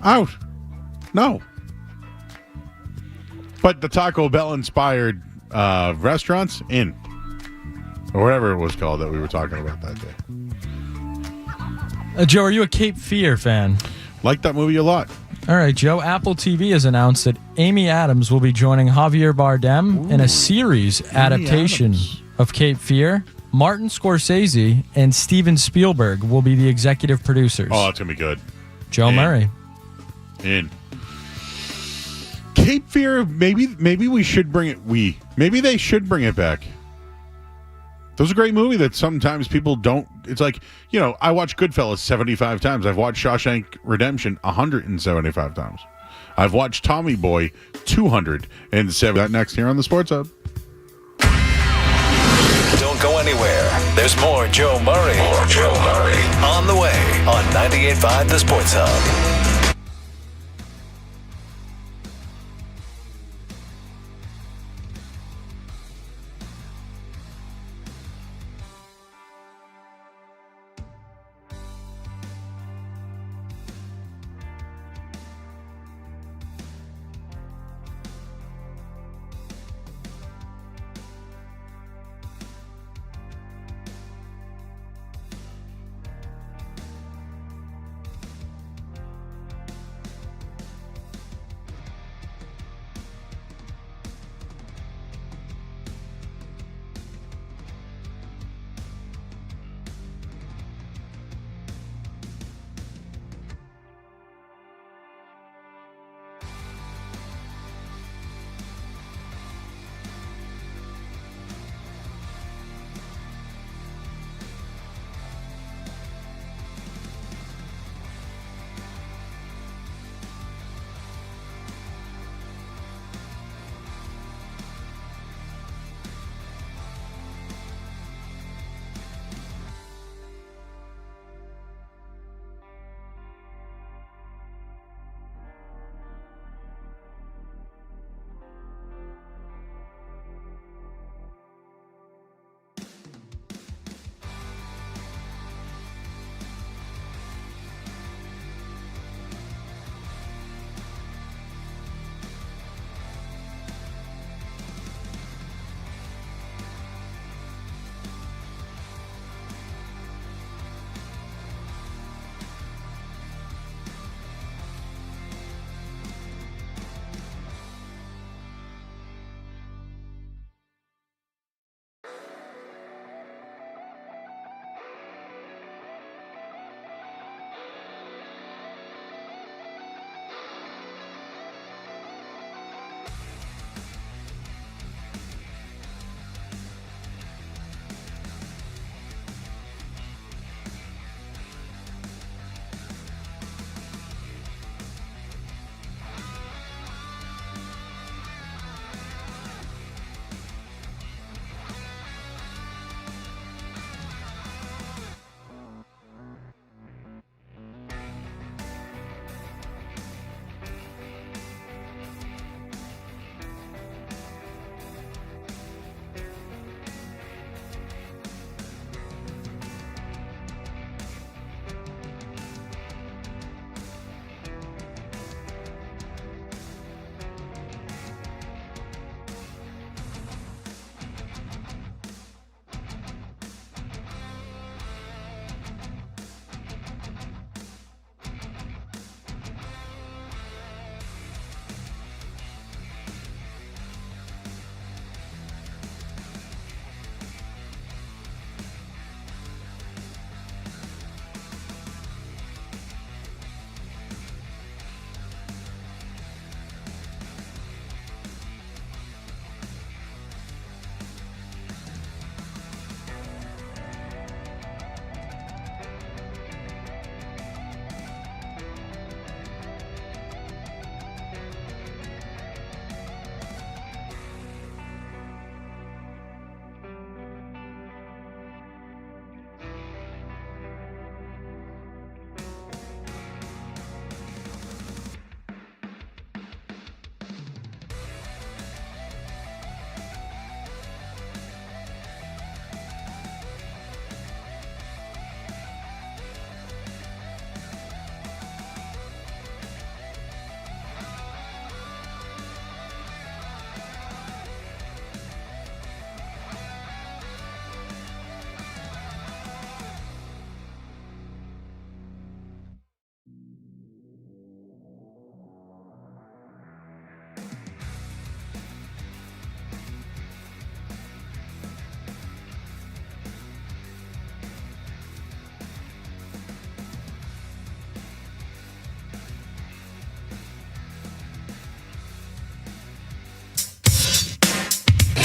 Out. No. But the Taco Bell inspired restaurants in, or whatever it was called that we were talking about that day. Joe, are you a Cape Fear fan? Like that movie a lot. All right, Joe. Apple TV has announced that Amy Adams will be joining Javier Bardem in a series adaptation of Cape Fear. Martin Scorsese and Steven Spielberg will be the executive producers. Oh, it's going to be good. Joe Murray. In. Cape Fear, maybe we should bring it. Maybe they should bring it back. That was a great movie that sometimes people don't. It's like, I watched Goodfellas 75 times. I've watched Shawshank Redemption 175 times. I've watched Tommy Boy 207. That next here on the Sports Hub. Don't go anywhere. There's more Joe Murray. On the way on 98.5 The Sports Hub.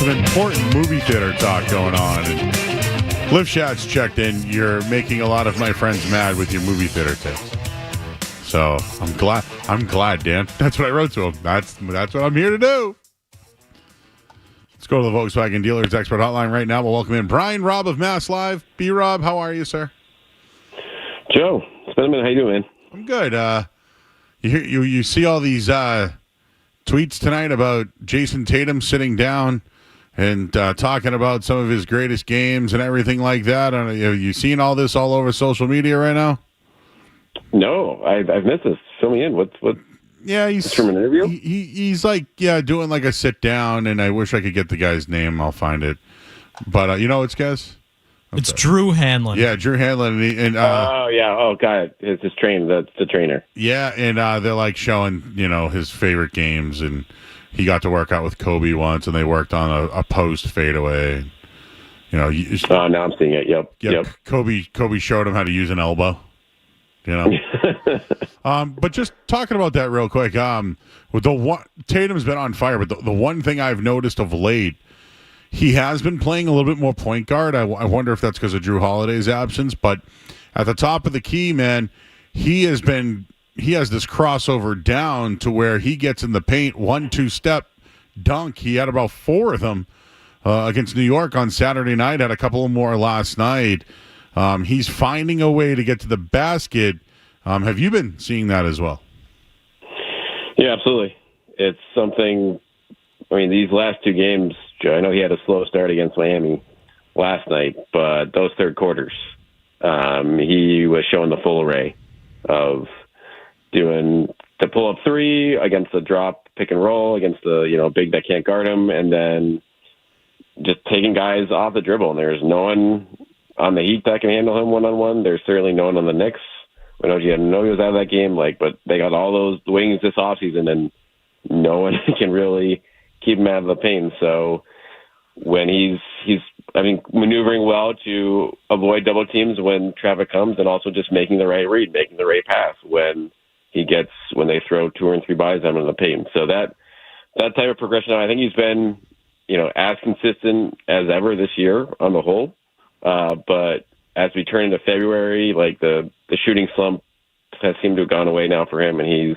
some important movie theater talk going on. And Cliff Schatz checked in. You're making a lot of my friends mad with your movie theater tips. So I'm glad, Dan. That's what I wrote to him. That's what I'm here to do. Let's go to the Volkswagen Dealers Expert Hotline right now. We'll welcome in Brian Robb of Mass Live. B-Rob, how are you, sir? Joe, it's been a minute. How you doing, man? I'm good. You see all these tweets tonight about Jason Tatum sitting down and talking about some of his greatest games and everything like that. Have you seen all this all over social media right now? No, I've missed this. Fill me in. What? Yeah, he's from an interview. He's like, doing like a sit down, and I wish I could get the guy's name. I'll find it. But you know, it's guys. It's Drew Hanlon. Yeah, Drew Hanlon. Oh yeah. Oh god, it's his trainer. That's the trainer. Yeah, and they're like showing his favorite games, and he got to work out with Kobe once, and they worked on a post fadeaway. Now I'm seeing it. Yep. Kobe showed him how to use an elbow. But just talking about that real quick. With Tatum's been on fire, but the one thing I've noticed of late, he has been playing a little bit more point guard. I wonder if that's because of Drew Holiday's absence. But at the top of the key, man, he has this crossover down to where he gets in the paint, 1-2 step dunk. He had about 4 of them against New York on Saturday night. Had a couple more last night. He's finding a way to get to the basket. Have you been seeing that as well? Yeah, absolutely. It's something. I mean, these last 2 games, Joe, I know he had a slow start against Miami last night, but those third quarters, he was showing the full array of doing the pull-up 3 against the drop pick and roll against the big that can't guard him, and then just taking guys off the dribble. And there's no one on the Heat that can handle him one-on-one. There's certainly no one on the Knicks. I know he was out of that game, but they got all those wings this offseason, and no one can really keep him out of the paint. So when he's maneuvering well to avoid double teams when traffic comes, and also just making the right read, making the right pass when they throw 2 or 3 buys on him in the paint. So that type of progression, I think he's been, as consistent as ever this year on the whole. But as we turn into February, like the shooting slump has seemed to have gone away now for him, and he's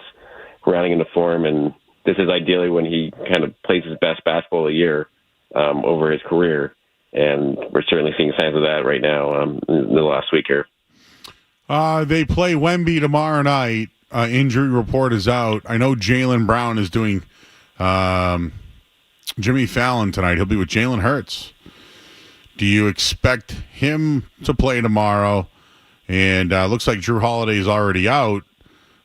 rounding into form. And this is ideally when he kind of plays his best basketball of the year over his career. And we're certainly seeing signs of that right now in the last week here. They play Wemby tomorrow night. Injury report is out. I know Jaylen Brown is doing Jimmy Fallon tonight. He'll be with Jalen Hurts. Do you expect him to play tomorrow? And looks like Drew Holiday is already out.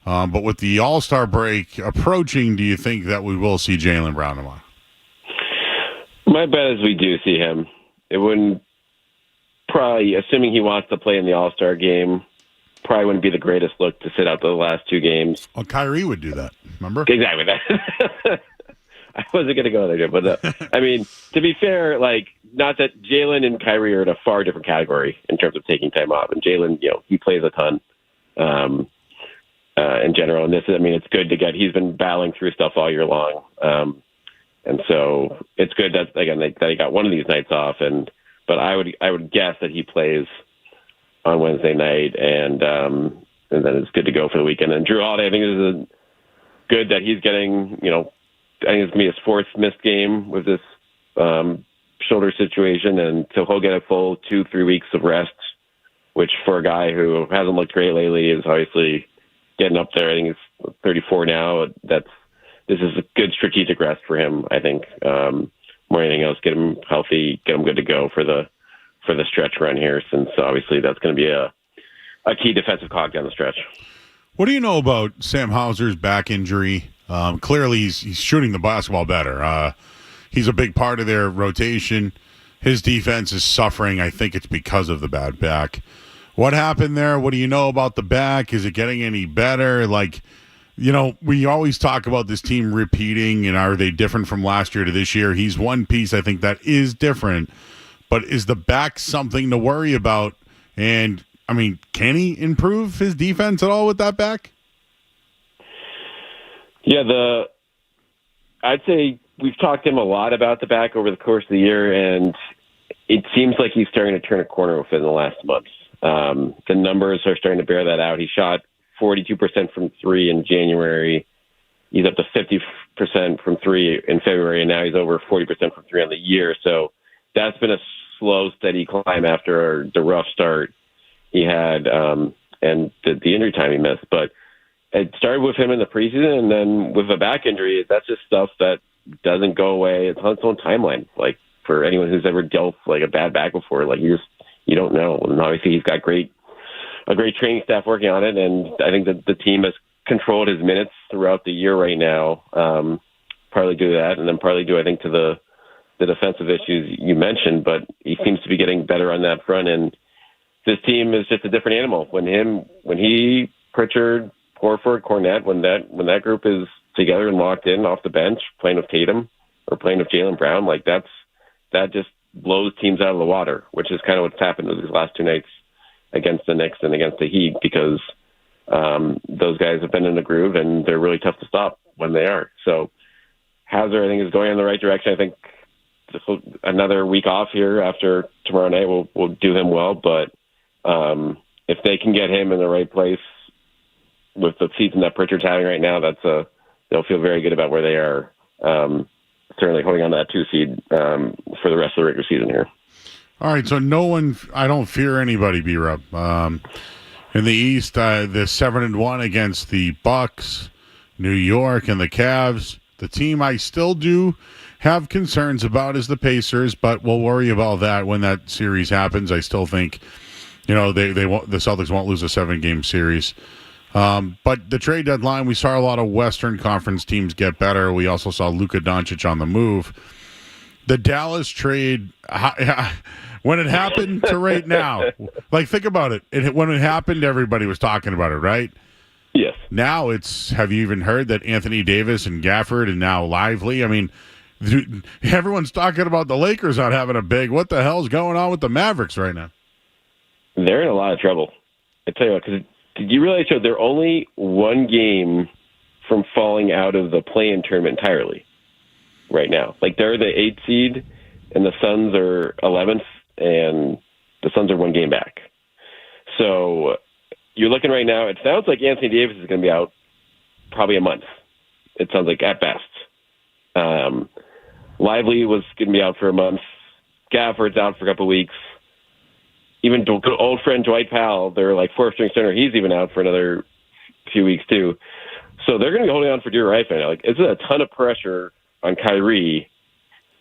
But with the All-Star break approaching, do you think that we will see Jaylen Brown tomorrow? My bet is we do see him. It wouldn't probably, assuming he wants to play in the All-Star game, probably wouldn't be the greatest look to sit out the last 2 games. Well, Kyrie would do that, remember? Exactly. I wasn't going to go there, but to be fair, not that Jalen and Kyrie are in a far different category in terms of taking time off. And Jalen, he plays a ton in general. And it's good to get. He's been battling through stuff all year long, and so it's good that that he got one of these nights off. But I would guess that he plays on Wednesday night, and then it's good to go for the weekend. And Drew Holiday, I think, is good that he's getting. I think it's going to be his 4th missed game with this shoulder situation, and so he'll get a full 2-3 weeks of rest, which for a guy who hasn't looked great lately is obviously getting up there. I think he's 34 now. This is a good strategic rest for him, I think. More than anything else, get him healthy, get him good to go for the stretch run here, since obviously that's going to be a key defensive cog down the stretch. What do you know about Sam Hauser's back injury? Clearly, he's shooting the basketball better. He's a big part of their rotation. His defense is suffering. I think it's because of the bad back. What happened there? What do you know about the back? Is it getting any better? We always talk about this team repeating, and are they different from last year to this year? He's one piece, I think, that is different. But is the back something to worry about? And, can he improve his defense at all with that back? Yeah, I'd say we've talked to him a lot about the back over the course of the year, and it seems like he's starting to turn a corner within the last month. The numbers are starting to bear that out. He shot 42% from three in January. He's up to 50% from three in February, and now he's over 40% from three on the year. So that's been a slow, steady climb after the rough start he had and the injury time he missed. But it started with him in the preseason, and then with a back injury, that's just stuff that doesn't go away. It's on its own timeline. Like, for anyone who's ever dealt like a bad back before, like you don't know. And obviously he's got a great training staff working on it, and I think that the team has controlled his minutes throughout the year right now. Partly due to that, and then partly due, I think, to the defensive issues you mentioned. But he seems to be getting better on that front, and this team is just a different animal. When he, Pritchard, Horford, Cornette, when that group is together and locked in off the bench, playing with Tatum or playing with Jaylen Brown, like that just blows teams out of the water, which is kind of what's happened with these last two nights against the Knicks and against the Heat, because those guys have been in the groove and they're really tough to stop when they are. So Hauser, I think, is going in the right direction. I think another week off here after tomorrow night will do him well, but if they can get him in the right place with the season that Pritchard's having right now, they'll feel very good about where they are. Certainly holding on to that 2 seed for the rest of the regular season here. All right, so I don't fear anybody, B-Rob. In the East, the 7-1 against the Bucks, New York, and the Cavs. The team I still do have concerns about is the Pacers, but we'll worry about that when that series happens. I still think, the Celtics won't lose a 7-game series. But the trade deadline, we saw a lot of Western Conference teams get better. We also saw Luka Doncic on the move. The Dallas trade, when it happened to right now, like, think about it. When it happened, everybody was talking about it, right? Yes. Now have you even heard that Anthony Davis and Gafford and now Lively? I mean, everyone's talking about the Lakers not having a big. What the hell's going on with the Mavericks right now? They're in a lot of trouble. I tell you what, because did you realize, Joe, they're only one game from falling out of the play-in tournament entirely right now. Like, they're the 8th seed, and the Suns are 11th, and the Suns are one game back. So you're looking right now, it sounds like Anthony Davis is going to be out probably a month. It sounds like at best. Lively was going to be out for a month. Gafford's out for a couple of weeks. Even old friend Dwight Powell, their like 4th-string center, he's even out for another few weeks too. So they're going to be holding on for dear life right now. Like, it's a ton of pressure on Kyrie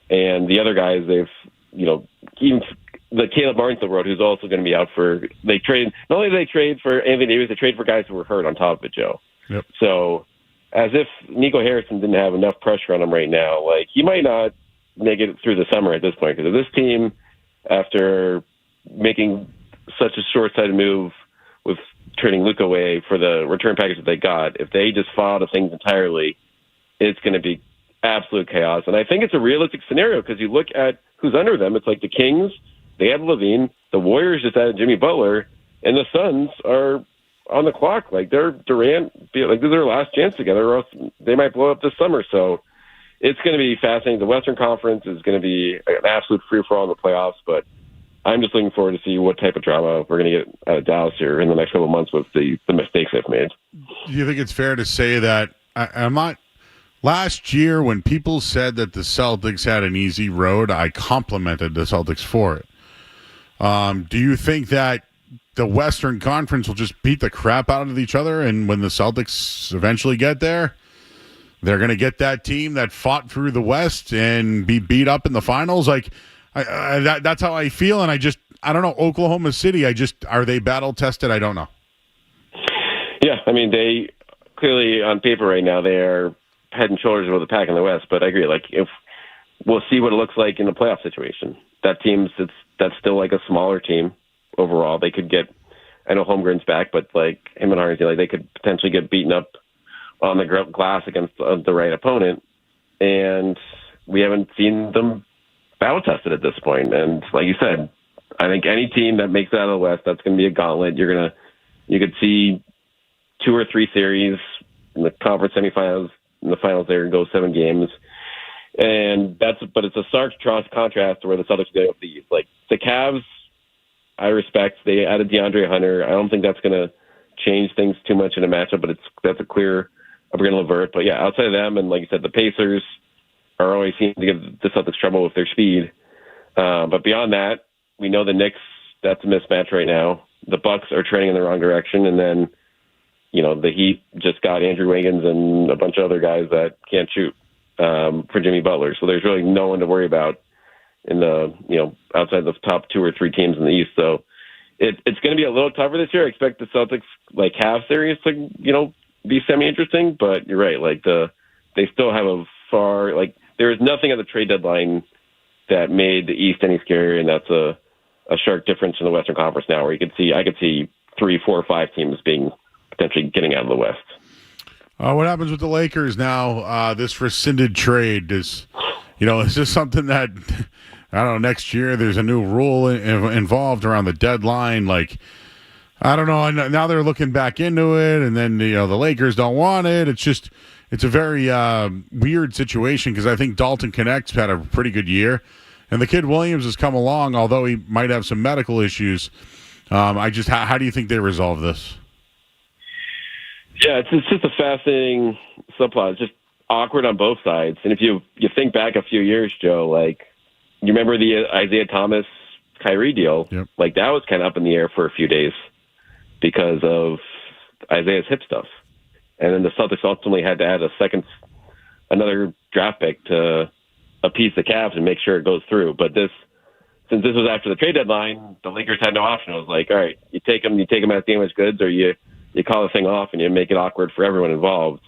and the other guys. Even the Caleb Martin of the world, who's also going to be out for. Not only did they trade for Anthony Davis, they trade for guys who were hurt on top of it, Joe. Yep. So as if Nico Harrison didn't have enough pressure on him right now, like, he might not make it through the summer at this point, because if this team, after making such a short-sighted move with trading Luka away for the return package that they got, if they just fall out of things entirely, it's going to be absolute chaos. And I think it's a realistic scenario, because you look at who's under them. It's like the Kings, they have Levine, the Warriors just added Jimmy Butler, and the Suns are on the clock. Like, they're Durant, like, this is their last chance together, or else they might blow up this summer. So it's going to be fascinating. The Western Conference is going to be an absolute free-for-all in the playoffs, but I'm just looking forward to see what type of drama we're going to get out of Dallas here in the next couple of months with the mistakes they've made. Do you think it's fair to say that I'm not – last year when people said that the Celtics had an easy road, I complimented the Celtics for it. Do you think that the Western Conference will just beat the crap out of each other, and when the Celtics eventually get there, they're going to get that team that fought through the West and be beat up in the finals? Like – that's how I feel, and I don't know. Oklahoma City, are they battle tested? I don't know. Yeah, I mean, they clearly on paper right now they are head and shoulders above the pack in the West. But I agree. Like, if we'll see what it looks like in the playoff situation. That team's that's still like a smaller team overall. They could get, I know Holmgren's back, but like him and Harden, like they could potentially get beaten up on the glass against the right opponent, and we haven't seen them battle tested at this point. And like you said, I think any team that makes it out of the West, that's going to be a gauntlet. You could see 2 or 3 series in the conference semifinals, in the finals there, and go 7 games. But it's a stark contrast to where the Celtics go with the East. Like the Cavs, I respect. They added DeAndre Hunter. I don't think that's going to change things too much in a matchup, but that's a clear upgrade on LeVert. But yeah, outside of them, and like you said, the Pacers are always seem to give the Celtics trouble with their speed. But beyond that, we know the Knicks, that's a mismatch right now. The Bucks are trending in the wrong direction, and then the Heat just got Andrew Wiggins and a bunch of other guys that can't shoot for Jimmy Butler. So there's really no one to worry about in the outside the top 2 or 3 teams in the East. So it's going to be a little tougher this year. I expect the Celtics half series to be semi-interesting, but you're right. They still have a far there is nothing at the trade deadline that made the East any scarier, and that's a stark difference in the Western Conference now, where I could see 3, 4, 5 teams being potentially getting out of the West. What happens with the Lakers now? This rescinded trade is this something that I don't know? Next year there's a new rule involved around the deadline. I don't know. Now they're looking back into it, and then the Lakers don't want it. It's a very weird situation because I think Dalton Connect's had a pretty good year, and the kid Williams has come along, although he might have some medical issues. How do you think they resolve this? Yeah, it's just a fascinating subplot. It's just awkward on both sides. And if you think back a few years, Joe, you remember the Isaiah Thomas Kyrie deal? Yep. That was kind of up in the air for a few days because of Isaiah's hip stuff. And then the Celtics ultimately had to add another draft pick to appease the Cavs and make sure it goes through. But since this was after the trade deadline, the Lakers had no option. It was all right, you take them as damaged goods, or you call the thing off and you make it awkward for everyone involved.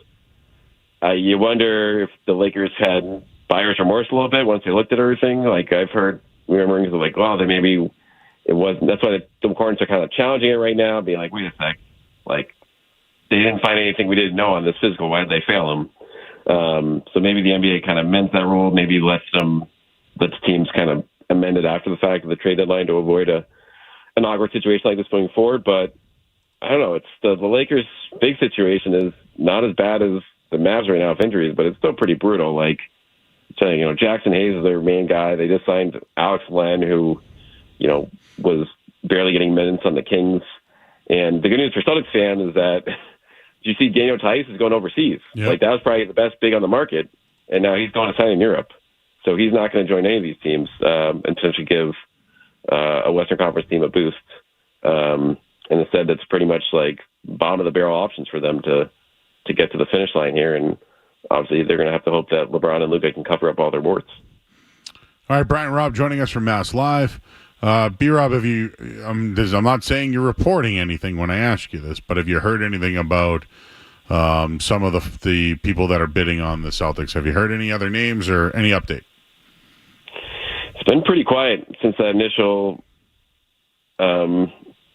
You wonder if the Lakers had buyer's remorse a little bit once they looked at everything. I've heard rumors of they maybe it wasn't. That's why the Hornets are kind of challenging it right now, being wait a sec, they didn't find anything we didn't know on this physical. Why did they fail them? So maybe the NBA kind of meant that rule. Maybe lets teams kind of amend it after the fact of the trade deadline to avoid an awkward situation like this going forward. But I don't know. It's the Lakers' big situation is not as bad as the Mavs right now with injuries, but it's still pretty brutal. Jackson Hayes is their main guy. They just signed Alex Len, who, was barely getting minutes on the Kings. And the good news for Celtics fans is that you see Daniel Tice is going overseas. Yep. That was probably the best big on the market, and now he's going to sign in Europe. So he's not going to join any of these teams and potentially give a Western Conference team a boost. And instead, that's pretty much bottom of the barrel options for them to get to the finish line here. And obviously, they're going to have to hope that LeBron and Luka can cover up all their warts. All right, Brian Robb joining us from Mass Live. B-Rob, have you? I'm not saying you're reporting anything when I ask you this, but have you heard anything about some of the people that are bidding on the Celtics? Have you heard any other names or any update? It's been pretty quiet since that initial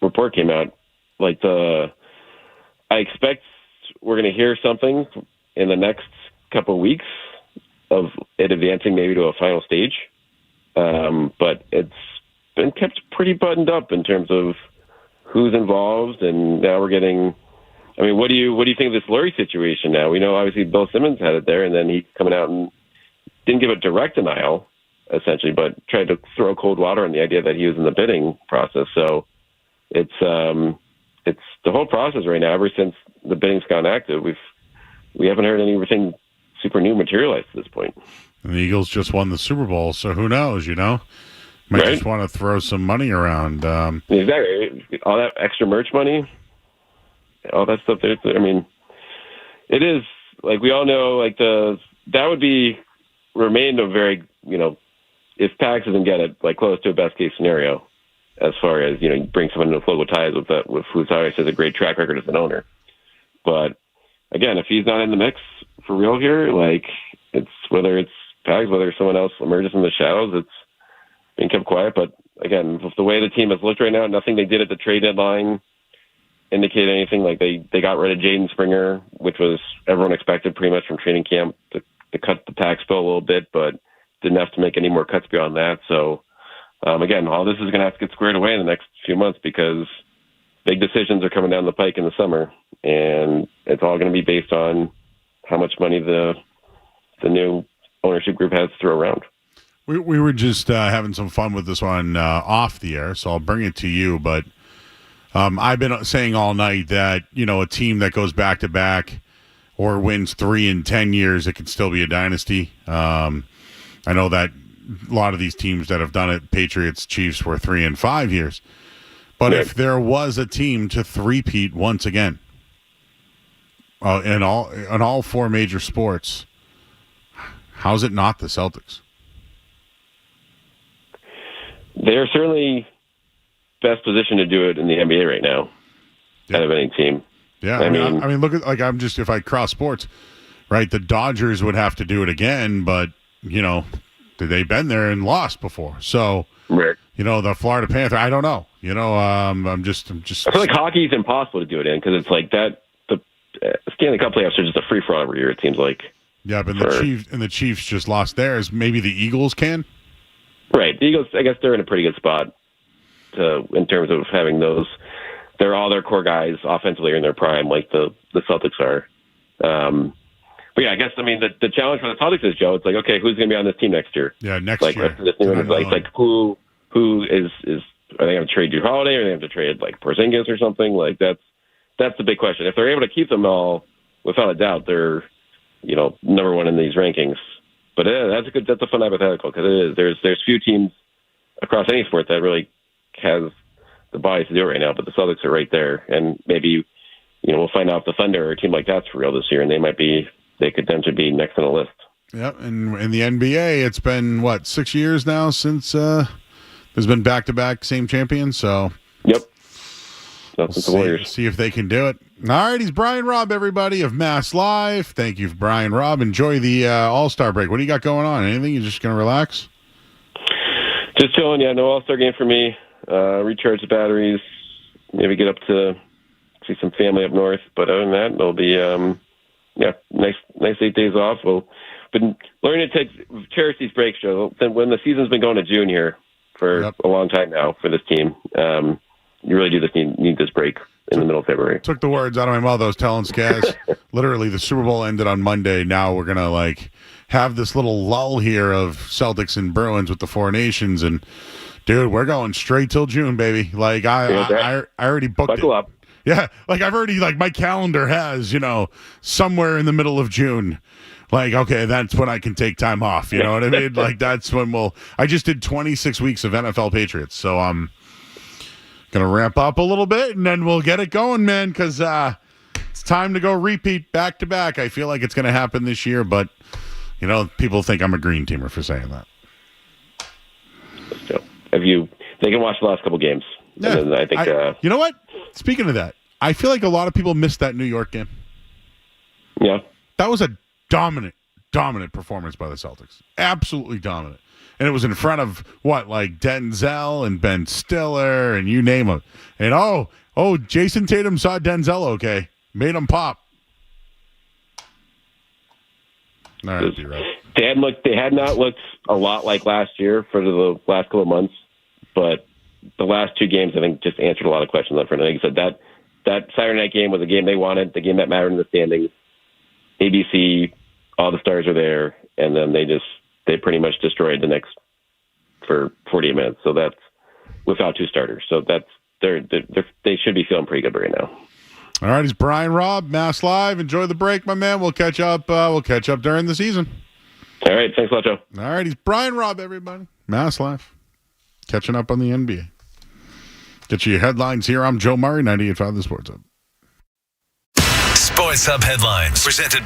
report came out. I expect we're going to hear something in the next couple of weeks of it advancing maybe to a final stage, but it's been kept pretty buttoned up in terms of who's involved, and now we're getting. I mean, what do you think of this Lurie situation now? We know obviously Bill Simmons had it there, and then he coming out and didn't give a direct denial, essentially, but tried to throw cold water on the idea that he was in the bidding process. So it's the whole process right now. Ever since the bidding's gone active, we haven't heard anything super new materialize to this point. And the Eagles just won the Super Bowl, so who knows? Might right? just want to throw some money around. Exactly. All that extra merch money, all that stuff. I mean, it is we all know. That would remain a very if Pax doesn't get it close to a best case scenario, as far as bring someone into local ties with who's obviously has a great track record as an owner. But again, if he's not in the mix for real here, it's whether it's Pax, whether someone else emerges from the shadows, it's being kept quiet. But again, with the way the team has looked right now, nothing they did at the trade deadline indicated anything. They got rid of Jaden Springer, which was everyone expected pretty much from training camp to cut the tax bill a little bit, but didn't have to make any more cuts beyond that. So again, all this is going to have to get squared away in the next few months because big decisions are coming down the pike in the summer, and it's all going to be based on how much money the new ownership group has to throw around. We were just having some fun with this one off the air, so I'll bring it to you. But I've been saying all night that, a team that goes back-to-back or wins 3 in 10 years, it could still be a dynasty. I know that a lot of these teams that have done it, Patriots, Chiefs, were 3 in 5 years. But if there was a team to three-peat once again in all 4 major sports, how's it not the Celtics? They're certainly best positioned to do it in the NBA right now, out of any team. Yeah, I mean, look at if I cross sports, right? The Dodgers would have to do it again, but they've been there and lost before. So, the Florida Panther, I don't know. I'm just. I feel like hockey is impossible to do it in because it's like that. The Stanley Cup playoffs are just a free for all every year. It seems like. Yeah, but the Chiefs just lost theirs. Maybe the Eagles can. Right, the Eagles. I guess they're in a pretty good spot in terms of having those. They're all their core guys offensively are in their prime, like the Celtics are. But yeah, I guess the challenge for the Celtics is, Joe. It's like, okay, who's going to be on this team next year? Yeah, next year. It's who is are they going to trade Drew Holiday, or are they going to trade like Porzingis or something? Like that's the big question. If they're able to keep them all, without a doubt, they're number one in these rankings. But that's a fun hypothetical because it is. There's few teams across any sport that really has the bodies to do it right now, but the Celtics are right there, and maybe we'll find out if the Thunder or a team like that's for real this year, and they could potentially be next on the list. Yep, and in the NBA, it's been 6 years now since there's been back-to-back same champions. So yep, the Warriors. See if they can do it. All right, he's Brian Robb, everybody of Mass Live. Thank you, Brian Robb. Enjoy the All-Star break. What do you got going on? Anything? You just gonna relax? Just chilling. Yeah, no All-Star game for me. Recharge the batteries. Maybe get up to see some family up north. But other than that, it'll be nice 8 days off. We'll been learning to cherish these breaks, Joe. When the season's been going to June here for a long time now for this team, you really do need this break in the middle of February. Took the words out of my mouth. I was telling Skaz, literally the Super Bowl ended on Monday. Now we're going to have this little lull here of Celtics and Bruins with the Four Nations. And dude, we're going straight till June, baby. I already booked Buckle up. Yeah. I've already, my calendar has, somewhere in the middle of June. Okay, that's when I can take time off. You know what I mean? That's when I just did 26 weeks of NFL Patriots. So I'm going to ramp up a little bit and then we'll get it going, man, because it's time to go repeat back to back. I feel like it's going to happen this year, but, people think I'm a green teamer for saying that. They can watch the last couple games. Yeah. And then I think, you know what? Speaking of that, I feel like a lot of people missed that New York game. Yeah. That was a dominant performance by the Celtics. Absolutely dominant. And it was in front of Denzel and Ben Stiller and you name it. And Jason Tatum saw Denzel okay. Made him pop. All right, be right. They had not looked a lot like last year for the last couple of months, but the last 2 games I think just answered a lot of questions up front. Like you said, that Saturday night game was a game they wanted, the game that mattered in the standings. ABC, all the stars are there, and then they pretty much destroyed the Knicks for 48 minutes. So that's without 2 starters. So they should be feeling pretty good right now. All right, he's Brian Robb, Mass Live. Enjoy the break, my man. We'll catch up. We'll catch up during the season. All right, thanks a lot, Joe. All right, he's Brian Robb, everybody. Mass Live. Catching up on the NBA. Get you your headlines here. I'm Joe Murray, 98.5 The Sports Hub. Sports Hub headlines presented.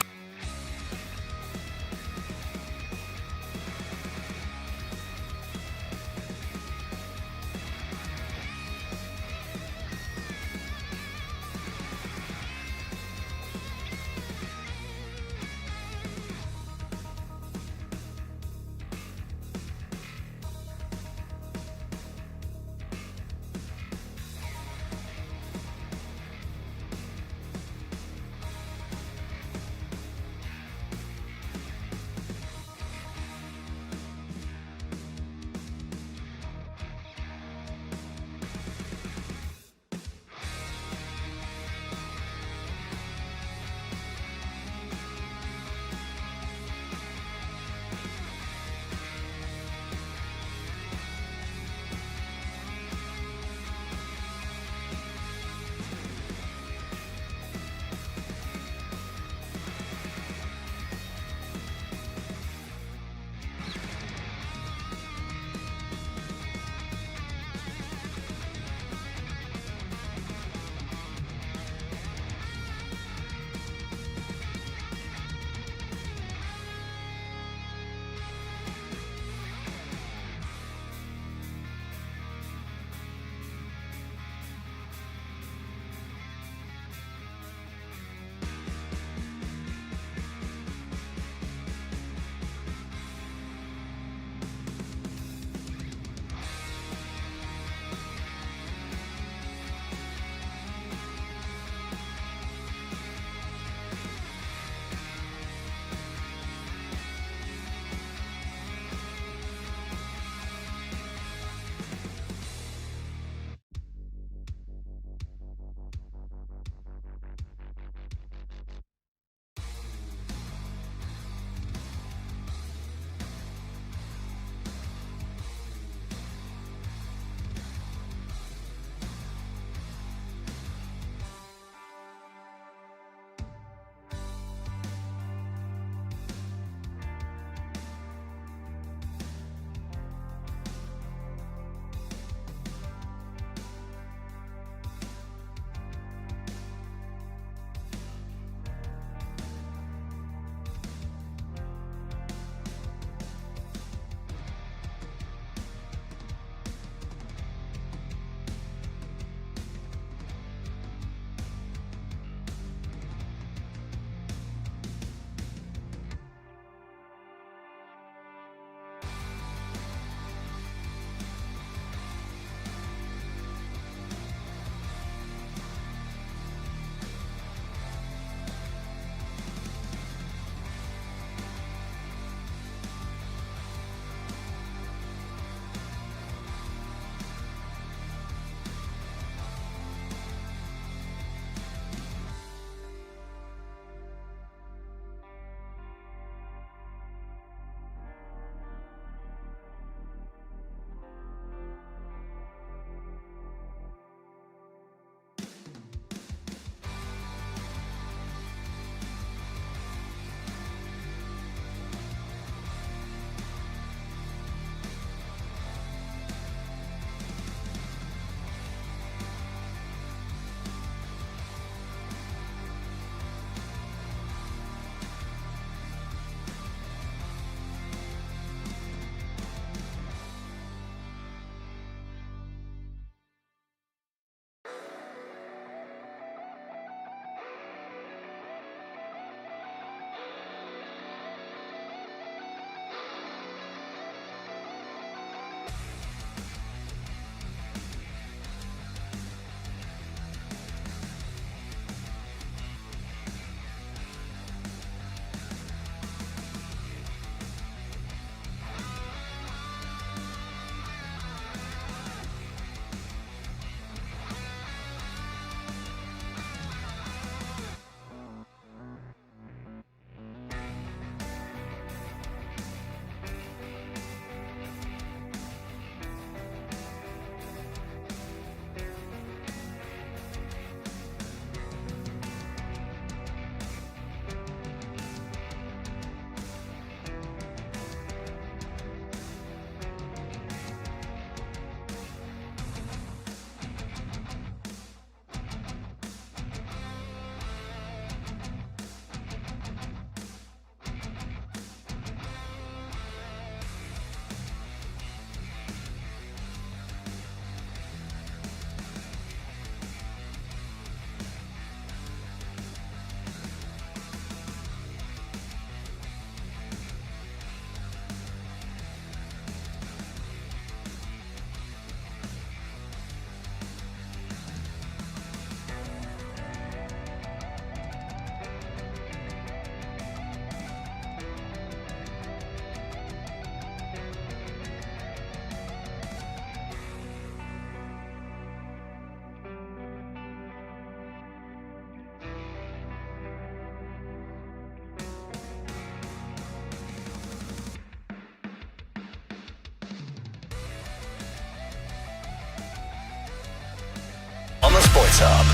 Sports Hub.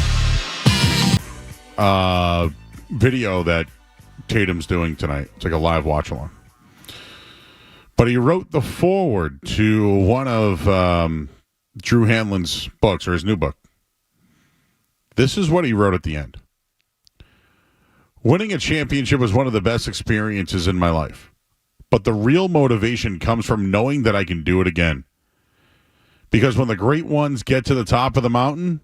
Video that Tatum's doing tonight. It's like a live watch along. But he wrote the foreword to one of Drew Hanlon's books, or his new book. This is what he wrote at the end. Winning a championship was one of the best experiences in my life. But the real motivation comes from knowing that I can do it again. Because when the great ones get to the top of the mountain,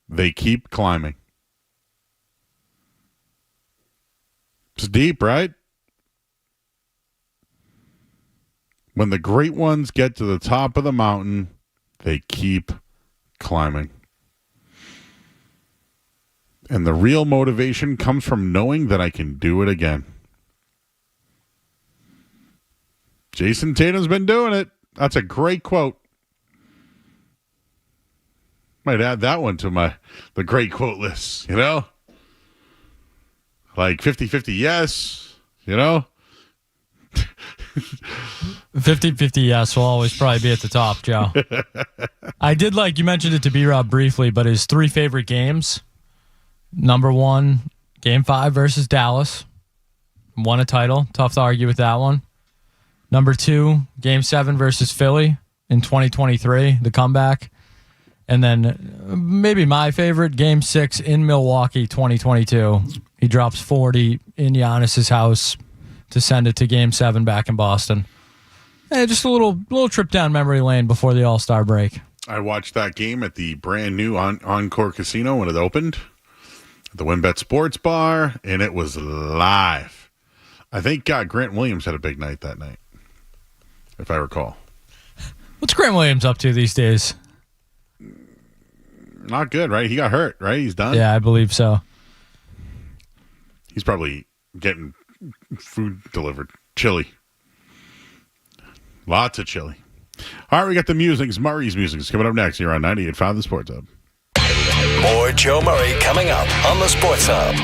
they keep climbing. It's deep, right? When the great ones get to the top of the mountain, they keep climbing. And the real motivation comes from knowing that I can do it again. Jason Tatum's been doing it. That's a great quote. Might add that one to the great quote list, you know? Like 50-50 yes, you know? 50-50 yes will always probably be at the top, Joe. I did like, you mentioned it to B-Rob briefly, but his 3 favorite games. Number 1, Game 5 versus Dallas. Won a title. Tough to argue with that one. Number 2, Game 7 versus Philly in 2023, the comeback. And then maybe my favorite, Game 6 in Milwaukee 2022. He drops 40 in Giannis's house to send it to Game 7 back in Boston. Just a little trip down memory lane before the All-Star break. I watched that game at the brand new Encore Casino when it opened, at the WinBet Sports Bar, and it was live. I think Grant Williams had a big night that night, if I recall. What's Grant Williams up to these days? Not good, right? He got hurt, right? He's done? Yeah, I believe so. He's probably getting food delivered. Chili. Lots of chili. All right, we got the Musings, Murray's Musings, coming up next here on 98.5 The Sports Hub. More Joe Murray coming up on The Sports Hub.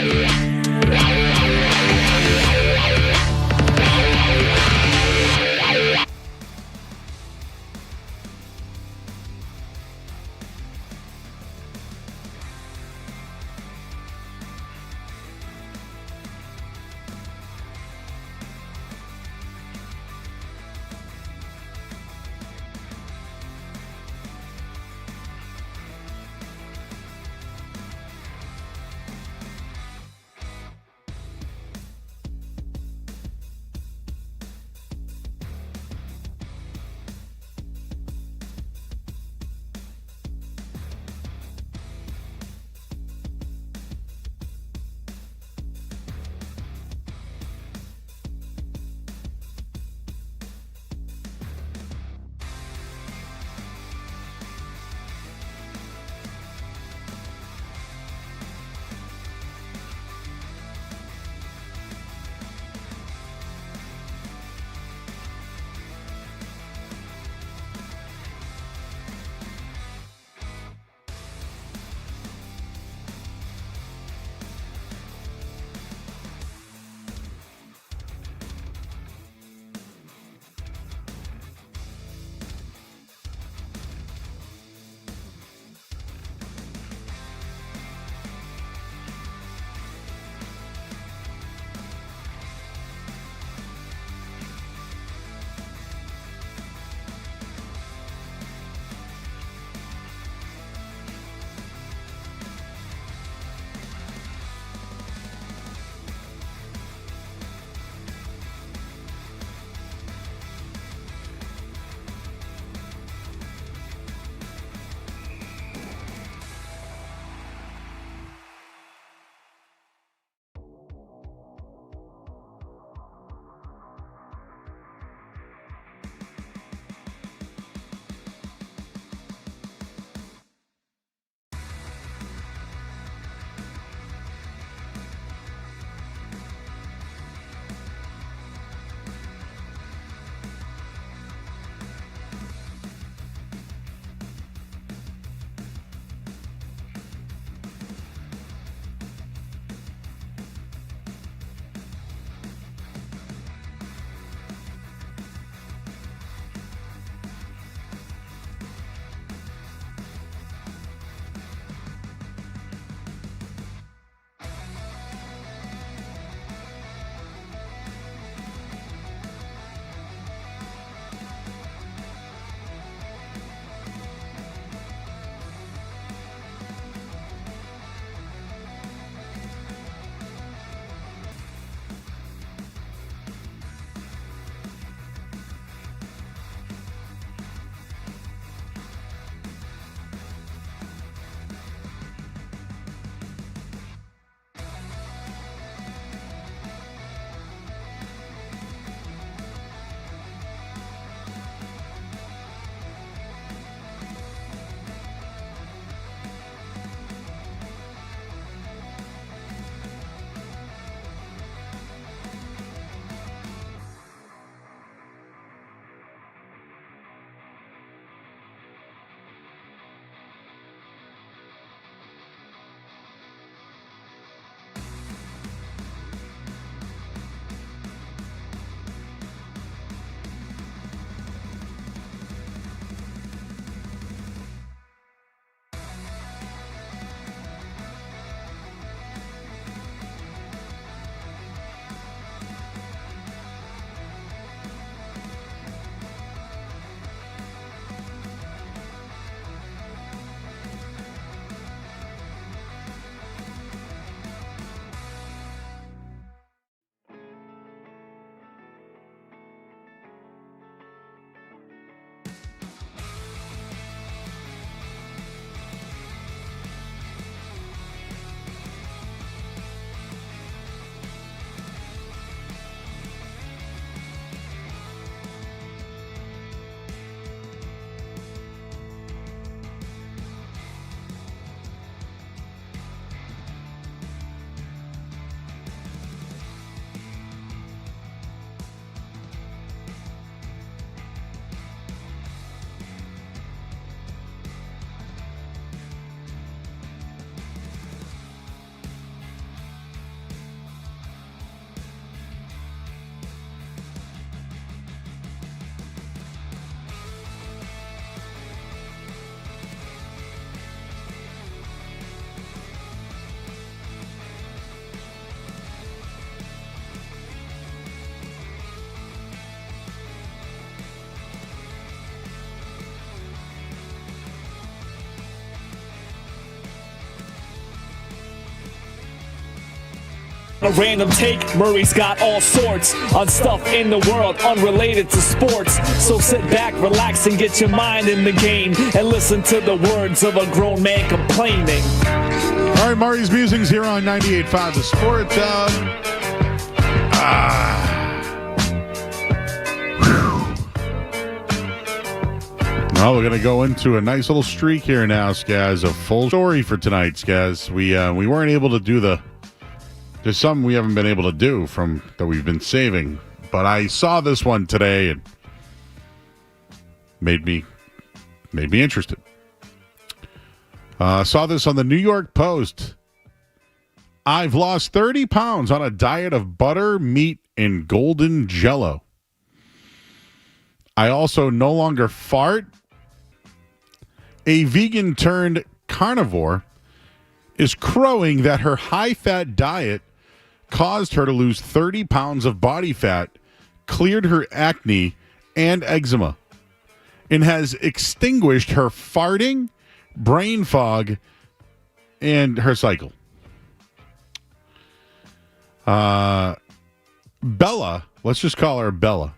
A random take, Murray's got all sorts on stuff in the world unrelated to sports. So sit back, relax, and get your mind in the game and listen to the words of a grown man complaining. All right, Murray's Musings here on 98.5 The Sports. Well, we're going to go into a nice little streak here now, Skaz. A full story for tonight, Skaz. We weren't able to do there's some we haven't been able to do from that we've been saving. But I saw this one today and made me interested. Saw this on the New York Post. I've lost 30 pounds on a diet of butter, meat, and golden Jell-O. I also no longer fart. A vegan turned carnivore is crowing that her high-fat diet caused her to lose 30 pounds of body fat, cleared her acne and eczema, and has extinguished her farting, brain fog, and her cycle. Bella, let's just call her Bella,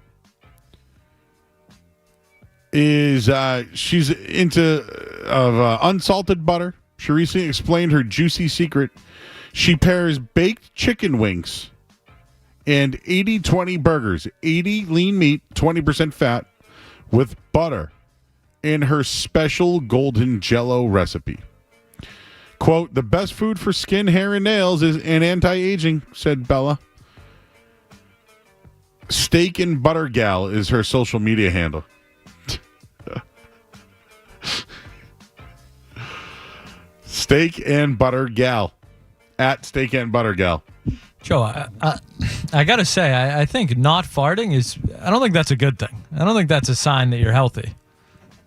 is she's into unsalted butter. She recently explained her juicy secret. She pairs baked chicken wings and 80-20 burgers, 80 lean meat, 20% fat, with butter in her special golden Jell-O recipe. Quote, the best food for skin, hair, and nails is and anti-aging, said Bella. Steak and Butter Gal is her social media handle. Steak and Butter Gal. At Steak and Butter Gal. Joe, I got to say, I think not farting I don't think that's a good thing. I don't think that's a sign that you're healthy.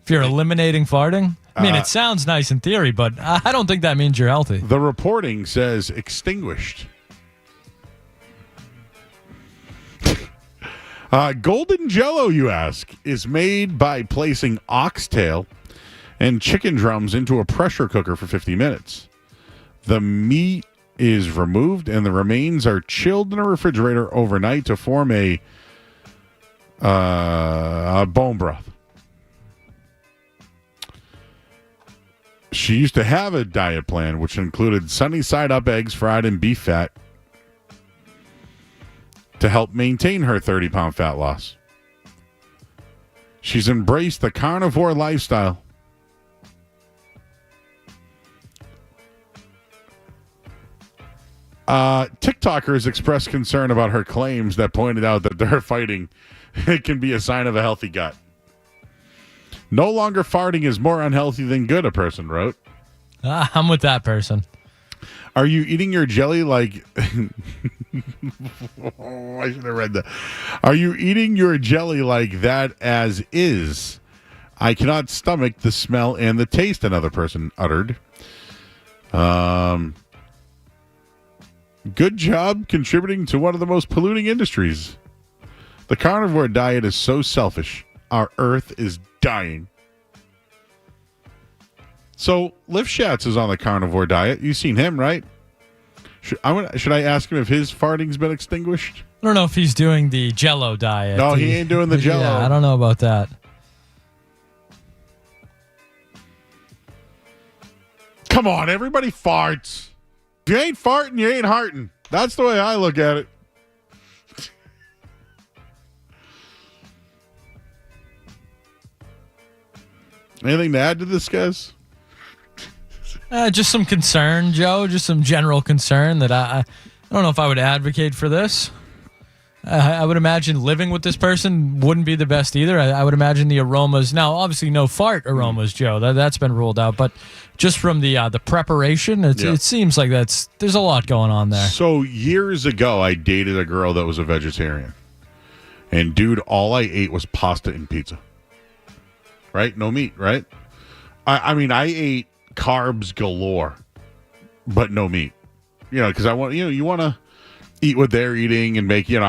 If you're eliminating farting, I mean, it sounds nice in theory, but I don't think that means you're healthy. The reporting says extinguished. Golden Jell-O, you ask, is made by placing oxtail and chicken drums into a pressure cooker for 50 minutes. The meat is removed and the remains are chilled in a refrigerator overnight to form a bone broth. She used to have a diet plan which included sunny side up eggs fried in beef fat to help maintain her 30-pound fat loss. She's embraced the carnivore lifestyle. TikTokers expressed concern about her claims that pointed out that her fighting it can be a sign of a healthy gut. No longer farting is more unhealthy than good, a person wrote. I'm with that person. Are you eating your jelly like... I should have read that. Are you eating your jelly like that as is? I cannot stomach the smell and the taste, another person uttered. Good job contributing to one of the most polluting industries. The carnivore diet is so selfish. Our earth is dying. So, Lifshats is on the carnivore diet. You've seen him, right? Should I ask him if his farting's been extinguished? I don't know if he's doing the Jell-O diet. No, he ain't doing the Jell-O. Yeah, I don't know about that. Come on, everybody farts. If you ain't farting, you ain't hearting. That's the way I look at it. Anything to add to this, guys? Just some concern, Joe. Just some general concern that I don't know if I would advocate for this. I would imagine living with this person wouldn't be the best either. I would imagine the aromas. Now, obviously, no fart aromas, Joe. That's been ruled out. But just from the preparation, it seems like there's a lot going on there. So years ago, I dated a girl that was a vegetarian, and dude, all I ate was pasta and pizza. Right? No meat. Right? I mean, I ate carbs galore, but no meat. You know, because I want you want to eat what they're eating and make, I'd be like,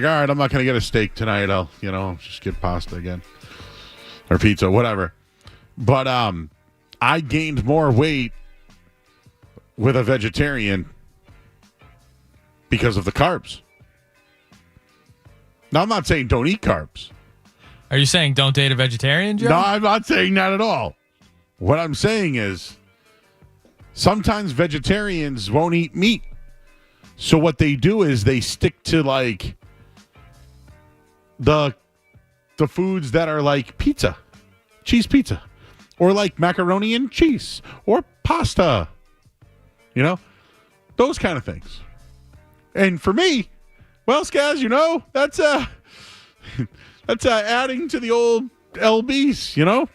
all right, I'm not going to get a steak tonight. I'll, just get pasta again or pizza, whatever. But I gained more weight with a vegetarian because of the carbs. Now, I'm not saying don't eat carbs. Are you saying don't date a vegetarian, Joe? No, I'm not saying that at all. What I'm saying is sometimes vegetarians won't eat meat. So what they do is they stick to like the foods that are like pizza, cheese pizza, or like macaroni and cheese, or pasta. You know, those kind of things. And for me, well, Skaz, you know, that's adding to the old LBs, you know?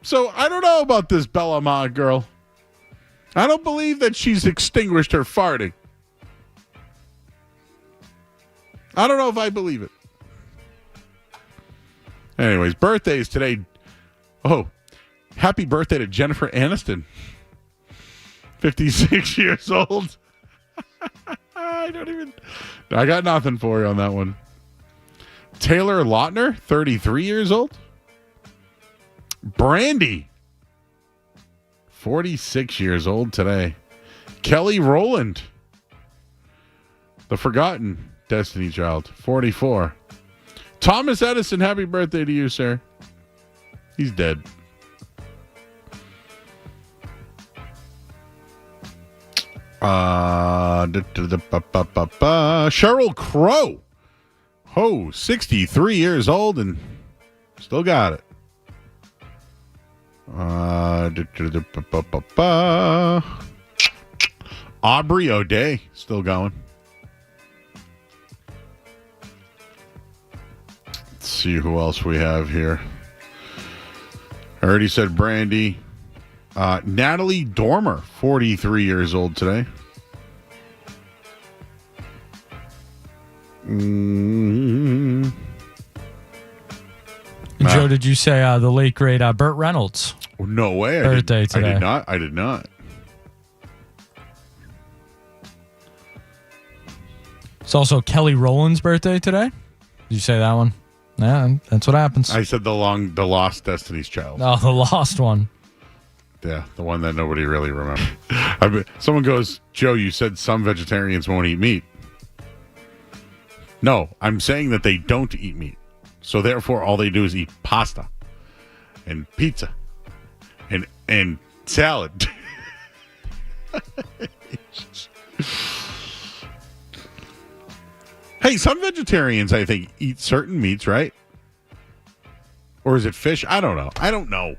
So I don't know about this Bella Ma girl. I don't believe that she's extinguished her farting. I don't know if I believe it. Anyways, birthdays today. Oh, happy birthday to Jennifer Aniston. 56 years old. I got nothing for you on that one. Taylor Lautner, 33 years old. Brandy, 46 years old today. Kelly Rowland, the forgotten Destiny Child, 44. Thomas Edison, happy birthday to you, sir. He's dead. Sheryl Crow. 63 years old and still got it. Aubrey O'Day, still going. Let's see who else we have here. I already said Brandy. Natalie Dormer, 43 years old today. Joe, did you say the late great Burt Reynolds? No way. Birthday today. I did not. It's also Kelly Rowland's birthday today. Did you say that one? Yeah, that's what happens. I said the lost Destiny's Child. Oh, the lost one. Yeah, the one that nobody really remembers. Someone goes, Joe, you said some vegetarians won't eat meat. No, I'm saying that they don't eat meat. So therefore, all they do is eat pasta and pizza and salad. Hey, some vegetarians, I think, eat certain meats, right? Or is it fish? I don't know.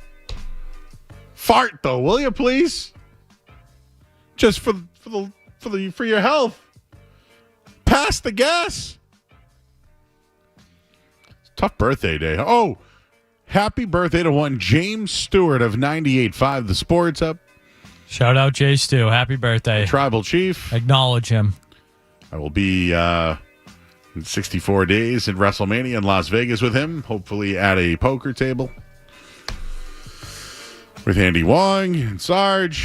Fart though, will you please? Just for your health. Pass the gas. Tough birthday day. Oh, happy birthday to one James Stewart of 98.5 The Sports Up. Shout out Jay Stu. Happy birthday. Tribal Chief. Acknowledge him. I will be in 64 days in WrestleMania in Las Vegas with him, hopefully at a poker table with Andy Wong and Sarge.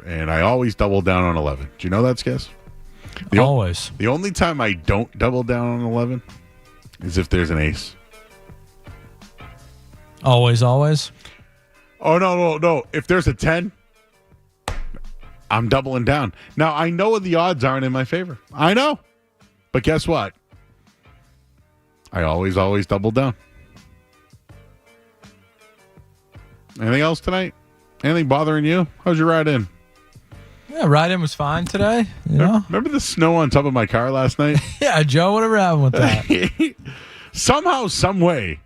And I always double down on 11. Do you know that, Skess? Always. The only time I don't double down on 11 is if there's an ace. Always. Oh, no. If there's a 10, I'm doubling down. Now, I know the odds aren't in my favor. I know. But guess what? I always double down. Anything else tonight? Anything bothering you? How's your ride in? Yeah, ride in was fine today. You know? Remember the snow on top of my car last night? Yeah, Joe, whatever happened with that? Somehow, some way,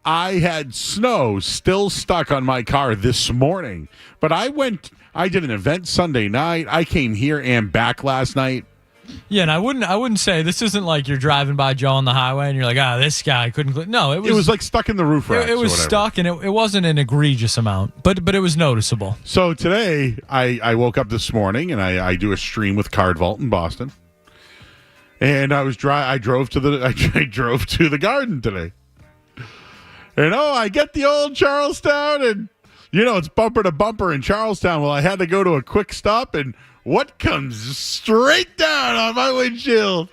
I had snow still stuck on my car this morning. But I did an event Sunday night. I came here and back last night. Yeah, and I wouldn't say this isn't like you're driving by Joe on the highway and you're like, this guy couldn't. No, it was like stuck in the roof racks. It was stuck, and it wasn't an egregious amount, but it was noticeable. So today, I woke up this morning and I do a stream with Card Vault in Boston, and I drove to the Garden today, and I get the old Charlestown, and it's bumper to bumper in Charlestown. Well, I had to go to a quick stop, and what comes straight down on my windshield?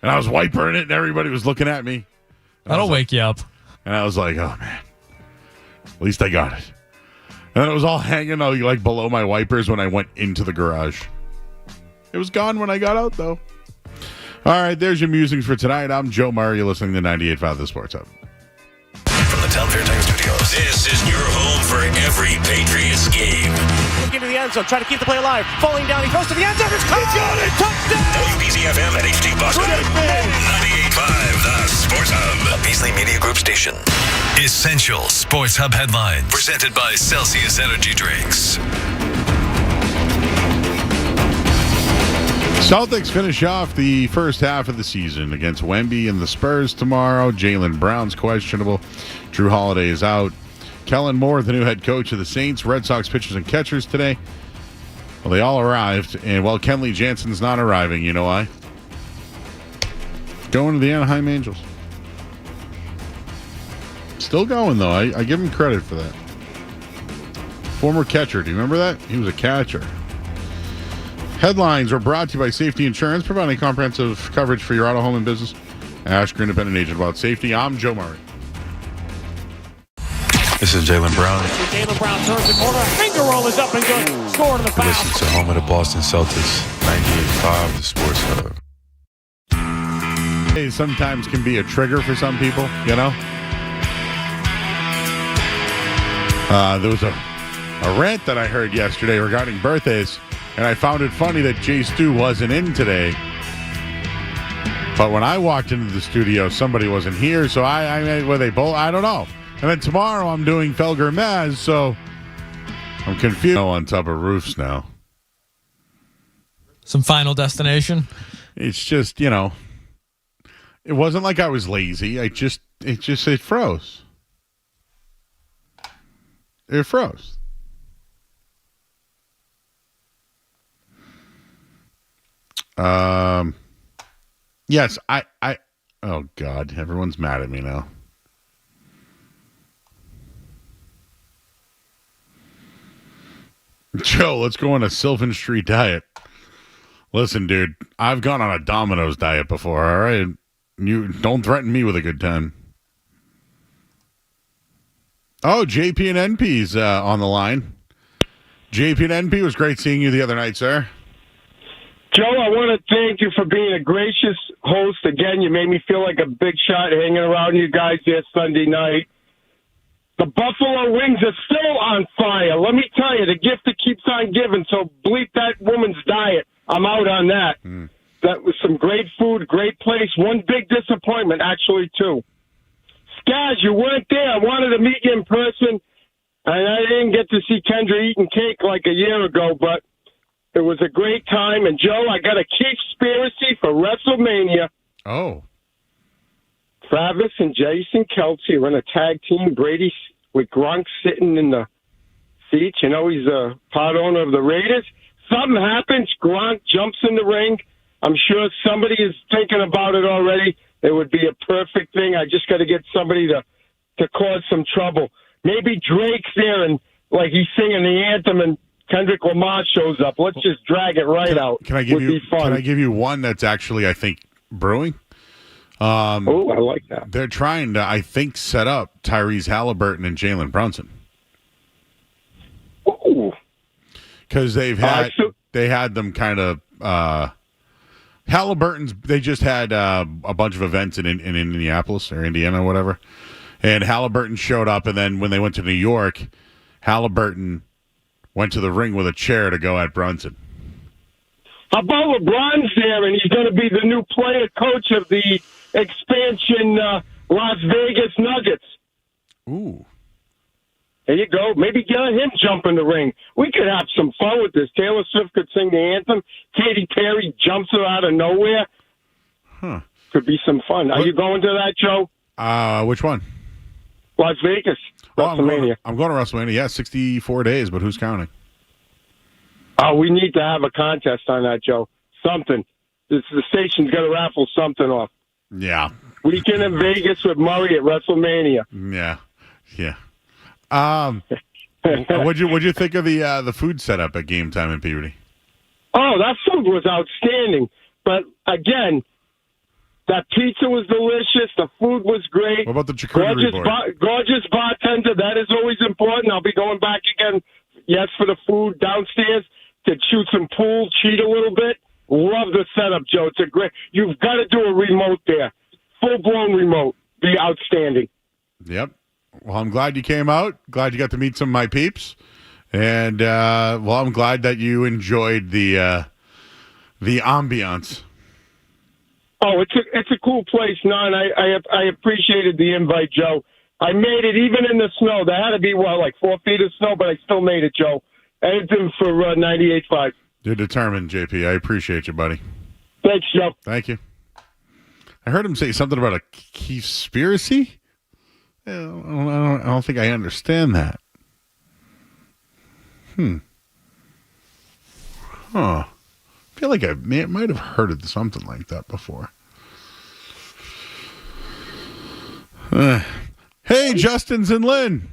And I was wipering it, and everybody was looking at me. That'll wake you up. And I was like, oh, man. At least I got it. And then it was all hanging out like below my wipers when I went into the garage. It was gone when I got out, though. All right, there's your musings for tonight. I'm Joe Murray. You're listening to 98.5 The Sports Hub. From the Town Fair Time Studios, this is your home for every Patriots game. Looking to the end zone, trying to keep the play alive. Falling down, he throws to the end zone. It's caught! He got it! Touchdown! WBZ-FM and HD Boston. 98.5 The Sports Hub. A Beasley Media Group station. Essential Sports Hub headlines. Presented by Celsius Energy Drinks. Celtics finish off the first half of the season against Wemby and the Spurs tomorrow. Jaylen Brown's questionable. Drew Holiday is out. Kellen Moore, the new head coach of the Saints. Red Sox pitchers and catchers today. Well, they all arrived. And, well, Kenley Jansen's not arriving. You know why? Going to the Anaheim Angels. Still going, though. I give him credit for that. Former catcher. Do you remember that? He was a catcher. Headlines are brought to you by Safety Insurance, providing comprehensive coverage for your auto, home, and business. Ask your independent agent about safety. I'm Joe Murray. This is Jaylen Brown. Jaylen Brown turns the corner. Finger roll is up and good. Score to the foul. Listen to home of the Boston Celtics, 98.5 The Sports Hub. Hey, sometimes can be a trigger for some people, you know? There was a rant that I heard yesterday regarding birthdays. And I found it funny that Jay Stu wasn't in today. But when I walked into the studio, somebody wasn't here. So were they both? I don't know. And then tomorrow I'm doing Felger Maz, so I'm confused on top of roofs now. Some Final Destination? It's just, you know, it wasn't like I was lazy. It froze. It froze. Yes, oh God, everyone's mad at me now. Joe, let's go on a Sylvan Street diet. Listen, dude, I've gone on a Domino's diet before, all right? You don't threaten me with a good time. Oh, JP and NP's on the line. JP and NP, was great seeing you the other night, sir. Joe, I want to thank you for being a gracious host. Again, you made me feel like a big shot hanging around you guys there Sunday night. The Buffalo Wings are still on fire. Let me tell you, the gift that keeps on giving, so bleep that woman's diet. I'm out on that. That was some great food, great place. One big disappointment, actually, too. Skaz, you weren't there. I wanted to meet you in person, and I didn't get to see Kendra eating cake like a year ago, but it was a great time. And, Joe, I got a conspiracy for WrestleMania. Oh. Travis and Jason Kelce are in a tag team. Brady with Gronk sitting in the seats. You know, he's a part owner of the Raiders. Something happens. Gronk jumps in the ring. I'm sure somebody is thinking about it already. It would be a perfect thing. I just got to get somebody to cause some trouble. Maybe Drake's there and, like, he's singing the anthem and Kendrick Lamar shows up. Let's just drag it right out. Can I give you one that's actually, I think, brewing? I like that. They're trying to, I think, set up Tyrese Halliburton and Jalen Brunson. Ooh. Because they had them kind of Halliburton's. They just had a bunch of events in Indianapolis or Indiana, or whatever, and Halliburton showed up. And then when they went to New York, Halliburton went to the ring with a chair to go at Brunson. How about LeBron's there, and he's going to be the new player coach of the expansion Las Vegas Nuggets. Ooh. There you go. Maybe get him jump in the ring. We could have some fun with this. Taylor Swift could sing the anthem. Katy Perry jumps her out of nowhere. Huh. Could be some fun. Are you going to that, Joe? Which one? Las Vegas. WrestleMania. I'm going to WrestleMania. Yeah, 64 days, but who's counting? Oh, we need to have a contest on that, Joe. Something. The station's got to raffle something off. Yeah. Weekend in Vegas with Murray at WrestleMania. Yeah. What'd you think of the food setup at Game Time in Peabody? Oh, that food was outstanding. But again, That pizza was delicious. The food was great. What about the charcuterie board? Gorgeous bartender. That is always important. I'll be going back again, yes, for the food downstairs to shoot some pool, cheat a little bit. Love the setup, Joe. It's a great. You've got to do a remote there. Full-blown remote. Be outstanding. Yep. Well, I'm glad you came out. Glad you got to meet some of my peeps. And, I'm glad that you enjoyed the ambiance. Oh, it's a cool place. No, and I appreciated the invite, Joe. I made it even in the snow. There had to be, like 4 feet of snow, but I still made it, Joe. Anything for 98.5. You're determined, JP. I appreciate you, buddy. Thanks, Joe. Thank you. I heard him say something about a conspiracy. I don't think I understand that. Huh. I feel like I might have heard of something like that before. Hey, Justin's and Lynn.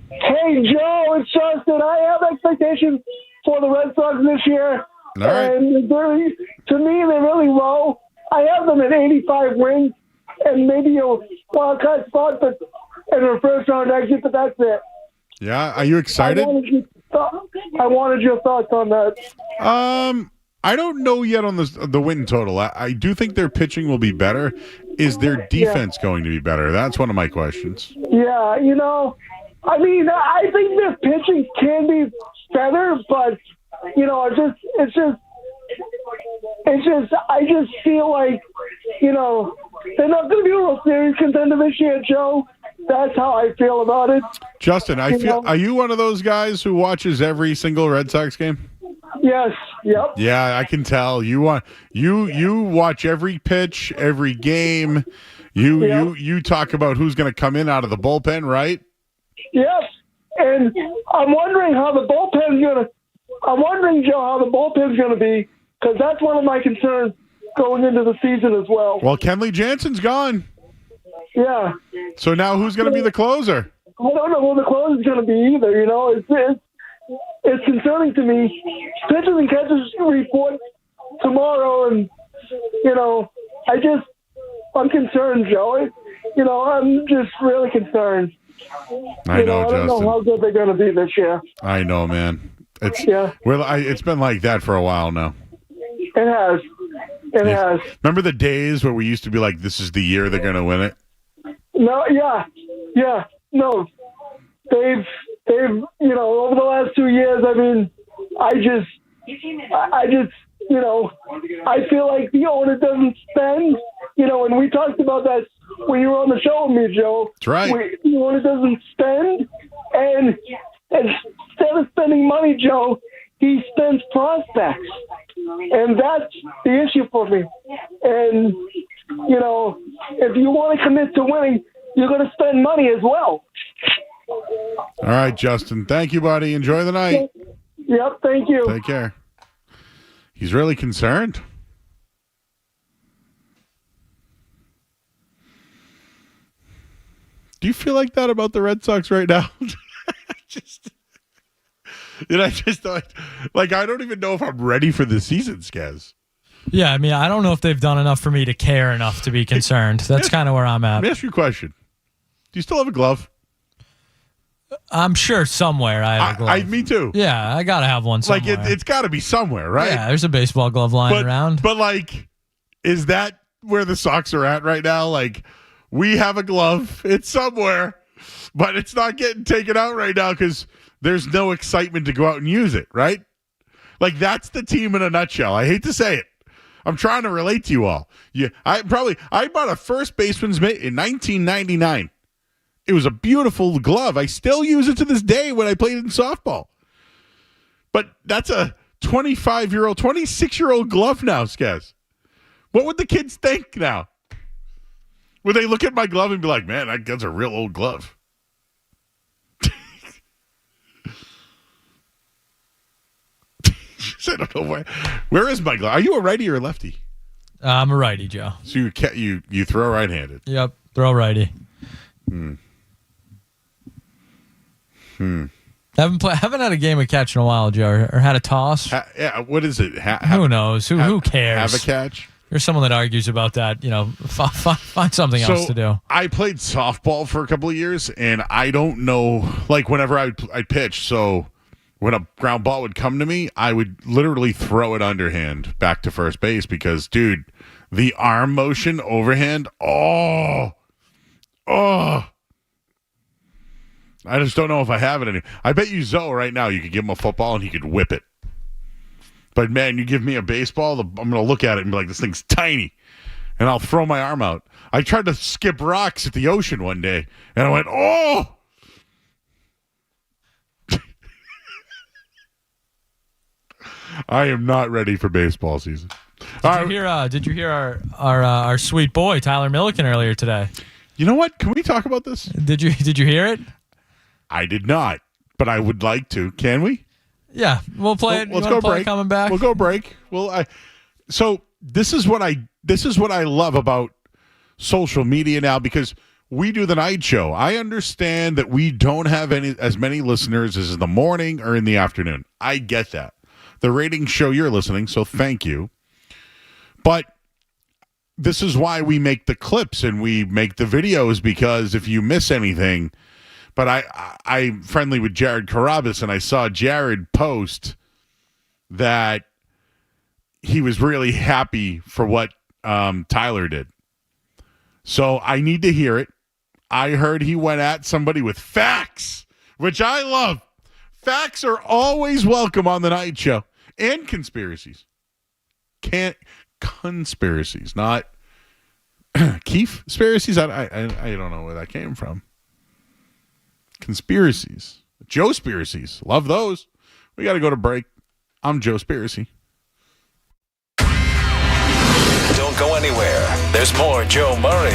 Hey, Joe, it's Justin. I have expectations for the Red Sox this year. All right. And to me, they're really low. I have them at 85 wins and maybe a wild card spot and a first round exit, but that's it. Yeah, are you excited? I wanted your thoughts on that. I don't know yet on the win total. I do think their pitching will be better. Is their defense going to be better? That's one of my questions. Yeah, I think their pitching can be better, but I just feel like they're not going to be a World Series contender this year, Joe. That's how I feel about it. Justin, are you one of those guys who watches every single Red Sox game? Yes. Yep. Yeah, I can tell. You watch every pitch, every game. You talk about who's going to come in out of the bullpen, right? Yes. And I'm wondering, Joe, how the bullpen's going to be, because that's one of my concerns going into the season as well. Well, Kenley Jansen's gone. Yeah. So now who's going to be the closer? I don't know who the closer's going to be either. It's concerning to me. Pitchers and catchers report tomorrow, and I'm concerned, Joe. I'm just really concerned. I know, I don't know how good they're going to be this year. I know, man. It's been like that for a while now. It has. It has. Remember the days where we used to be like, "This is the year they're going to win it." No, yeah, no. They've over the last 2 years. I mean, I feel like the owner doesn't spend. And we talked about that when you were on the show with me, Joe. That's right. The owner doesn't spend, and instead of spending money, Joe, he spends prospects, and that's the issue for me. And if you want to commit to winning, you're going to spend money as well. All right, Justin. Thank you, buddy. Enjoy the night. Yep, thank you. Take care. He's really concerned. Do you feel like that about the Red Sox right now? I don't even know if I'm ready for the season, Skaz. Yeah, I mean, I don't know if they've done enough for me to care enough to be concerned. That's kind of where I'm at. Let me ask you a question. Do you still have a glove? I'm sure somewhere I have a glove. Me too. Yeah, I got to have one somewhere. It's got to be somewhere, right? Yeah, there's a baseball glove lying around. But, is that where the Sox are at right now? We have a glove. It's somewhere, but it's not getting taken out right now because there's no excitement to go out and use it, right? That's the team in a nutshell. I hate to say it. I'm trying to relate to you all. I bought a first baseman's mitt in 1999. It was a beautiful glove. I still use it to this day when I played in softball. But that's a 25-year-old, 26-year-old glove now, Skaz. What would the kids think now? Would they look at my glove and be like, man, that's a real old glove? I don't know why. Where is my glove? Are you a righty or a lefty? I'm a righty, Joe. So you throw right-handed. Yep, throw righty. Haven't had a game of catch in a while, Joe, or had a toss. What is it? Who knows? Who cares? Have a catch? You're someone that argues about that. Find something else to do. I played softball for a couple of years, and I don't know, like whenever I'd pitch, so when a ground ball would come to me, I would literally throw it underhand back to first base because, dude, the arm motion overhand, I just don't know if I have it anymore. I bet you Zoe right now, you could give him a football and he could whip it. But, man, you give me a baseball, I'm going to look at it and be like, this thing's tiny. And I'll throw my arm out. I tried to skip rocks at the ocean one day, and I went, oh! I am not ready for baseball season. Did you hear our sweet boy, Tyler Milliken, earlier today? You know what? Can we talk about this? Did you hear it? I did not, but I would like to. Can we? Yeah, we'll play it. Let's go break. Coming back. We'll go break. So this is what I love about social media now, because we do the night show. I understand that we don't have as many listeners as in the morning or in the afternoon. I get that. The ratings show you're listening, so thank you. But this is why we make the clips and we make the videos, because if you miss anything. But I'm friendly with Jared Carabas, and I saw Jared post that he was really happy for what Tyler did. So I need to hear it. I heard he went at somebody with facts, which I love. Facts are always welcome on the night show. And conspiracies. Conspiracies, not Keith-spiracies. I don't know where that came from. Conspiracies. Joe Spiracies. Love those. We got to go to break. I'm Joe Spiracy. Don't go anywhere. There's more Joe Murray.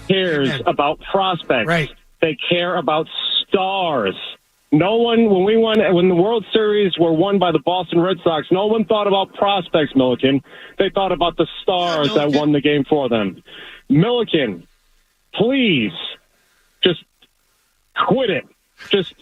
cares about prospects. Right. They care about stars. No one, when the World Series were won by the Boston Red Sox, no one thought about prospects, Milliken. They thought about the stars that won the game for them. Milliken, please, just quit it. Just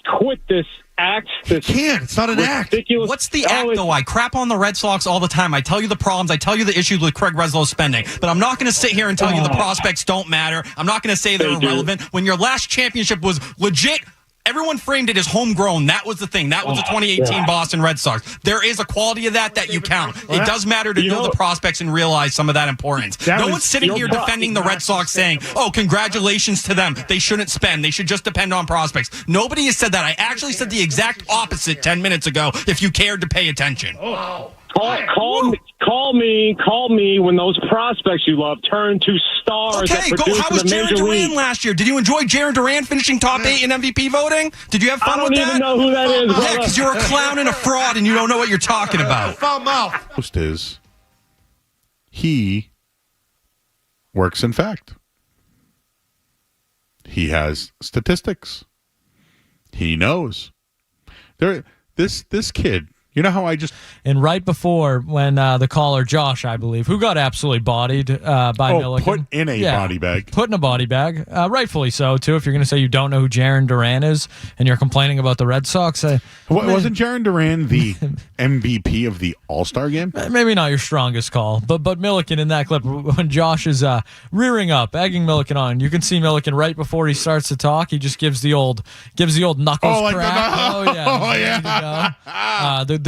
quit this act. This can't. It's not an act. What's the act, though? I crap on the Red Sox all the time. I tell you the problems. I tell you the issues with Craig Breslow's spending. But I'm not going to sit here and tell you the prospects don't matter. I'm not going to say they're irrelevant. When your last championship was legit, everyone framed it as homegrown. That was the thing. That was the 2018 Boston Red Sox. There is a quality of that you count. It does matter to know the prospects and realize some of that importance. No one's sitting here defending the Red Sox saying, oh, congratulations to them. They shouldn't spend. They should just depend on prospects. Nobody has said that. I actually said the exact opposite 10 minutes ago if you cared to pay attention. Oh. Call me when those prospects you love turn to stars. Okay, how was Jaron Duran last year? Did you enjoy Jaron Duran finishing top 8 in MVP voting? Did you have fun with that? I don't even know who that is. Yeah, because you're a clown and a fraud and you don't know what you're talking about. Foul mouth. Most is he works in fact. He has statistics. He knows. This kid. You know how I just... And right before when the caller, Josh, I believe, who got absolutely bodied by Milliken. Put in a body bag. Put in a body bag. Rightfully so, too. If you're going to say you don't know who Jaron Duran is and you're complaining about the Red Sox. Wasn't Jaron Duran the MVP of the All-Star game? Maybe not your strongest call. But Milliken in that clip, when Josh is rearing up, egging Milliken on, you can see Milliken right before he starts to talk. He just gives the old knuckles crack.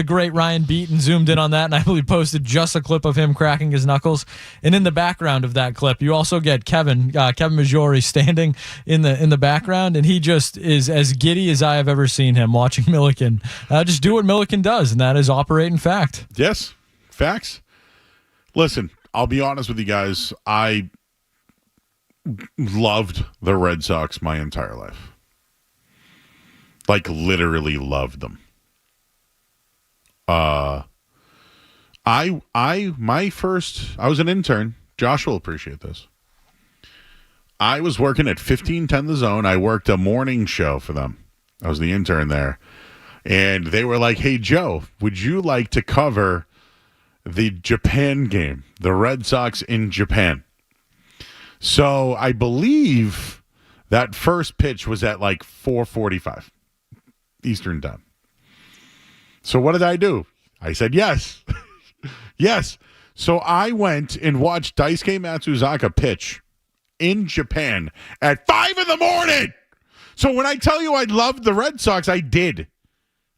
The great Ryan Beaton zoomed in on that, and I believe posted just a clip of him cracking his knuckles. And in the background of that clip, you also get Kevin Maggiore standing in the background, and he just is as giddy as I have ever seen him watching Milliken just do what Milliken does, and that is operate in fact. Yes, facts. Listen, I'll be honest with you guys. I loved the Red Sox my entire life. Like, literally loved them. I was an intern. Josh will appreciate this. I was working at 1510 The Zone. I worked a morning show for them. I was the intern there. And they were like, hey, Joe, would you like to cover the Japan game, the Red Sox in Japan? So I believe that first pitch was at like 4:45 Eastern time. So what did I do? I said yes. Yes. So I went and watched Daisuke Matsuzaka pitch in Japan at 5 a.m. So when I tell you I loved the Red Sox, I did.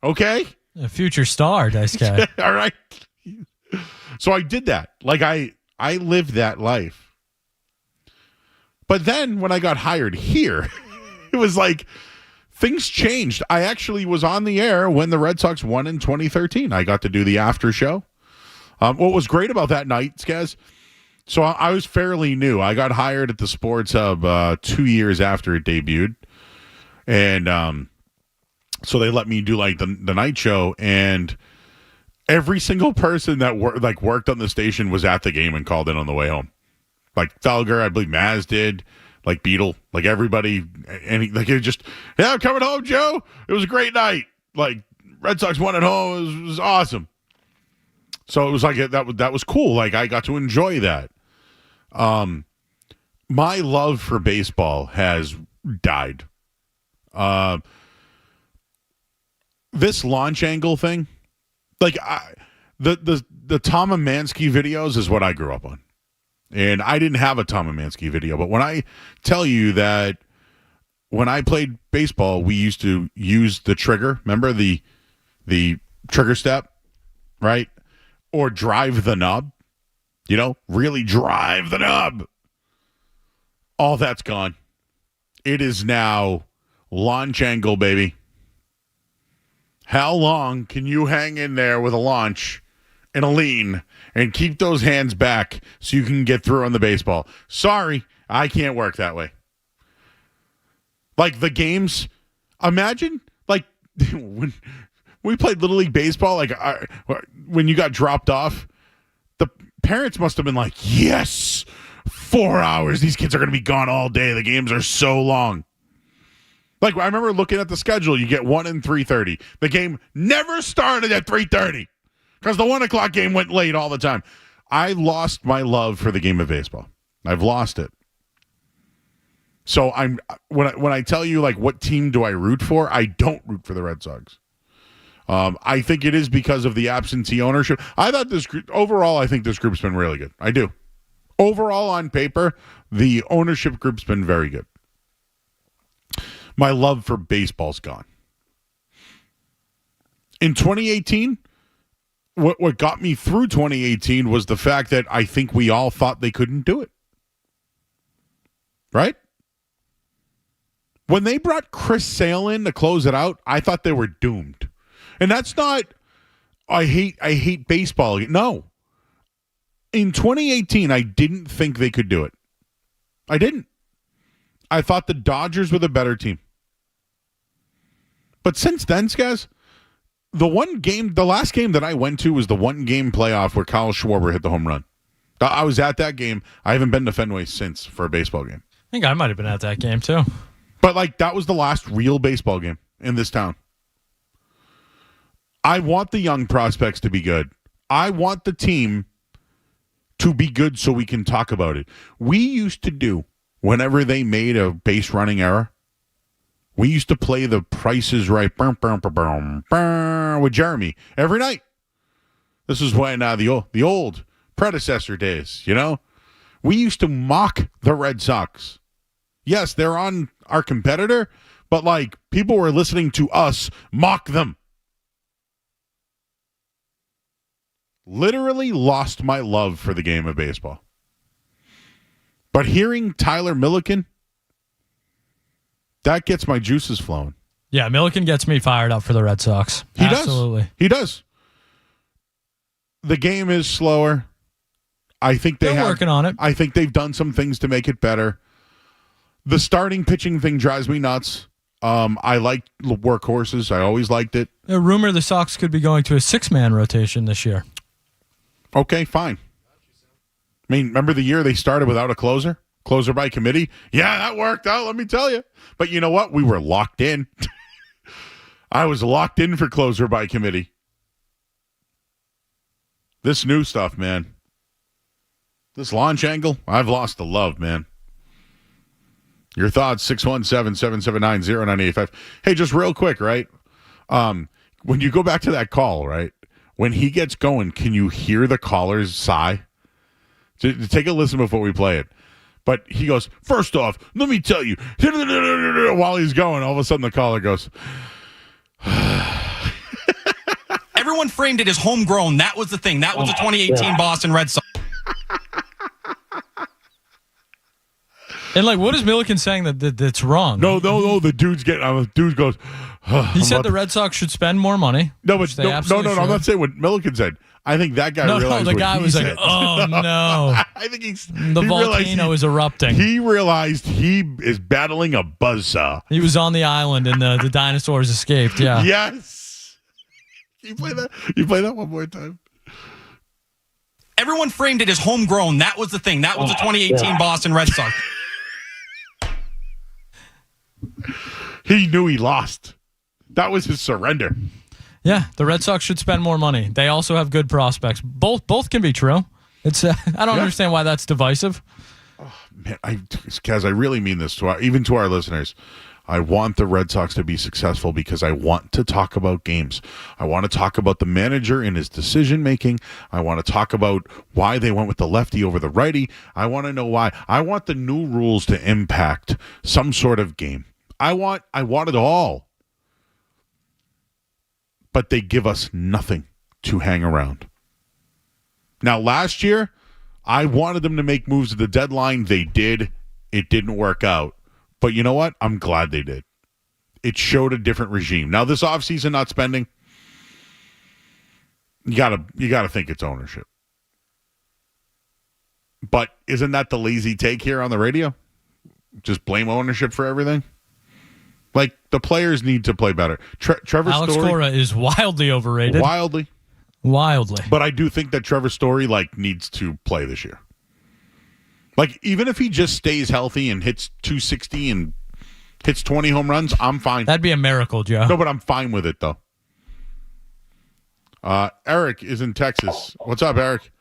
Okay? A future star, Daisuke. All right. So I did that. Like I lived that life. But then when I got hired here, it was like things changed. I actually was on the air when the Red Sox won in 2013. I got to do the after show. What was great about that night, Skaz, so I was fairly new. I got hired at the Sports Hub 2 years after it debuted. And so they let me do like the night show, and every single person that worked on the station was at the game and called in on the way home. Like Felger, I believe Maz did. Like Beetle, like everybody, and I'm coming home, Joe. It was a great night. Like Red Sox won at home. It was awesome. So it was like that was cool. Like I got to enjoy that. My love for baseball has died. This launch angle thing, like the Tom Amansky videos is what I grew up on. And I didn't have a Tom Amansky video, but when I tell you that when I played baseball, we used to use the trigger. Remember the trigger step, right? Or drive the nub. You know, really drive the nub. All that's gone. It is now launch angle, baby. How long can you hang in there with a launch and a lean and keep those hands back so you can get through on the baseball? Sorry, I can't work that way. Like the games, imagine like when we played Little League Baseball, like when you got dropped off, the parents must have been like, yes, 4 hours. These kids are going to be gone all day. The games are so long. Like, I remember looking at the schedule. You get 1 and 3:30. The game never started at 3:30 because the 1 o'clock game went late all the time. I lost my love for the game of baseball. I've lost it. So when I tell you, like, what team do I root for, I don't root for the Red Sox. I think it is because of the absentee ownership. I thought this group, overall, I think this group's been really good. I do. Overall, on paper, the ownership group's been very good. My love for baseball's gone. In 2018, what got me through 2018 was the fact that I think we all thought they couldn't do it. Right? When they brought Chris Sale in to close it out, I thought they were doomed. And that's not, I hate baseball. No. In 2018, I didn't think they could do it. I didn't. I thought the Dodgers were the better team. But since then, guys, the last game that I went to was the one-game playoff where Kyle Schwarber hit the home run. I was at that game. I haven't been to Fenway since for a baseball game. I think I might have been at that game, too. But, like, that was the last real baseball game in this town. I want the young prospects to be good. I want the team to be good so we can talk about it. We used to do, whenever they made a base running error, we used to play the Price is Right with Jeremy every night. This is when the old predecessor days, you know? We used to mock the Red Sox. Yes, they're on our competitor, but, like, people were listening to us mock them. Literally lost my love for the game of baseball. But hearing Tyler Milliken, that gets my juices flowing. Yeah, Milliken gets me fired up for the Red Sox. Absolutely. He does. The game is slower. I think they're working on it. I think they've done some things to make it better. The starting pitching thing drives me nuts. I like workhorses. I always liked it. A rumor the Sox could be going to a 6-man rotation this year. Okay, fine. I mean, remember the year they started without a closer? Closer by committee? Yeah, that worked out, let me tell you. But you know what? We were locked in. I was locked in for closer by committee. This new stuff, man. This launch angle, I've lost the love, man. Your thoughts, 617-779-0985. Hey, just real quick, right? When you go back to that call, right? When he gets going, can you hear the caller's sigh? Take a listen before we play it. But he goes, first off, let me tell you, while he's going, all of a sudden the caller goes, everyone framed it as homegrown. That was the thing. That was the 2018 Boston Red Sox. And, like, what is Milliken saying that's wrong? No. The dude goes. He said the Red Sox should spend more money. No, but no. I'm not saying what Milliken said. I think that guy realized. No, the guy was like, "Oh no!" I think the volcano is erupting. He realized he is battling a buzzsaw. He was on the island, and the dinosaurs escaped. Yeah. Yes. Can you play that? You play that one more time. Everyone framed it as homegrown. That was the thing. That was the 2018 Boston Red Sox. He knew he lost. That was his surrender. Yeah, the Red Sox should spend more money. They also have good prospects. Both can be true. It's I don't understand why that's divisive. Oh, man, Kaz, I really mean this even to our listeners. I want the Red Sox to be successful because I want to talk about games. I want to talk about the manager and his decision making. I want to talk about why they went with the lefty over the righty. I want to know why. I want the new rules to impact some sort of game. I want it all. But they give us nothing to hang around. Now, last year, I wanted them to make moves at the deadline. They did. It didn't work out. But you know what? I'm glad they did. It showed a different regime. Now, this offseason not spending, you gotta think it's ownership. But isn't that the lazy take here on the radio? Just blame ownership for everything? Like, the players need to play better. Trevor Alex Story, Cora is wildly overrated. Wildly. But I do think that Trevor Story, needs to play this year. Like, even if he just stays healthy and hits 260 and hits 20 home runs, I'm fine. That'd be a miracle, Joe. No, but I'm fine with it, though. Eric is in Texas. What's up, Eric?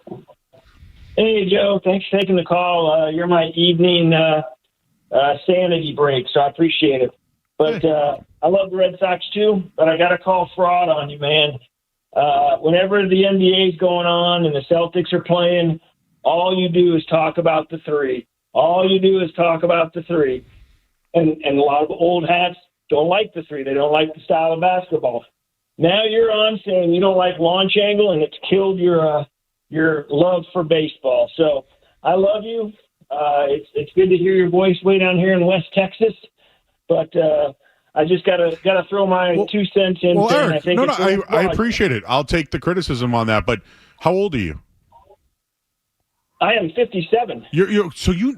Hey, Joe. Thanks for taking the call. You're my evening sanity break, so I appreciate it. But I love the Red Sox, too, but I got to call fraud on you, man. Whenever the NBA is going on and the Celtics are playing, all you do is talk about the three. All you do is talk about the three. And a lot of old hats don't like the three. They don't like the style of basketball. Now you're on saying you don't like launch angle, and it's killed your love for baseball. So I love you. It's good to hear your voice way down here in West Texas. But I just gotta throw my 2 cents in. Well, there, Eric, and I appreciate it. I'll take the criticism on that. But how old are you? I am 57.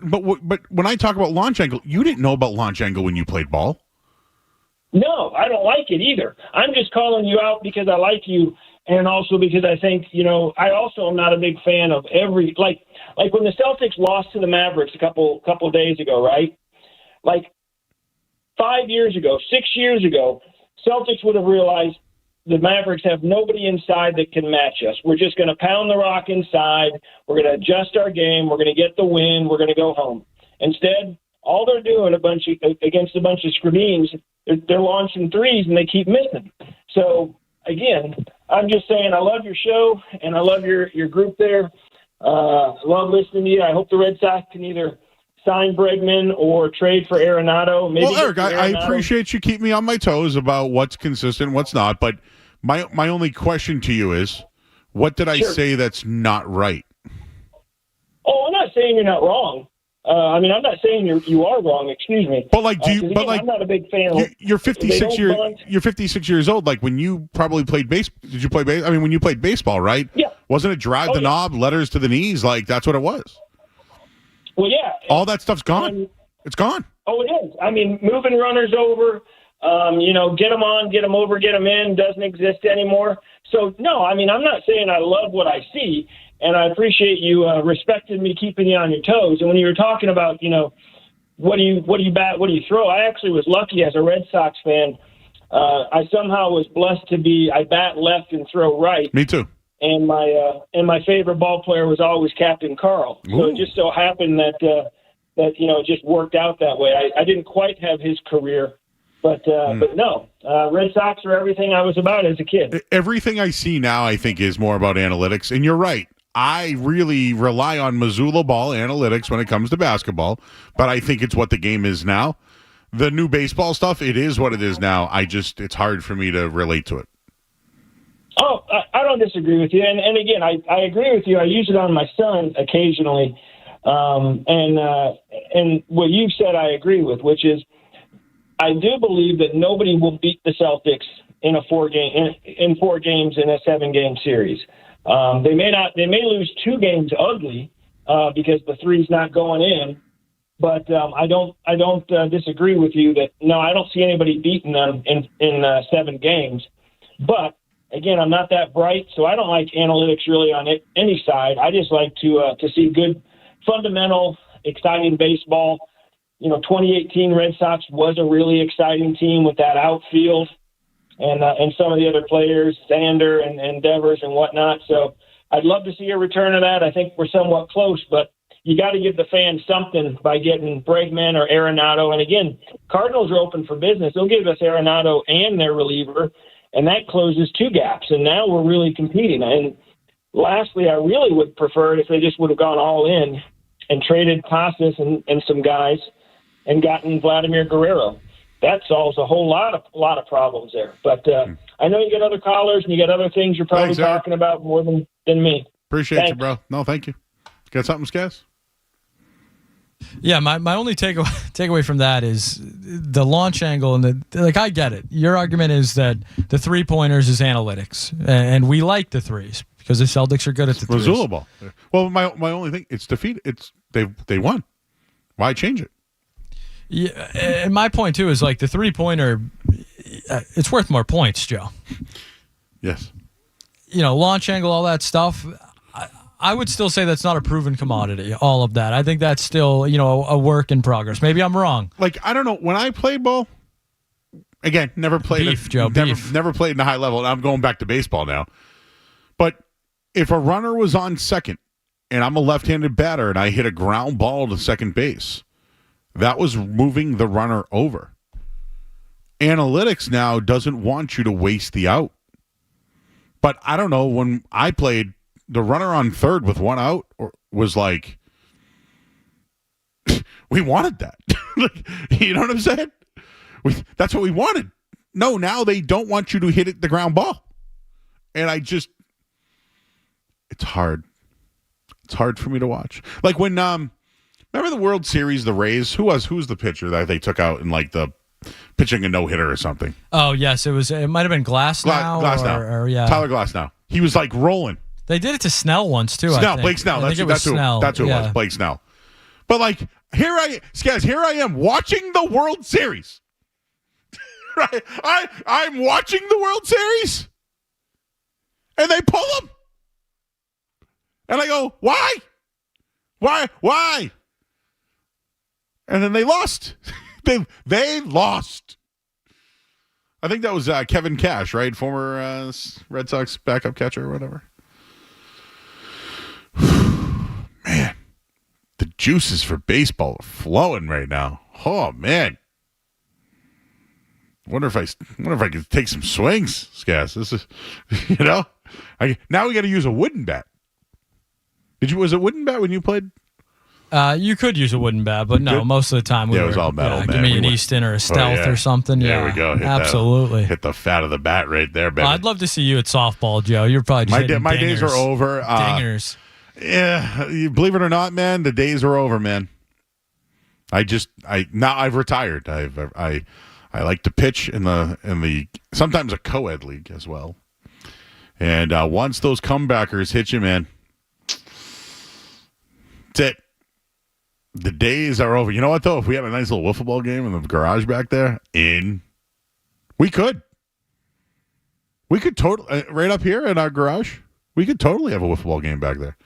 But when I talk about launch angle, you didn't know about launch angle when you played ball. No, I don't like it either. I'm just calling you out because I like you, and also because I think, I also am not a big fan of every like when the Celtics lost to the Mavericks a couple days ago, right? Like 5 years ago, 6 years ago, Celtics would have realized the Mavericks have nobody inside that can match us. We're just going to pound the rock inside. We're going to adjust our game. We're going to get the win. We're going to go home. Instead, all they're doing against a bunch of screens, they're launching threes and they keep missing. So again, I'm just saying I love your show and I love your group there. I love listening to you. I hope the Red Sox can either sign Bregman or trade for Arenado. Well, Eric, I appreciate you keep me on my toes about what's consistent, what's not. But my only question to you is, what did I say that's not right? Oh, I'm not saying you're not wrong. I'm not saying you are wrong. Excuse me. But I'm not a big fan. You're 56 years. You're 56 years old. Like when you probably played did you play base? I mean, when you played baseball, right? Yeah. Wasn't it drive the knob, letters to the knees? Like that's what it was. Well, yeah. All that stuff's gone. It's gone. Oh, it is. I mean, moving runners over, get them on, get them over, get them in doesn't exist anymore. So, no, I'm not saying I love what I see, and I appreciate you respecting me, keeping you on your toes. And when you were talking about, what do you bat, what do you throw, I actually was lucky as a Red Sox fan. I somehow was blessed to I bat left and throw right. Me too. And my favorite ball player was always Captain Carl. Ooh. So it just so happened that it just worked out that way. I didn't quite have his career, but no, Red Sox are everything I was about as a kid. Everything I see now, I think, is more about analytics. And you're right. I really rely on Missoula ball analytics when it comes to basketball, but I think it's what the game is now. The new baseball stuff, it is what it is now. It's hard for me to relate to it. Oh, I don't disagree with you. And again, I agree with you. I use it on my son occasionally. And what you've said I agree with, which is I do believe that nobody will beat the Celtics in 4 games in a 7-game series. They may lose 2 games ugly because the three's not going in. But I don't disagree with you that no, I don't see anybody beating them in 7 games. But again, I'm not that bright, so I don't like analytics really on any side. I just like to see good, fundamental, exciting baseball. 2018 Red Sox was a really exciting team with that outfield and some of the other players, Sander and Devers and whatnot. So I'd love to see a return of that. I think we're somewhat close, but you got to give the fans something by getting Bregman or Arenado. And again, Cardinals are open for business. They'll give us Arenado and their reliever, and that closes 2 gaps. And now we're really competing. And lastly, I really would prefer it if they just would have gone all in and traded Casas and some guys and gotten Vladimir Guerrero. That solves a whole lot of problems there. But I know you got other callers and you got other things you're probably talking about more than me. Appreciate you, bro. No, thank you. Got something, Skaz? Yeah, my only takeaway from that is the launch angle and I get it. Your argument is that the 3-pointers is analytics, and we like the threes because the Celtics are good at the threes. Missoula ball. Well, my only thing, it's defeat. They won. Why change it? Yeah, and my point too is the 3-pointer. It's worth more points, Joe. Yes. Launch angle, all that stuff. I would still say that's not a proven commodity, all of that. I think that's still, a work in progress. Maybe I'm wrong. Like, I don't know. When I played ball, again, never played never played in a high level. And I'm going back to baseball now. But if a runner was on second and I'm a left-handed batter and I hit a ground ball to second base, that was moving the runner over. Analytics now doesn't want you to waste the out. But I don't know, when I played, the runner on third with one out was like, we wanted that. You know what I'm saying? That's what we wanted. No, now they don't want you to hit it the ground ball. And it's hard. It's hard for me to watch. Like when, remember the World Series, the Rays? Who was the pitcher that they took out in like the pitching a no-hitter or something? Oh, yes. It might have been Glasnow. Glasnow. Yeah. Tyler Glasnow. He was like rolling. They did it to Snell once, too. Blake Snell. That's who it was, Blake Snell. But like, here I am watching the World Series. Right? I'm watching the World Series. And they pull him. And I go, why? Why? And then they lost. They lost. I think that was Kevin Cash, right? Former Red Sox backup catcher or whatever. Man, the juices for baseball are flowing right now. Oh, man. Wonder if I could take some swings, Scaz. This is, now we got to use a wooden bat. Was it wooden bat when you played? You could use a wooden bat, but no, most of the time it was all metal. Give me an Easton or a Stealth or something. There we go. Absolutely. Hit the fat of the bat right there, baby. I'd love to see you at softball, Joe. You're probably just my days are over. Dingers. Yeah, believe it or not, man, the days are over, man. Now I've retired. I like to pitch in the sometimes a co-ed league as well. And once those comebackers hit you, man, that's it. The days are over. You know what, though? If we had a nice little wiffle ball game in the garage back there, we could totally, right up here in our garage, we could totally have a wiffle ball game back there.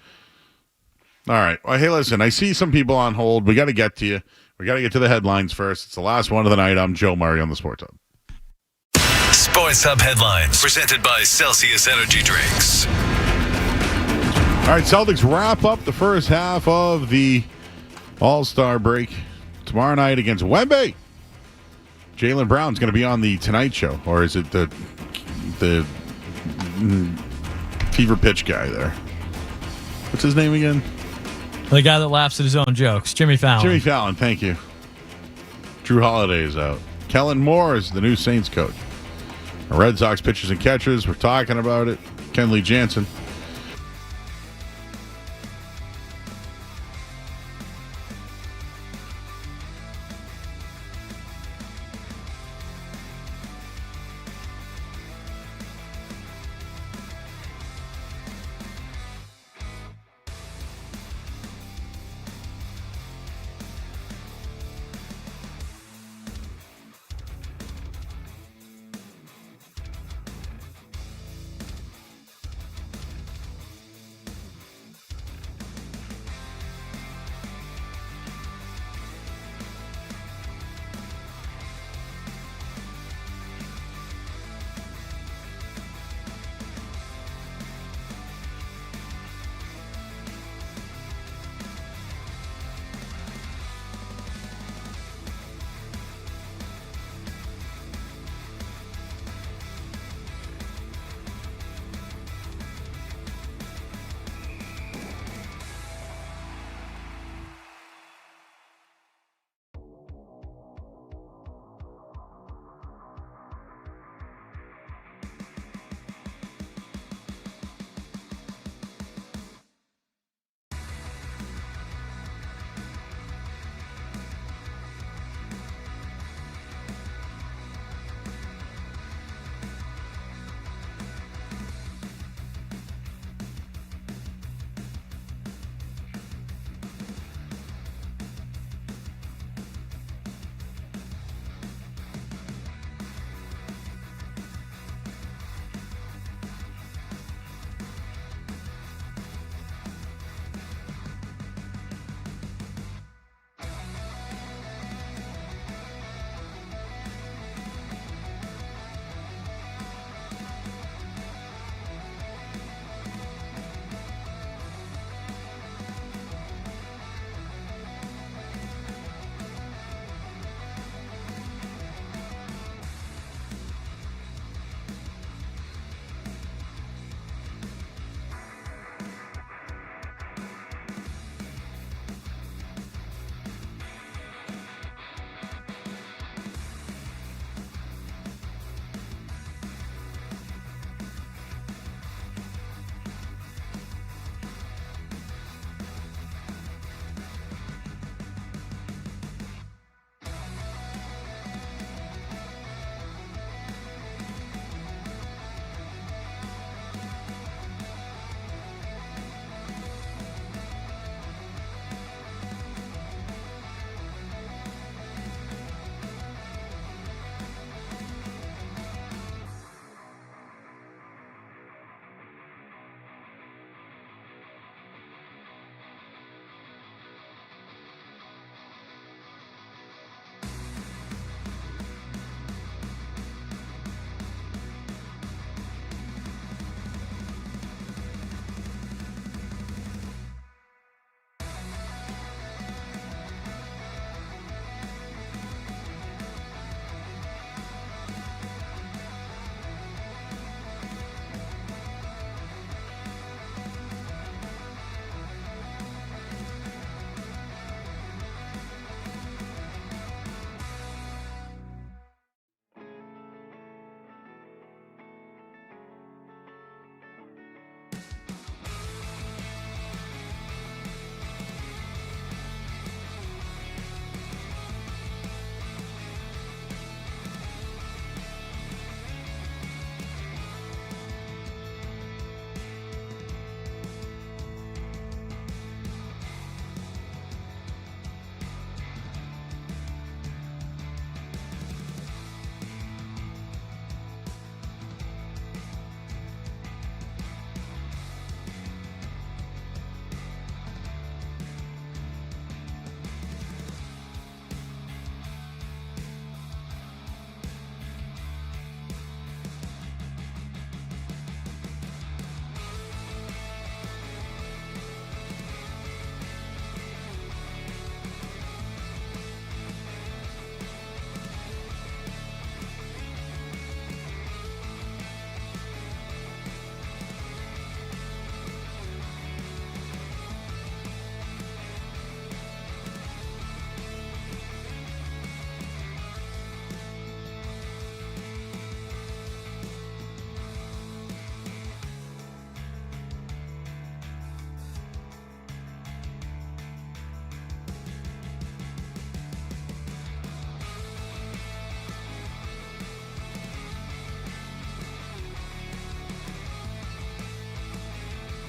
All right. Well, hey, listen, I see some people on hold. We got to get to you. We got to get to the headlines first. It's the last one of the night. I'm Joe Murray on the Sports Hub. Sports Hub headlines presented by Celsius Energy Drinks. All right, Celtics wrap up the first half of the All-Star break tomorrow night against Wemby. Jaylen Brown's going to be on the Tonight Show, or is it the fever pitch guy there? What's his name again? The guy that laughs at his own jokes, Jimmy Fallon. Jimmy Fallon, thank you. Drew Holiday is out. Kellen Moore is the new Saints coach. The Red Sox pitchers and catchers, we're talking about it. Kenley Jansen.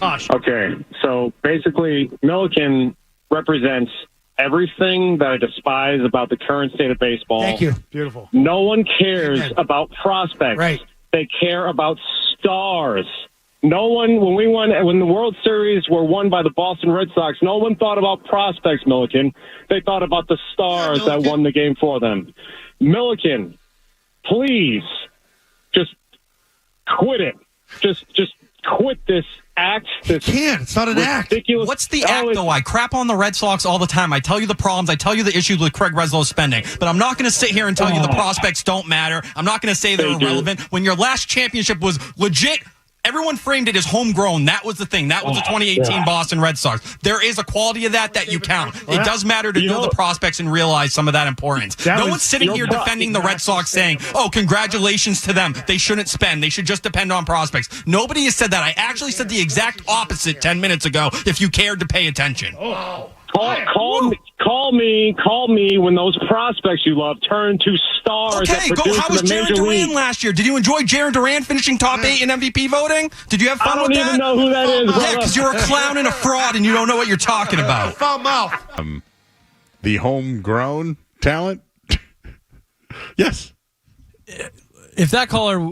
Okay, so basically, Milliken represents everything that I despise about the current state of baseball. Thank you. Beautiful. No one cares about prospects. Right. They care about stars. No one, when the World Series were won by the Boston Red Sox, no one thought about prospects, Milliken. They thought about the stars that won the game for them. Milliken, please, just quit it. Just quit this act. This It's not an act. Ridiculous. What's the act, though? I crap on the Red Sox all the time. I tell you the problems. I tell you the issues with Craig Breslow's spending. But I'm not going to sit here and tell you the prospects don't matter. I'm not going to say they're irrelevant. When your last championship was legit, everyone framed it as homegrown. That was the thing. That was the 2018 Boston Red Sox. There is a quality of that you count. It does matter to know the prospects and realize some of that importance. No one's sitting here defending the Red Sox saying, oh, congratulations to them. They shouldn't spend. They should just depend on prospects. Nobody has said that. I actually said the exact opposite 10 minutes ago if you cared to pay attention. Call me when those prospects you love turn to stars. Okay, go. How was Jaron Duran last year? Did you enjoy Jaron Duran finishing top 8 in MVP voting? Did you have fun with that? I don't even know who that is. Yeah, because you're a clown and a fraud and you don't know what you're talking about. Foul mouth. The homegrown talent? Yes. If that caller...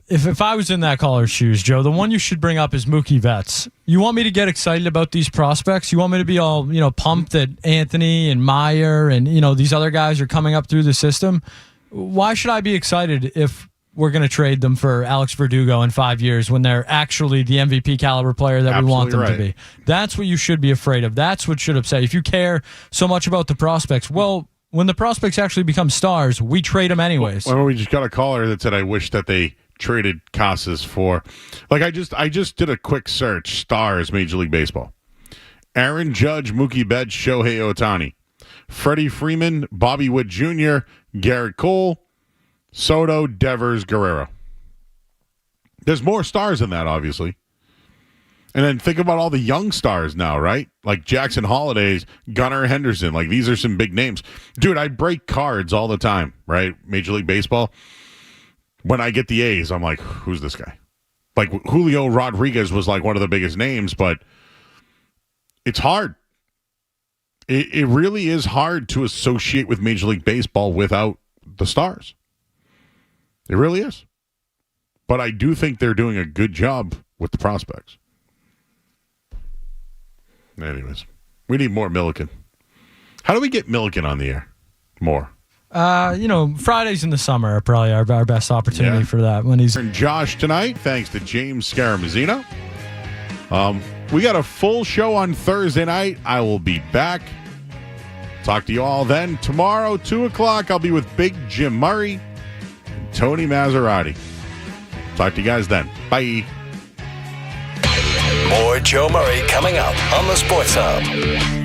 If I was in that caller's shoes, Joe, the one you should bring up is Mookie Betts. You want me to get excited about these prospects? You want me to be all, pumped that Anthony and Meyer and, these other guys are coming up through the system? Why should I be excited if we're going to trade them for Alex Verdugo in 5 years when they're actually the MVP caliber player that we want them to be? That's what you should be afraid of. That's what should upset you. If you care so much about the prospects, well, when the prospects actually become stars, we trade them anyways. Well, we just got a caller that said, I wish that they traded Casas for, I just did a quick search, stars, Major League Baseball. Aaron Judge, Mookie Betts, Shohei Ohtani, Freddie Freeman, Bobby Witt Jr., Garrett Cole, Soto, Devers, Guerrero. There's more stars than that, obviously. And then think about all the young stars now, right? Like Jackson Hollidays, Gunnar Henderson. These are some big names. Dude, I break cards all the time, right? Major League Baseball. When I get the A's, I'm like, who's this guy? Julio Rodriguez was one of the biggest names, but it's hard. It really is hard to associate with Major League Baseball without the stars. It really is. But I do think they're doing a good job with the prospects. Anyways, we need more Milliken. How do we get Milliken on the air? More. Fridays in the summer are probably our best opportunity for that when he's... And Josh tonight, thanks to James Scaramuzino. We got a full show on Thursday night. I will be back. Talk to you all then. Tomorrow, 2 o'clock, I'll be with Big Jim Murray and Tony Maserati. Talk to you guys then. Bye. More Joe Murray coming up on the Sports Hub.